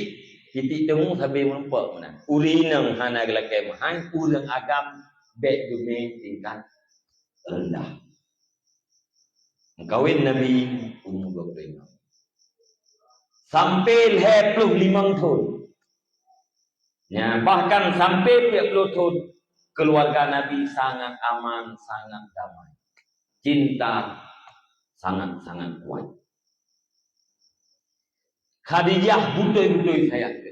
S1: kita temu sampai menempat mana. Urinang hana gelakai mahai, urang agam bet dume tingkat rendah. Kawin Nabi umur 25. Sampai 25 tahun. Ya, bahkan sampai 30 tahun keluarga Nabi sangat aman, sangat damai. Cinta sangat-sangat kuat. Khadijah butuh-butuh sayang.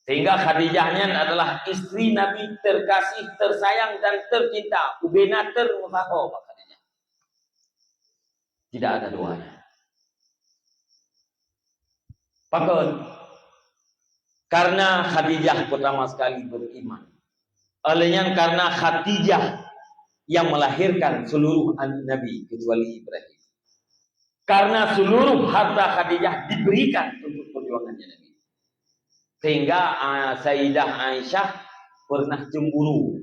S1: Sehingga Khadijahnya adalah istri Nabi terkasih, tersayang dan tercinta. Ubena termusaho Khadijah. Tidak ada duanya. Pakon. Karena Khadijah pertama sekali beriman. Olehnya karena Khadijah yang melahirkan seluruh anak Nabi kecuali Ibrahim. Karena seluruh harta Khadijah diberikan untuk perjuangannya Nabi. Sehingga Sayyidah Aisyah pernah cemburu.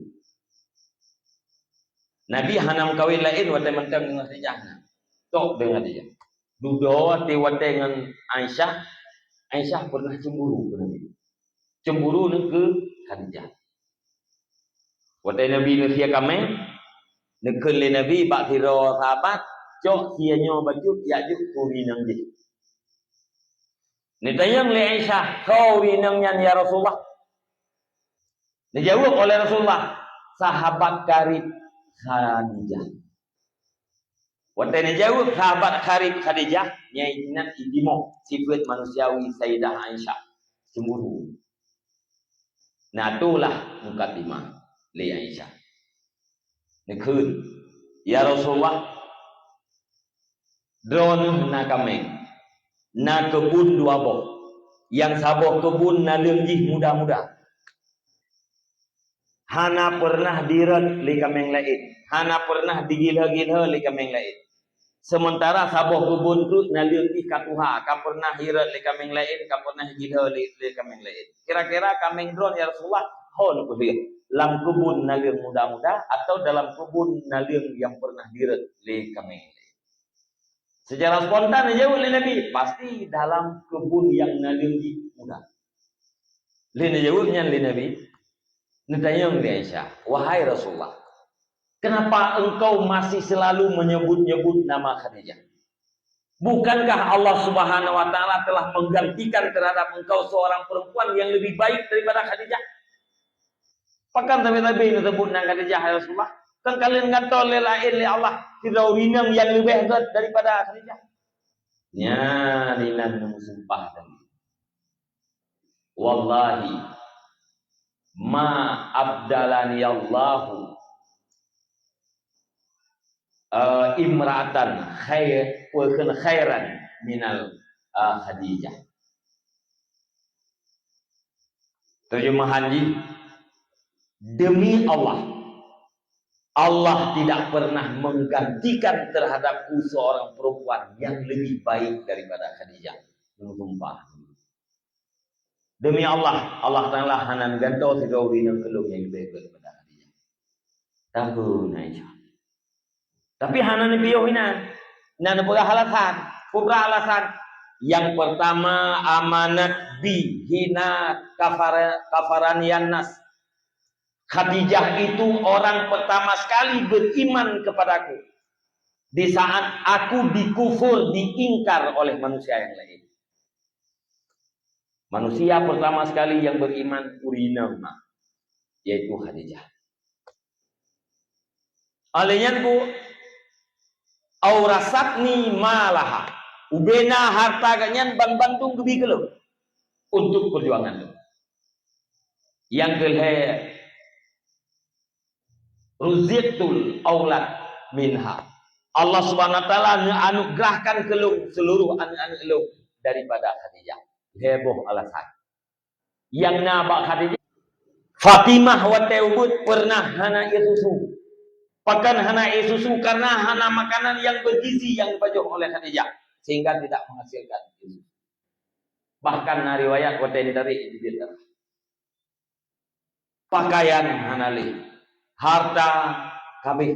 S1: Nabi hanam kawin lain watai mentang dengan Khadijah. Tok dengan dia. Dudo tewat dengan Aisyah. Aisyah pernah cemburu ke Nabi. Cemburu ke Khadijah. Watai Nabi nusia kami. Nekun le Nabi bak tiro sahabat. Cok sianya baju yajuk kurinang je. Ni tayang le Aisyah, kau rinangnya ya Rasulullah. Dijawab oleh Rasulullah, sahabat karib Khadijah. Waktu dijawab sahabat karib Khadijah, nyai ingat idimo sifat manusiawi Sayyidah Aisyah cemburu. Nah itulah mukadimah le Aisyah. Nekun, ya Rasulullah. Drone na kami na kebun dua boh yang saboh kebun na lenggih muda-muda hana pernah diret li kameng lain hana pernah digilha-gilha li kameng lain sementara saboh kebun tu na lenggih katuha ka pernah hirat li kameng lain ka pernah gilha li kameng lain kira-kira kameng drone ya Rasulullah hon kudir dalam kebun na leng muda-muda atau dalam kebun na leng yang pernah diret li kameng lain. Secara spontan jawab oleh Nabi, pasti dalam kebun yang nalinggi muda. Lina jawabnya oleh Nabi, nitanya oleh Aisyah, wahai Rasulullah, kenapa engkau masih selalu menyebut-nyebut nama Khadijah? Bukankah Allah Subhanahu wa taala telah menggantikan terhadap engkau seorang perempuan yang lebih baik daripada Khadijah? Pakan Nabi disebut nama Khadijah ya Rasulullah? Kan kalian kata oleh lain oleh Allah tidak urinam yang lebih hebat daripada Khadijah. Ya, ninan sumpah tadi. Wallahi ma abdalani Allahu imra'atan khairan minal Khadijah.
S2: Terjemahan ji, demi Allah, Allah tidak pernah menggantikan terhadapku seorang perempuan yang lebih baik daripada Khadijah. Sumpah. Demi Allah, Allah Ta'ala hanan ganto sidau dina kelung yang lebih baik daripada Khadijah. Tahu Aisyah. Tapi hanan biyo hina. Nana pura alasan. Yang pertama amanat bi hina kafaranian nas. Khadijah itu orang pertama sekali beriman kepadaku di saat aku dikufur, diingkar oleh manusia yang lain. Manusia pertama sekali yang beriman urinama, yaitu Khadijah. Alenya ku aurasatni malaha. Ubena harta ganyan bang bantung gebi kelum untuk perjuangan lu. Yang kelhe ruziqtul aulad minha. Allah Subhanahu wa taala anugerahkan kelum seluruh anak-anak lu daripada Khadijah. Heboh alasan. Yang nabak Khadijah Fatimah wa Taubud pernah hana susu. Pakan hana susu karena hana makanan yang bergizi yang dibajuk oleh Khadijah. Sehingga tidak menghasilkan susu. Bahkan riwayat wa tarik di pakaian hanali, harta kabeh,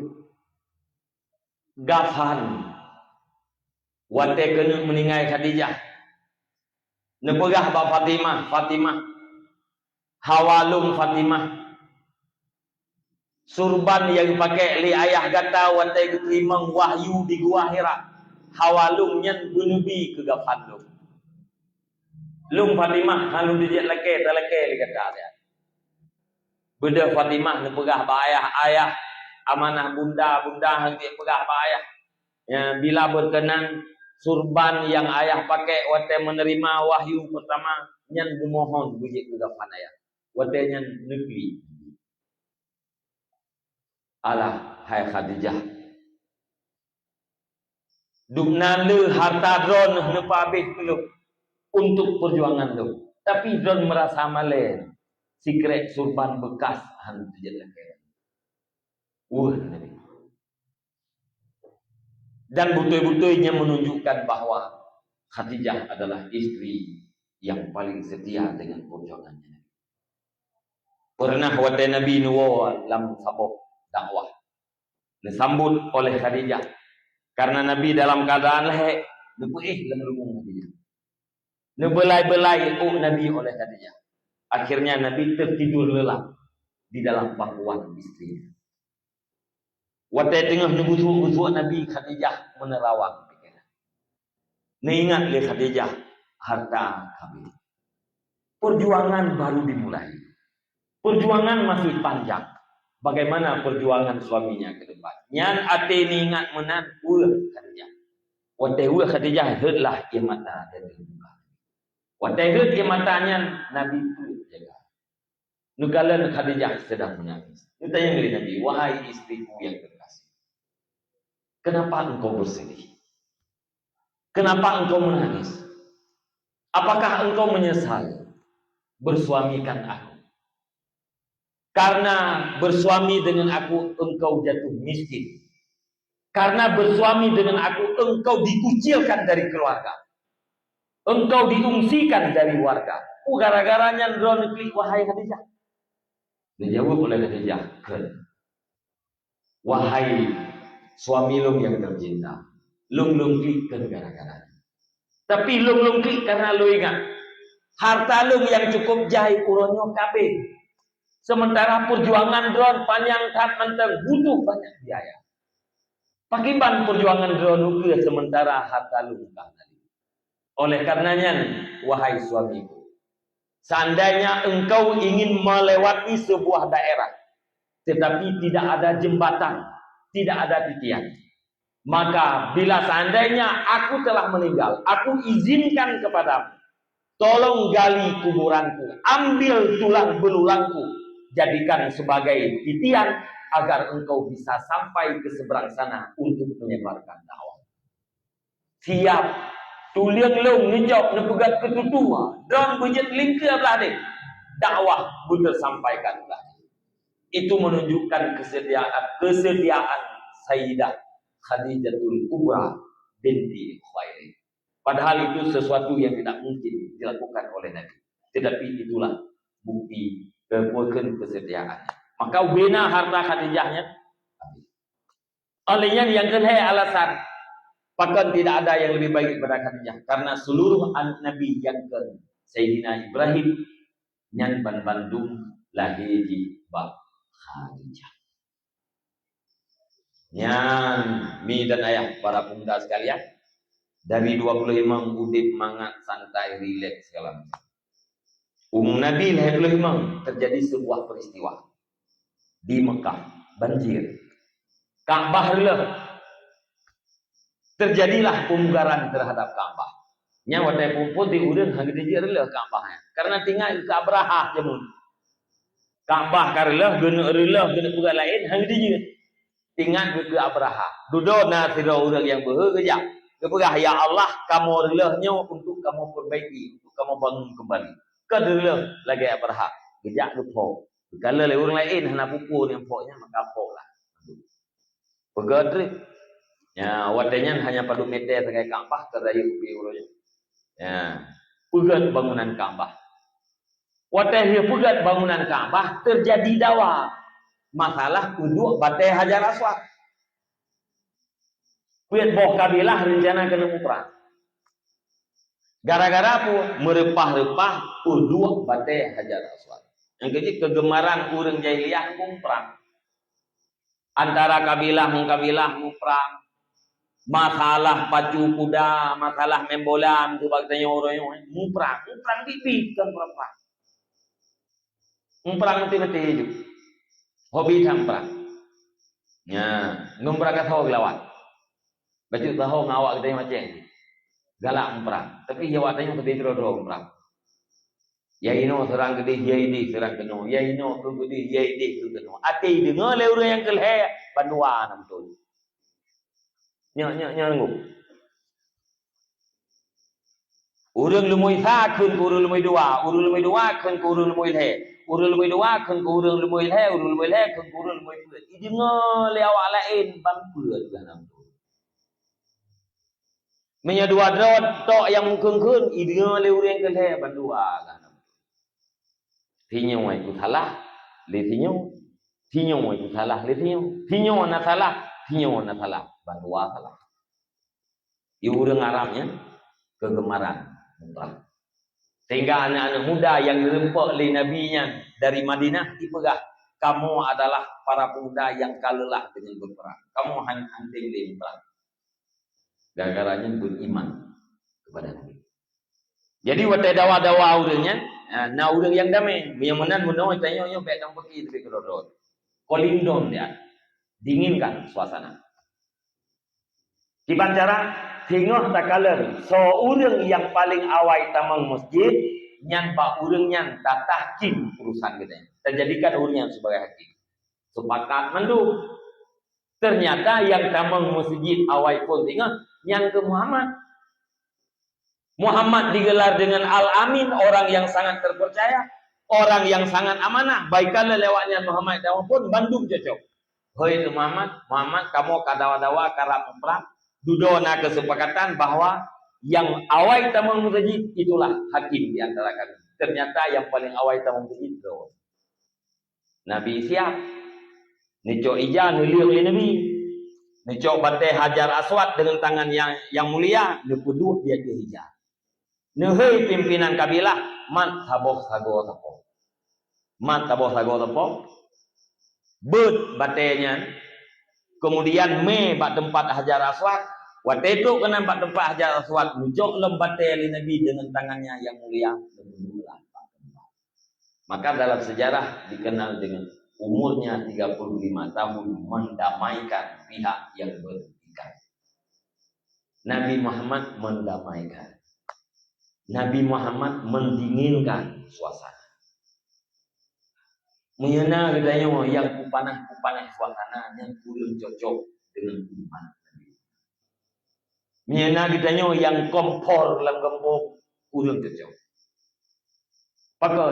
S2: gafan, wate kena meninggal Khadijah. Nepegah ba Fatimah, hawalum Fatimah, surban yang dipakai li ayah gata wate kerimang wahyu di gua Hira. Hawalum nyen bunubi ke gafan lum. Lum Fatimah halum dijak leke li kata dia. Benda Fatimah nepegah ba ayah amanah bunda hang dia pegah ba ayah. Ya, bila berkenan surban yang ayah pakai wate menerima wahyu pertama nyen memohon bujik ke gafan ayah. Wate nyen negeri. Alah hai Khadijah. Dukna le harta dron nepa habis belum untuk perjuangan tu. Tapi dron merasa malen. Secret surban bekas han terjadi. Dan betul-betulnya menunjukkan bahwa Khadijah adalah istri yang paling setia dengan perjuangannya. Pernah wate Nabi Nuh dalam sabuk dakwah disambut oleh Khadijah. Karena Nabi dalam keadaan lehek, nepuih dalam rumah Khadijah. Nebelai-belai Nabi oleh Khadijah. Akhirnya Nabi tertidur lelap di dalam pangkuan istrinya. Waktu tengah nubusuk Nabi Khadijah menerawang pikiran. Ingat le Khadijah harta kami. Perjuangan baru dimulai. Perjuangan masih panjang. Bagaimana perjuangan suaminya ke depan? Nyan ate ni ingat menan Khadijah. Waktu Khadijah herdlah ia mata dari muka. Waktu herd ia matanya Nabi itu jaga. Nugalan Khadijah sedang menangis. Ditanya dari Nabi, wahai istriku yang terkasih, kenapa engkau bersedih? Kenapa engkau menangis? Apakah engkau menyesal bersuamikan aku? Karena bersuami dengan aku engkau jatuh miskin. Karena bersuami dengan aku engkau dikucilkan dari keluarga. Engkau diungsikan dari warga. Gara-garanya ndron klik wahai Khadijah. Dijawab oleh Khadijah, wahai suami lum yang tercinta, lum klik gara-garanya. Tapi lum klik karena lu ingat harta lum yang cukup jahit uronyo kabeh. Sementara perjuangan drone panjang kat menteng butuh banyak biaya. Pakiban perjuangan drone nuklir sementara harta lu bukan tadi. Oleh karenanya, wahai suamiku, seandainya engkau ingin melewati sebuah daerah, tetapi tidak ada jembatan, tidak ada titian, maka bila seandainya aku telah meninggal, aku izinkan kepadamu, tolong gali kuburanku, ambil tulang belulangku, jadikan sebagai titian agar engkau bisa sampai ke seberang sana untuk menyebarkan dakwah. Siap tuliang long ngejok nepegat ketutua dan bejat lingkar belah dek. dakwah pun tersampaikan. Itu menunjukkan kesediaan Sayyidah Khadijatul Kubra binti Khuwailid. Padahal itu sesuatu yang tidak mungkin dilakukan oleh Nabi. Tetapi itulah bukti kesediaannya. Maka bina harta Khadijahnya. Olehnya yang kedua alasan, bahkan tidak ada yang lebih baik daripada Khadijah. Karena seluruh anak Nabi yang ke Sayyidina Ibrahim nyan bandung lahir di bab Khadijah. Nyan mi dan ayah para pemuda sekalian, dari 25 udip mangat santai rileks segala macam. Nabi lahir 25 terjadi sebuah peristiwa di Mekah, banjir. Ka'bah relah. Terjadilah pemugaran terhadap Ka'bah. Nya watai pumput di udun hang dijir relah Ka'bahnya. Karena tinggal ke Abraha jamun. Ka'bah karelah guna relah guna pugal lain hang dijir. Tinggal ke Abraha. Dudona sira urang yang bekerja. Kepegah ya Allah, kamu relahnya untuk kamu perbaiki, untuk kamu bangun kembali. Kadelah lagi Abraha. Gejak lupa. Kalau le orang lain hendak pukul yang poknya maka poklah. Pegadri. Ya, wadanya hanya padu meter sebagai Ka'bah kedai ubi urunya. Ya, pegat bangunan Ka'bah. Wadanya pegat bangunan Ka'bah terjadi dawa. Masalah uduk batai Hajar Aswad. Kuit boh kabilah rencana kena perang. Gara-gara apa? Merepah-repah uduk batai Hajar Aswad. Yang kecil kegemaran orang jahiliyah perang. Antara kabilah perang. Masalah pacu kuda, masalah membolan tu bagtanya orang yang perang pipi kan perang. Perang mati-mati itu. Hobi tham perang. Ya, ngombrakat tahu lawan. Baju tahu ngawak kita macam galak perang. Tapi jawatannya lebih dro perang. Ya ino serang gede, ya ini serang keno. Ya ino tu gede, ya ini tu keno. Ati dengar le orang yang kelhe bandua nam tu. Nyanggup. Urang lumui sa kun urang lumui dua, urang lumui dua kun urang lumui le. Urang lumui dua kun urang lumui le, urang lumui le kun urang lumui pu. I dengar le awak lain bampeut lah nam tu. Menya dua drot tok yang mungkun-kun, i dengar le urang yang kelhe bandua lah. Tinyo itu salah, le tinyo itu salah, le tinyo na salah, bandua salah. Ibu orang Arabnya kegemaran perang. Sehingga anak-anak muda yang dirempak oleh nabinya dari Madinah dipegah, kamu adalah para pemuda yang kalelah dengan berperang. Kamu hunting di perang. Gara-garanya beriman kepada Nabi. Jadi waktu dawa-dawa urangnya na urang yang damai, yang menan menoi tanya baik dang pergi tapi kedodot. Kolindom dia. Dinginkan suasana. Di Banjaran tengok takaler so urang yang paling awai tamang masjid nyan ba urang nyan tatahkim urusan kita. Terjadikan urang sebagai hakim. Sepakat mandu. Ternyata yang tamang masjid awai pun tengok nyan ke Muhammad. Muhammad digelar dengan Al-Amin, orang yang sangat terpercaya, orang yang sangat amanah. Baiklah lewatnya Muhammad dalam pun Bandung cocok. Hei Muhammad, kamu kadawa-dawa karena perang. Dudona kesepakatan bahwa yang awai tamang masjid itulah hakim di antara kami. Ternyata yang paling awai tamang masjid itu Nabi siap. Nicok ija nuliuk oleh Nabi. Nicok batai Hajar Aswad dengan tangan yang mulia, nepuduh dia ke hijab. Nuhai pimpinan kabilah mat saboh sago tapo bet batenya kemudian me bat tempat Hajar Aswad waktu itu kena bat tempat Hajar Aswad nujok lem batai Nabi dengan tangannya yang mulia. Maka dalam sejarah dikenal dengan umurnya 35 tahun mendamaikan pihak yang bertikai. Nabi Muhammad mendamaikan. Nabi Muhammad mendinginkan suasana. Menyena katanya yang kupanah suasana yang kurang cocok dengan iman. Menyena katanya yang kompor dalam gembok kurang cocok. Pakai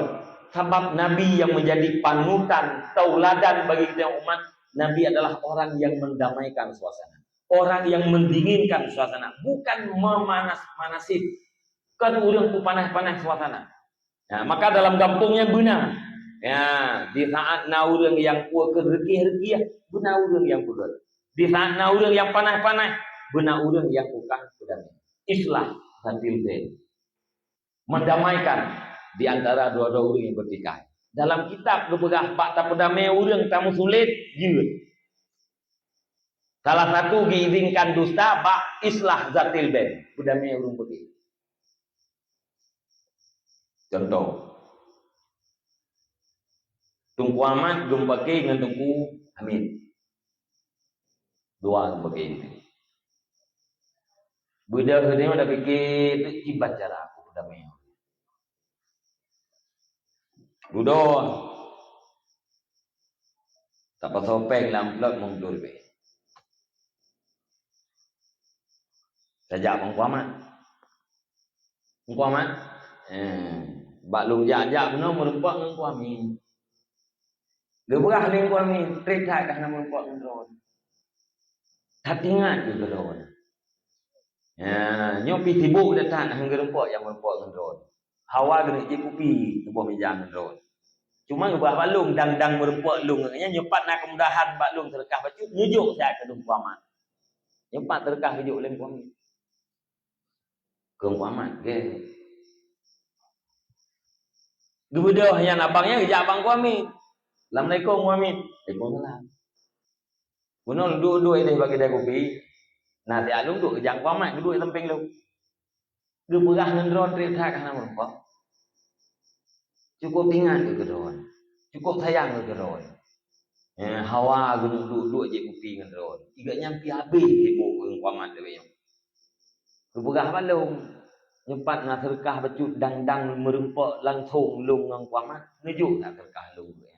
S2: Sebab Nabi yang menjadi panutan, tauladan bagi kita umat, Nabi adalah orang yang mendamaikan suasana. Orang yang mendinginkan suasana, bukan memanas-manasin. Kan orang tu panas-panas suasana. Ya, maka dalam kampungnya benar. Ya, di saat na orang yang kuat kereki-reki, benar orang yang kuat. Di saat na orang yang panas-panas, benar orang yang bukan berdamai. Islah zatil bain. Mendamaikan di antara dua-dua orang yang bertikai. Dalam kitab kebelah bak tak perdamai orang tamu sulit, jeut. Salah satu diizinkan dusta bak islah zatil bain, perdamai orang bertikai. Contoh, Tungku Ahmad gempake dengan Tungku Hamid. Dua gempake itu. Budak dia dah fikir tu ibat cara aku perdamai. Duduk. Tak pasal peng lamplok mundur be. Sajak Tungku Ahmad. Tungku Ahmad. Bak lu jak-jak benar merempak dengan Tungku Amin. Dia berah dengan Tungku Amin, tretak kat nama merempak dengan drone. Tak ingat juga drone. Nyopi tibuk datang hang gerempak yang merempak dengan drone. Hawa kena je kopi sebuah meja dengan drone. Cuma ngebah balung dang-dang merempak lung nya nyepat nak kemudahan balung terkah baju nyujuk saya ke Tungku Ahmad. Nyepat terkah hidup oleh Tungku Amin. Tungku Ahmad ke. Dua yang abangnya kerja abang Tungku Amin. Assalamualaikum Tungku Amin. Waalaikumsalam. Bunul duduk ini bagi dia kopi. Nah, dia alung duduk kerja Tungku Ahmad duduk di samping lu. Dia berah dengan drone tretak kan merempak. Cukup ingat ke drone. Cukup sayang ke drone. Hawa duduk je kopi dengan drone. Tiga nyampi habis sibuk dengan Tungku Ahmad dia. Berah balung. Nyepat nak terkah bacut dang-dang merempak langsung lung dengan Tungku Ahmad. Nujuk tak terkah lung dia.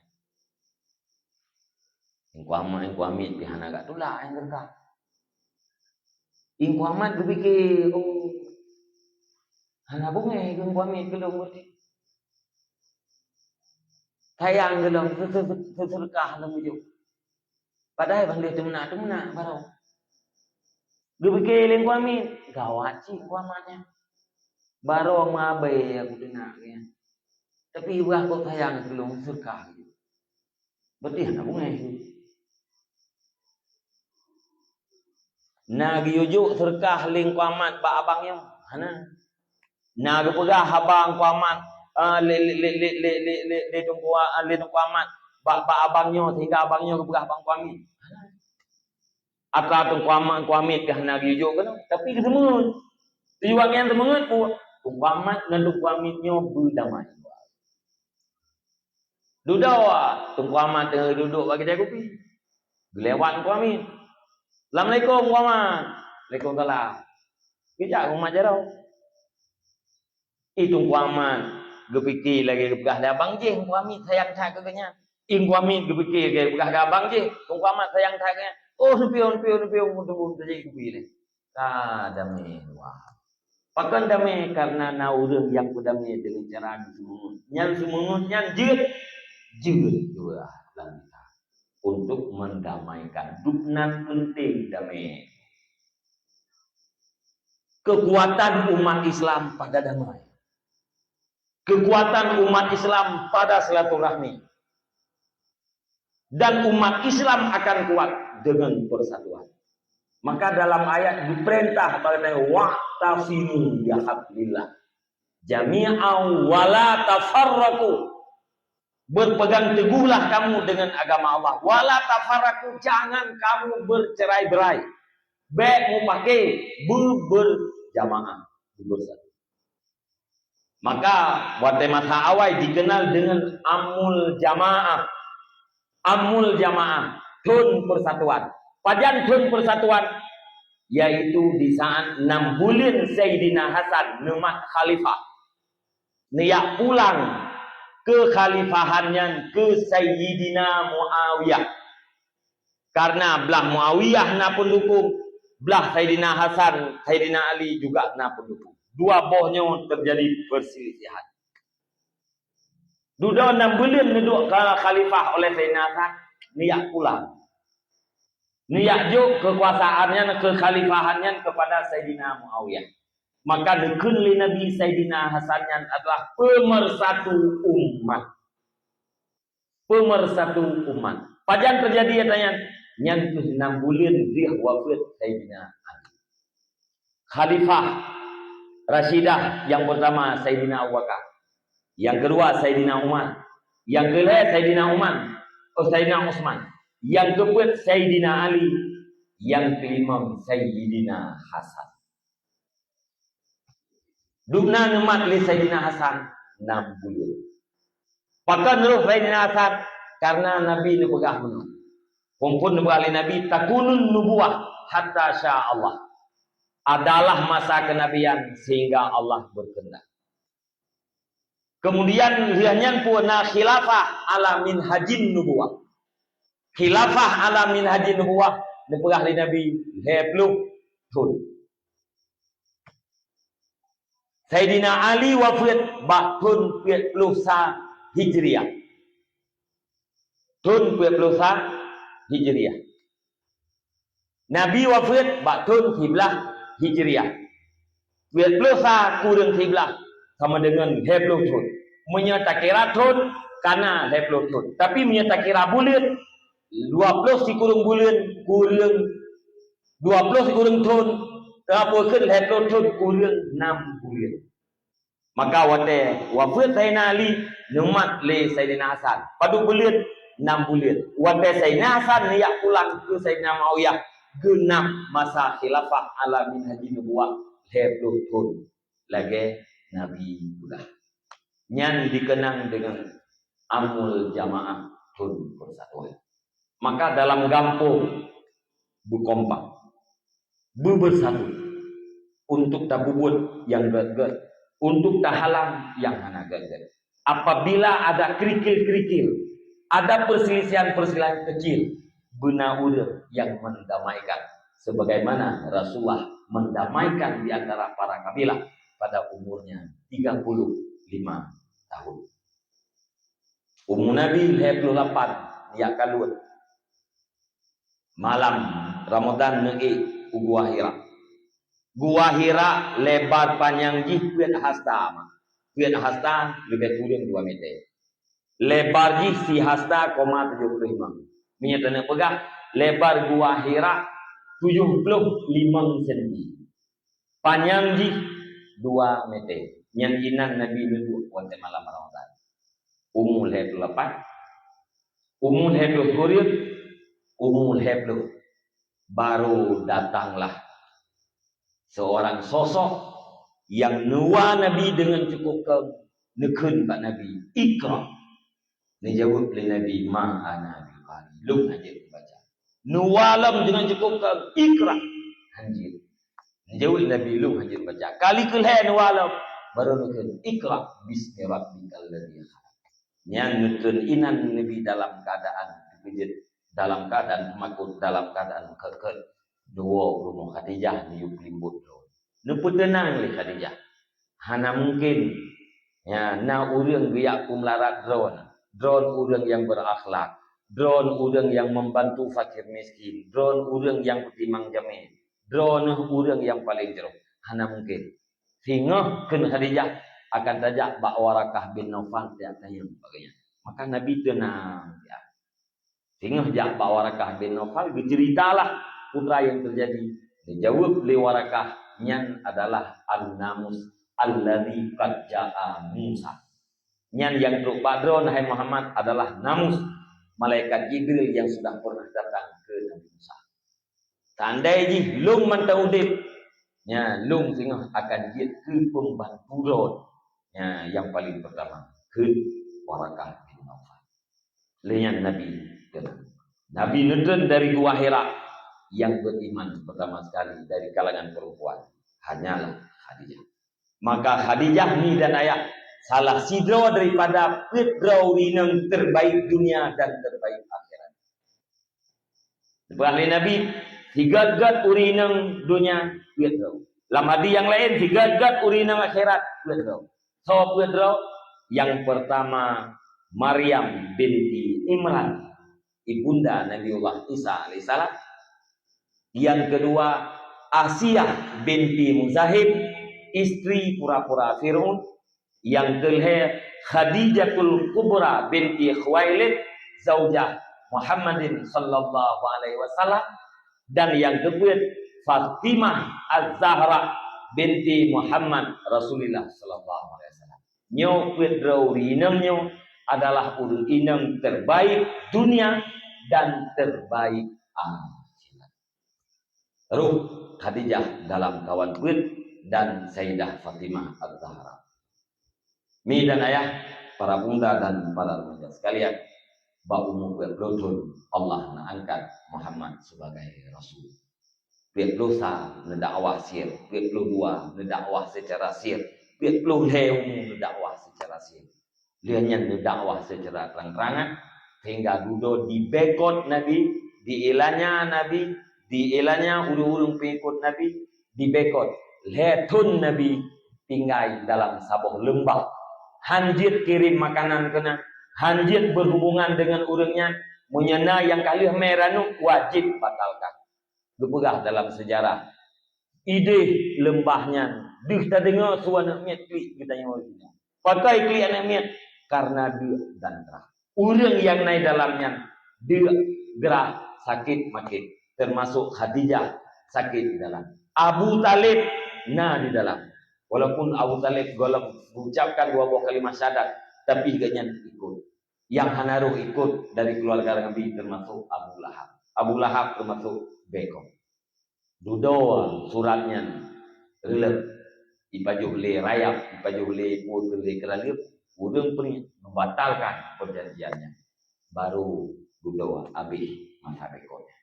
S2: Tungku Ahmad pihak agak tolak yang terkah. Tungku Ahmad berfikir, oh, hana bungai Tungku Ahmad kelung berarti. Sayang kelung terkah lung ujuk. Padahal bang dia temenak baru. Dia fikir Tungku Ahmad, gawat sih Tungku Ahmadnya. Baru mabai aku dengar ya. Tapi ibu aku sayang kelung terkah. Berarti hana bungai. Nagi ujuk serkah ling Tungku Ahmad bak abangnya. Hana. Nagi pegah abang Tungku Ahmad le Tungku Ahmad bak abangnya sehingga abangnya pegah abang Tungku Ahmad. Akak Tungku Ahmad kah nagi ujuk kan? Tapi kesemun. Tujuan yang semangat pun Tungku Ahmad dan Tungku Ahmadnya berdamai. Duduk Tungku Ahmad tengah duduk bagi dia kopi. Gelewat Tungku Ahmad. Assalamualaikum Tungku Ahmad. Waalaikumsalam. Kejap rumah jarau. Tungku Ahmad gepikir lagi gebah dah abang je Tungku Ahmad sayang tak kegenya. Tungku Ahmad gepikir lagi gebah dah abang je Tungku Ahmad sayang tak kegenya. Oh pion tunggu saja kopi ni. Damai wah. Pakan damai karena na urang yang damai dengan cara semungut. Yang semungutnya jeut dua langkah. Untuk mendamaikan. Duknan penting damai. Kekuatan umat Islam pada damai. Kekuatan umat Islam pada silaturahmi. Dan umat Islam akan kuat dengan persatuan. Maka dalam ayat diperintah mengenai wa'tasimu bihablillah jami'an wala tafarraqu. Berpegang teguhlah kamu dengan agama Allah. Wala tafarraqu, jangan kamu bercerai-berai. Baik mu pakai berjamaah, bersatu. Maka buat masa awal dikenal dengan amul jamaah. Amul jamaah, tun persatuan. Pajan tun persatuan yaitu di saat 6 bulan Sayyidina Hasan nemat khalifah. Niat pulang ke khalifahannya ke Sayyidina Muawiyah. Karena belah Muawiyah na pendukung, belah Sayyidina Hasan, Sayyidina Ali juga na pendukung. Dua bohnya terjadi perselisihan. Duda 6 bulan duduk khalifah oleh Sayyidina Hasan, niat pulang. Niat juk kekuasaannya, kekhalifahannya kepada Sayyidina Muawiyah. Maka dekun li Nabi Sayyidina Hasannya adalah pemersatu umat. Pemersatu umat. Pajan terjadi katanya, nyantuh 6 bulan dia wafat Sayyidina Ali. Khalifah Rashidah yang pertama Sayyidina Abu Bakar. Yang kedua Sayyidina Umar. Yang ketiga Sayyidina Utsman. Yang keempat Sayyidina Ali. Yang kelima Sayyidina Hasan. Dubna nemat li Sayyidina Hasan 6 bulan. Pakan roh Sayyidina Hasan karena Nabi ni pegah menang. Kumpul Nabi Nabi takunun nubuwah hatta sya Allah. Adalah masa kenabian sehingga Allah berkehendak. Kemudian lianyan puna khilafah ala minhajin nubuwah. Khilafah ala minhajin nubuwah dipegah li Nabi 20 tahun. Sayyidina Ali wafat tahun 40 Hijriah. Tahun 40 Hijriah. Nabi wafat tahun 11 Hijriah. 40 kurang 11 sama dengan 20 tahun. Menyata kira tahun karena 20 tahun. Tapi menyata kira bulan 20 si kurang bulan kurang 20 si kurang tahun. Terapa ke 20 tahun kurang 6 bulan. Maka wafat Sayyidina Ali numat le Sayyidina Hasan. Padu bulan 6 bulan. Wafat Sayyidina Hasan niat pulang ke Sayyidina Muawiyah genap masa khilafah ala minhaji nubuwah 20 tahun. Lagi Nabi sudah. Nyan dikenang dengan amul jamaah tahun persatuan. Maka dalam kampung berkompak, bersatu untuk tabubut yang gagal, untuk tahalam yang mana gagal. Apabila ada kerikil-kerikil, ada perselisihan-perselisihan kecil, benar yang mendamaikan. Sebagaimana Rasulullah mendamaikan di antara para kabilah pada umurnya 35 tahun. Umur Nabi 28 ya kalut. Malam Ramadan negi Gua Hira. Gua Hira lebar panjang jih piat hasta. Piat hasta lebih kurang 2 meter. Lebar jih si hasta 75. Menyatakan pegah lebar Gua Hira 75 cm. Panjang jih 2 meter. Yang inan Nabi duduk pada malam Ramadan. Umur 28. Umur 20 umur 20 baru datanglah seorang sosok yang nuwa Nabi dengan cukup ke nekun Pak Nabi Iqra. Dijawab oleh Nabi ma'ana biqari. Lum hajir baca. Nuwalam dengan cukup ke Iqra. Hajir. Dijawab Nabi lum hajir baca. Kali kelih nuwalam baru nekun Iqra bismi rabbikal ladzi khalaq. Yang nekun inan Nabi dalam keadaan terkejut, dalam keadaan makut, dalam keadaan kekeh. Dua rumah Khadijah ni yuk limbut lo. Nepu tenang li Khadijah. Hana mungkin ya na urang biak kumlarat drone. Drone urang yang berakhlak. Drone urang yang membantu fakir miskin. Drone urang yang bertimang jamin. Drone urang yang paling jeruk. Hana mungkin. Sehingga ken Khadijah akan tajak bak Warakah bin Naufal tiap tayang bagainya. Maka Nabi tenang ya. Sehingga jak bak Warakah bin Naufal berceritalah putra yang terjadi. Dijawab li Warakah nyan adalah an-namus alladzi qad jaa Musa. Nyan yang truk badron hai Muhammad adalah namus malaikat Jibril yang sudah pernah datang ke Nabi Musa. Tandai ji lung mantaudip nya lung sehingga akan jid ke pembantu ron. Ya, yang paling pertama ke Warakah bin Naufal. Lenyan Nabi tenang. Nabi nudun dari Gua Hira yang beriman pertama sekali dari kalangan perempuan hanyalah Khadijah. Maka Khadijah ni dan ayah salah sidro daripada fitrau rineng terbaik dunia dan terbaik akhirat. Sebagai Nabi tiga-gat urineng dunia fitrau. Dalam hadis yang lain tiga-gat urineng akhirat fitrau. So fitrau yang pertama Maryam binti Imran, ibunda Nabiullah Isa alaihissalam. Yang kedua, Asiyah binti Muzahib, istri pura-pura Fir'aun. Yang ketiga, Khadijatul Kubra binti Khuwailid, zaujah Muhammadin sallallahu alaihi wasallam. Dan yang keempat, Fatimah Az-Zahra binti Muhammad Rasulullah sallallahu alaihi wasallam. Nyo pedro rinamnyo adalah urang inam terbaik dunia dan terbaik akhirat. Ruh Khadijah dalam kawan kuit dan Sayyidah Fatimah Az-Zahra. Mi dan ayah, para bunda dan para remaja sekalian, ba umum berlutun Allah na angkat Muhammad sebagai Rasul. Pihak dosa mendakwah sir, pihak dua mendakwah secara sir, pihak lemu mendakwah secara sir. Liannya mendakwah secara terang-terangan hingga dudo dibekot Nabi, diilanya Nabi, diilanya urung-urung pengikut Nabi, dibekot. Letun Nabi tinggal dalam sabuh lembah. Hanjit kirim makanan kena, hanjit berhubungan dengan urangnya, menyena yang kali meranu wajib batalkan. Gepegah dalam sejarah. Ide lembahnya, kita dengar suara miat klik kita yang original. Pakai klik anak miat karena dia dan gerah. Urang yang naik dalamnya dia gerah sakit makin, termasuk Khadijah sakit di dalam. Abu Talib di dalam. Walaupun Abu Talib golong mengucapkan 2 buah kalimat syahadat, tapi gaknya ikut. Yang hanaruh ikut dari keluarga Nabi termasuk Abu Lahab. Abu Lahab termasuk Bekong. Dudo suratnya relep ipaju le rayap, ipaju le pun le keralip, udeng peri membatalkan perjanjiannya. Baru dudo habis masa Bekongnya.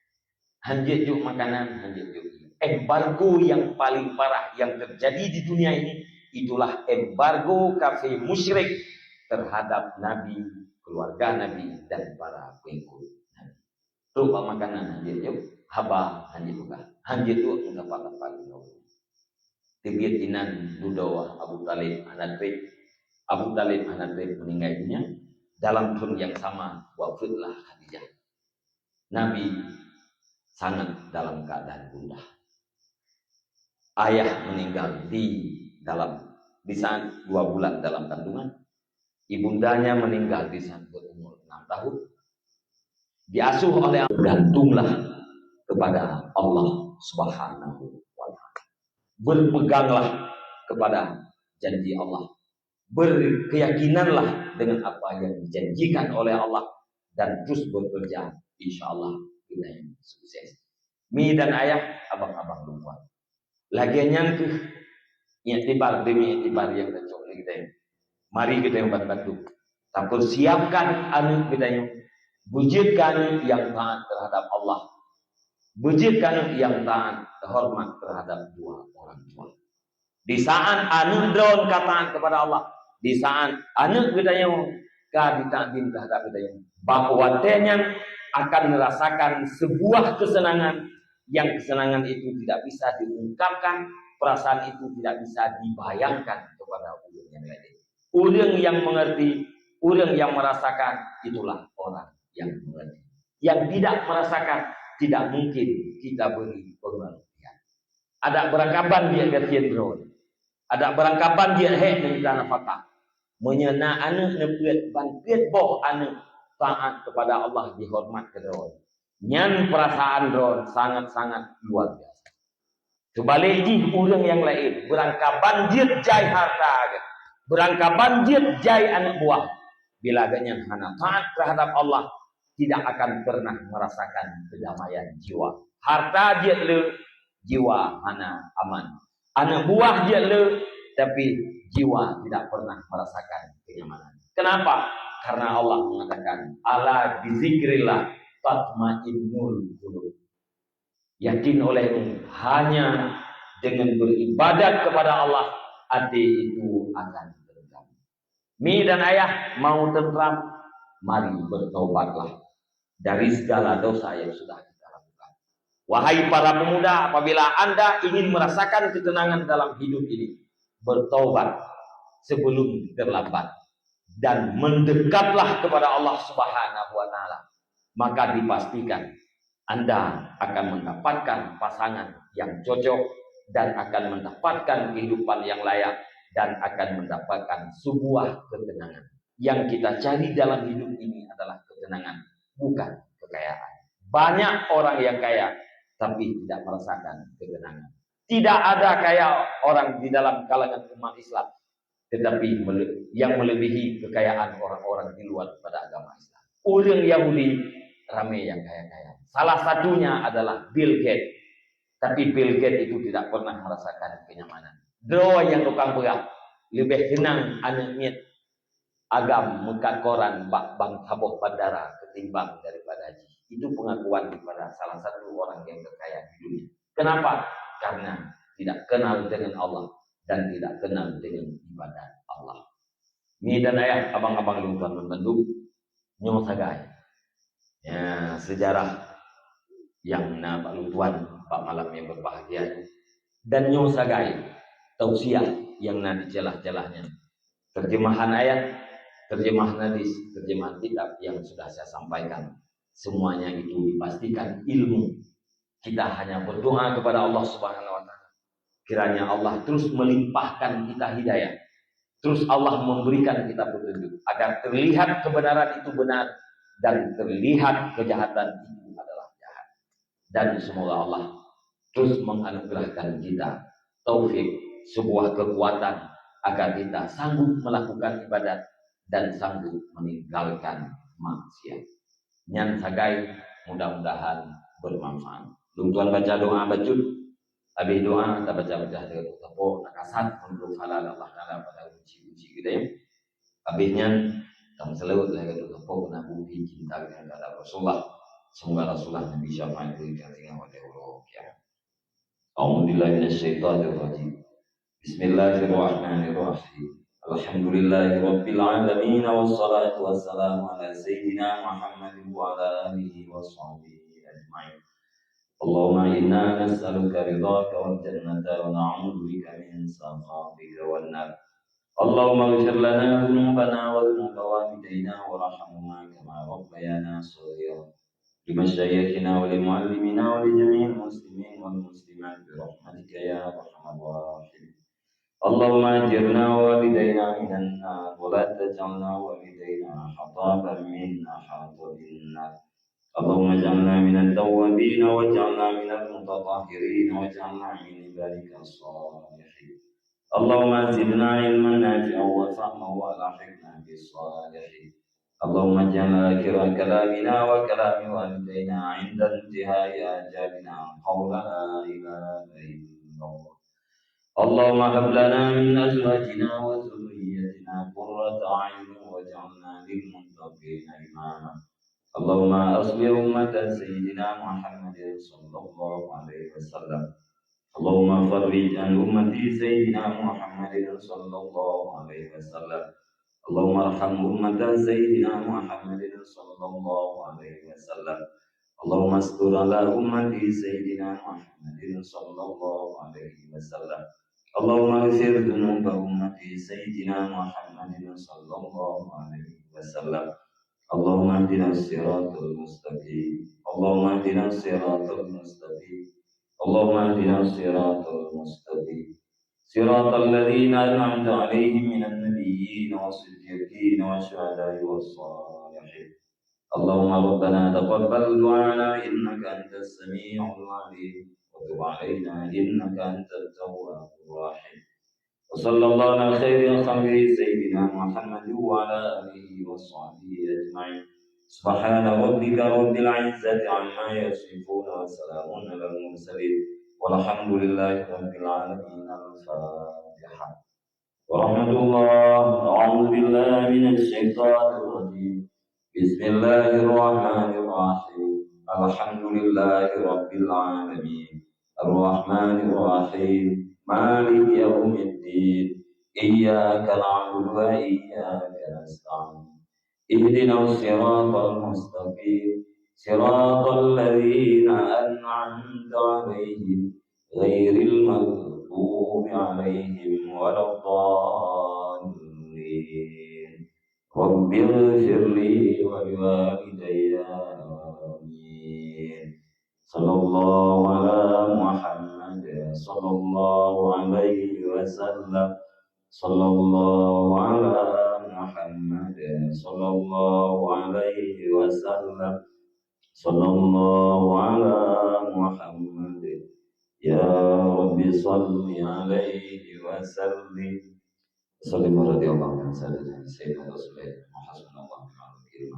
S2: Hanjit juk makanan, hanjit juk embargo yang paling parah yang terjadi di dunia ini, itulah embargo kafir musyrik terhadap Nabi, keluarga Nabi dan para pengikut Nabi. Rupa makanan hanjit yuk, haba hanjit juga, hanjit yuk tempat-tempat itu. Tibiat inan dudo Abu Talib anak meninggal dunia dalam tahun yang sama wafatlah Khadijah. Nabi sangat dalam keadaan gundah. Ayah meninggal di saat 2 bulan dalam kandungan. Ibundanya meninggal di saat berumur 6 tahun. Diasuh oleh Allah, gantunglah kepada Allah Subhanahu wa ta'ala. Berpeganglah kepada janji Allah. Berkeyakinanlah dengan apa yang dijanjikan oleh Allah dan terus bekerja, insyaallah kita yang sukses. Mi dan ayah, abang-abang lupa. Lagian tuh iktibar demi iktibar yang tercok kita. Mari kita yang bantu. Tapi siapkan anak kita yang bujitkan yang taat terhadap Allah. Bujitkan yang taat terhormat terhadap 2 orang tua. Di saat anak drone katakan kepada Allah, di saat anak kita yang kaditakin terhadap kita yang bahwatanya akan merasakan sebuah kesenangan yang kesenangan itu tidak bisa diungkapkan, perasaan itu tidak bisa dibayangkan kepada orang yang lain. Orang yang mengerti, orang yang merasakan, itulah orang yang mengerti. Yang tidak merasakan, tidak mungkin kita beri pengertian. Ada berangkapan dia kasihan drone. Ada berangkapan dia dengan tanah patah. Menyena anak nepiat bangkit boh anak taat kepada Allah dihormat ke drone. Nyan perasaan drone sangat-sangat luar biasa. Sebaliknya orang yang lain berangka banjir jai harta, berangka banjir jai anak buah. Bila ganyan hana taat terhadap Allah, tidak akan pernah merasakan kedamaian jiwa. Harta dia le, jiwa hana aman. Anak buah dia le, tapi jiwa tidak pernah merasakan kenyamanan. Kenapa? Karena Allah mengatakan, ala bizikrillah tatmainnul qulub. Yakin olehmu hanya dengan beribadat kepada Allah, hati itu akan tentram. Mi dan ayah mau tentram, mari bertobatlah dari segala dosa yang sudah kita lakukan. Wahai para pemuda, apabila Anda ingin merasakan ketenangan dalam hidup ini, bertobat sebelum terlambat. dan mendekatlah kepada Allah Subhanahu wa taala, maka dipastikan Anda akan mendapatkan pasangan yang cocok dan akan mendapatkan kehidupan yang layak dan akan mendapatkan sebuah ketenangan. Yang kita cari dalam hidup ini adalah ketenangan, bukan kekayaan. Banyak orang yang kaya tapi tidak merasakan ketenangan. Tidak ada kaya orang di dalam kalangan umat Islam, tetapi yang melebihi kekayaan orang-orang di luar pada agama Islam. Orang Yahudi ramai yang kaya-kaya. Salah satunya adalah Bill Gates. Tapi Bill Gates itu tidak pernah merasakan kenyamanan. Doa yang tukang berat lebih senang anaknya agam mekat koran bang taboh bandara ketimbang daripada haji. Itu pengakuan daripada salah satu orang yang terkaya di dunia. Kenapa? Karena tidak kenal dengan Allah dan tidak kenal dengan ibadah Allah. Ini dan ayah abang-abang lupa membantu nyong sagai. Ya, sejarah yang nampak lutuan Pak malam yang berbahagia dan nyong sagai tausiah yang nanti celah-celahnya. Terjemahan ayat, terjemahan hadis, terjemahan kitab yang sudah saya sampaikan. Semuanya itu dipastikan ilmu. Kita hanya berdoa kepada Allah Subhanahu wa taala. Kiranya Allah terus melimpahkan kita hidayah. Terus Allah memberikan kita petunjuk agar terlihat kebenaran itu benar dan terlihat kejahatan itu adalah jahat. Dan semoga Allah terus menganugerahkan kita taufik, sebuah kekuatan agar kita sanggup melakukan ibadat dan sanggup meninggalkan maksiat. Nyan sagai mudah-mudahan bermanfaat. Tuan baca doa bacut, habis doa kita baca-baca dengan tapo nakasat untuk halal Allah Taala pada uji-uji kita ya. Habisnya kita selalu lagi tapo kena bukti cinta kepada Rasulullah. Semoga Rasulullah Nabi syafaat itu dengan wajah Allah ya. A'udzubillahi minasyaitonir rajim. Bismillahirrahmanirrahim. Alhamdulillahirabbil alamin wassalatu wassalamu ala sayyidina Muhammadin wa ala alihi washabbihi ajmain. Allahumma inna nas'aluka ridhaka wal jannata wa na'udzu bika min sakhatika wan nar. Allahumma ighfir lana dhunubana wa dhunuba walidayna warhamhuma kama rabbayana shaghira. Limasyayikhina wa limuallimina wa li jami'il muslimin wal muslimat bi rahmatika ya arhamar rahimin. Allahumma ajirna wa walidayna minan nar wa la taj'alna walidayna hataban min hatabin nar. Allahumma ij'alna minat tawwabin waj'alna minal mutatahhirin waj'alna min ibadika as-salihin. Allahumma zidna ilman nafi'an wa fahman wa alhiqna bis salihin. Allahumma ij'al akhira kalamina wa kalami walidayna 'inda intihai ajalina qawla la ilaha illallah. Allahumma hab lana min azwajina wa dhurriyyatina qurrata a'yun waj'alna lil muttaqina imama. Allahumma asli ummatan sayyidina Muhammadin sallallahu alaihi wasallam. Allahumma farrij an ummati sayyidina Muhammadin sallallahu alaihi wasallam. Allahumma arham ummatan sayyidina Muhammadin sallallahu alaihi wasallam. Allahumma astur ala ummati sayyidina Muhammadin sallallahu alaihi wasallam. Allahumma ighfir dhunuba ummati sayyidina Muhammadin sallallahu alaihi wasallam. Allahumma ihdina as-siratal mustaqim. Allahumma ihdina as-siratal mustaqim. Allahumma ihdina as-siratal mustaqim. Siratal ladzina an'amta 'alaihim minan nabiyyin was-siddiqin wasyuhada'i was-shalihin. Allahumma rabbana taqabbal du'ana innaka antas sami'ul 'alim wa tub 'alaina innaka antat tawwabur rahim. وصلى الله على خير خلقه سيدنا محمد وعلى آله وصحبه أجمعين. سبحان ربك رب العزة عما يصفون وسلام على المرسلين والحمد لله رب العالمين. الفاتحة. ورحمة الله. أعوذ بالله من الشيطان الرجيم. بسم الله الرحمن الرحيم. الحمد لله رب العالمين الرحمن الرحيم مالك يوم الدين إياك نعبد وإياك نستعين اهدنا الصراط المستقيم صراط الذين أنعمت عليهم غير المغضوب عليهم ولا الضالين
S1: رب اغفر لي ولوالدي آمين. صلى الله على محمد صلى الله عليه وسلم. صلى الله على محمد صلى الله عليه وسلم. صلى الله على محمد يا رب صل عليه وسلم. صلى الله رضي الله عن سيدنا رسول الله وحسبنا الله ونعم الوكيل.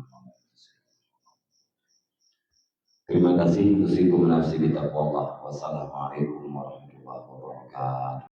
S1: Terima kasih. Usikum nafsi bi taqwallah. Wassalamualaikum warahmatullahi wabarakatuh.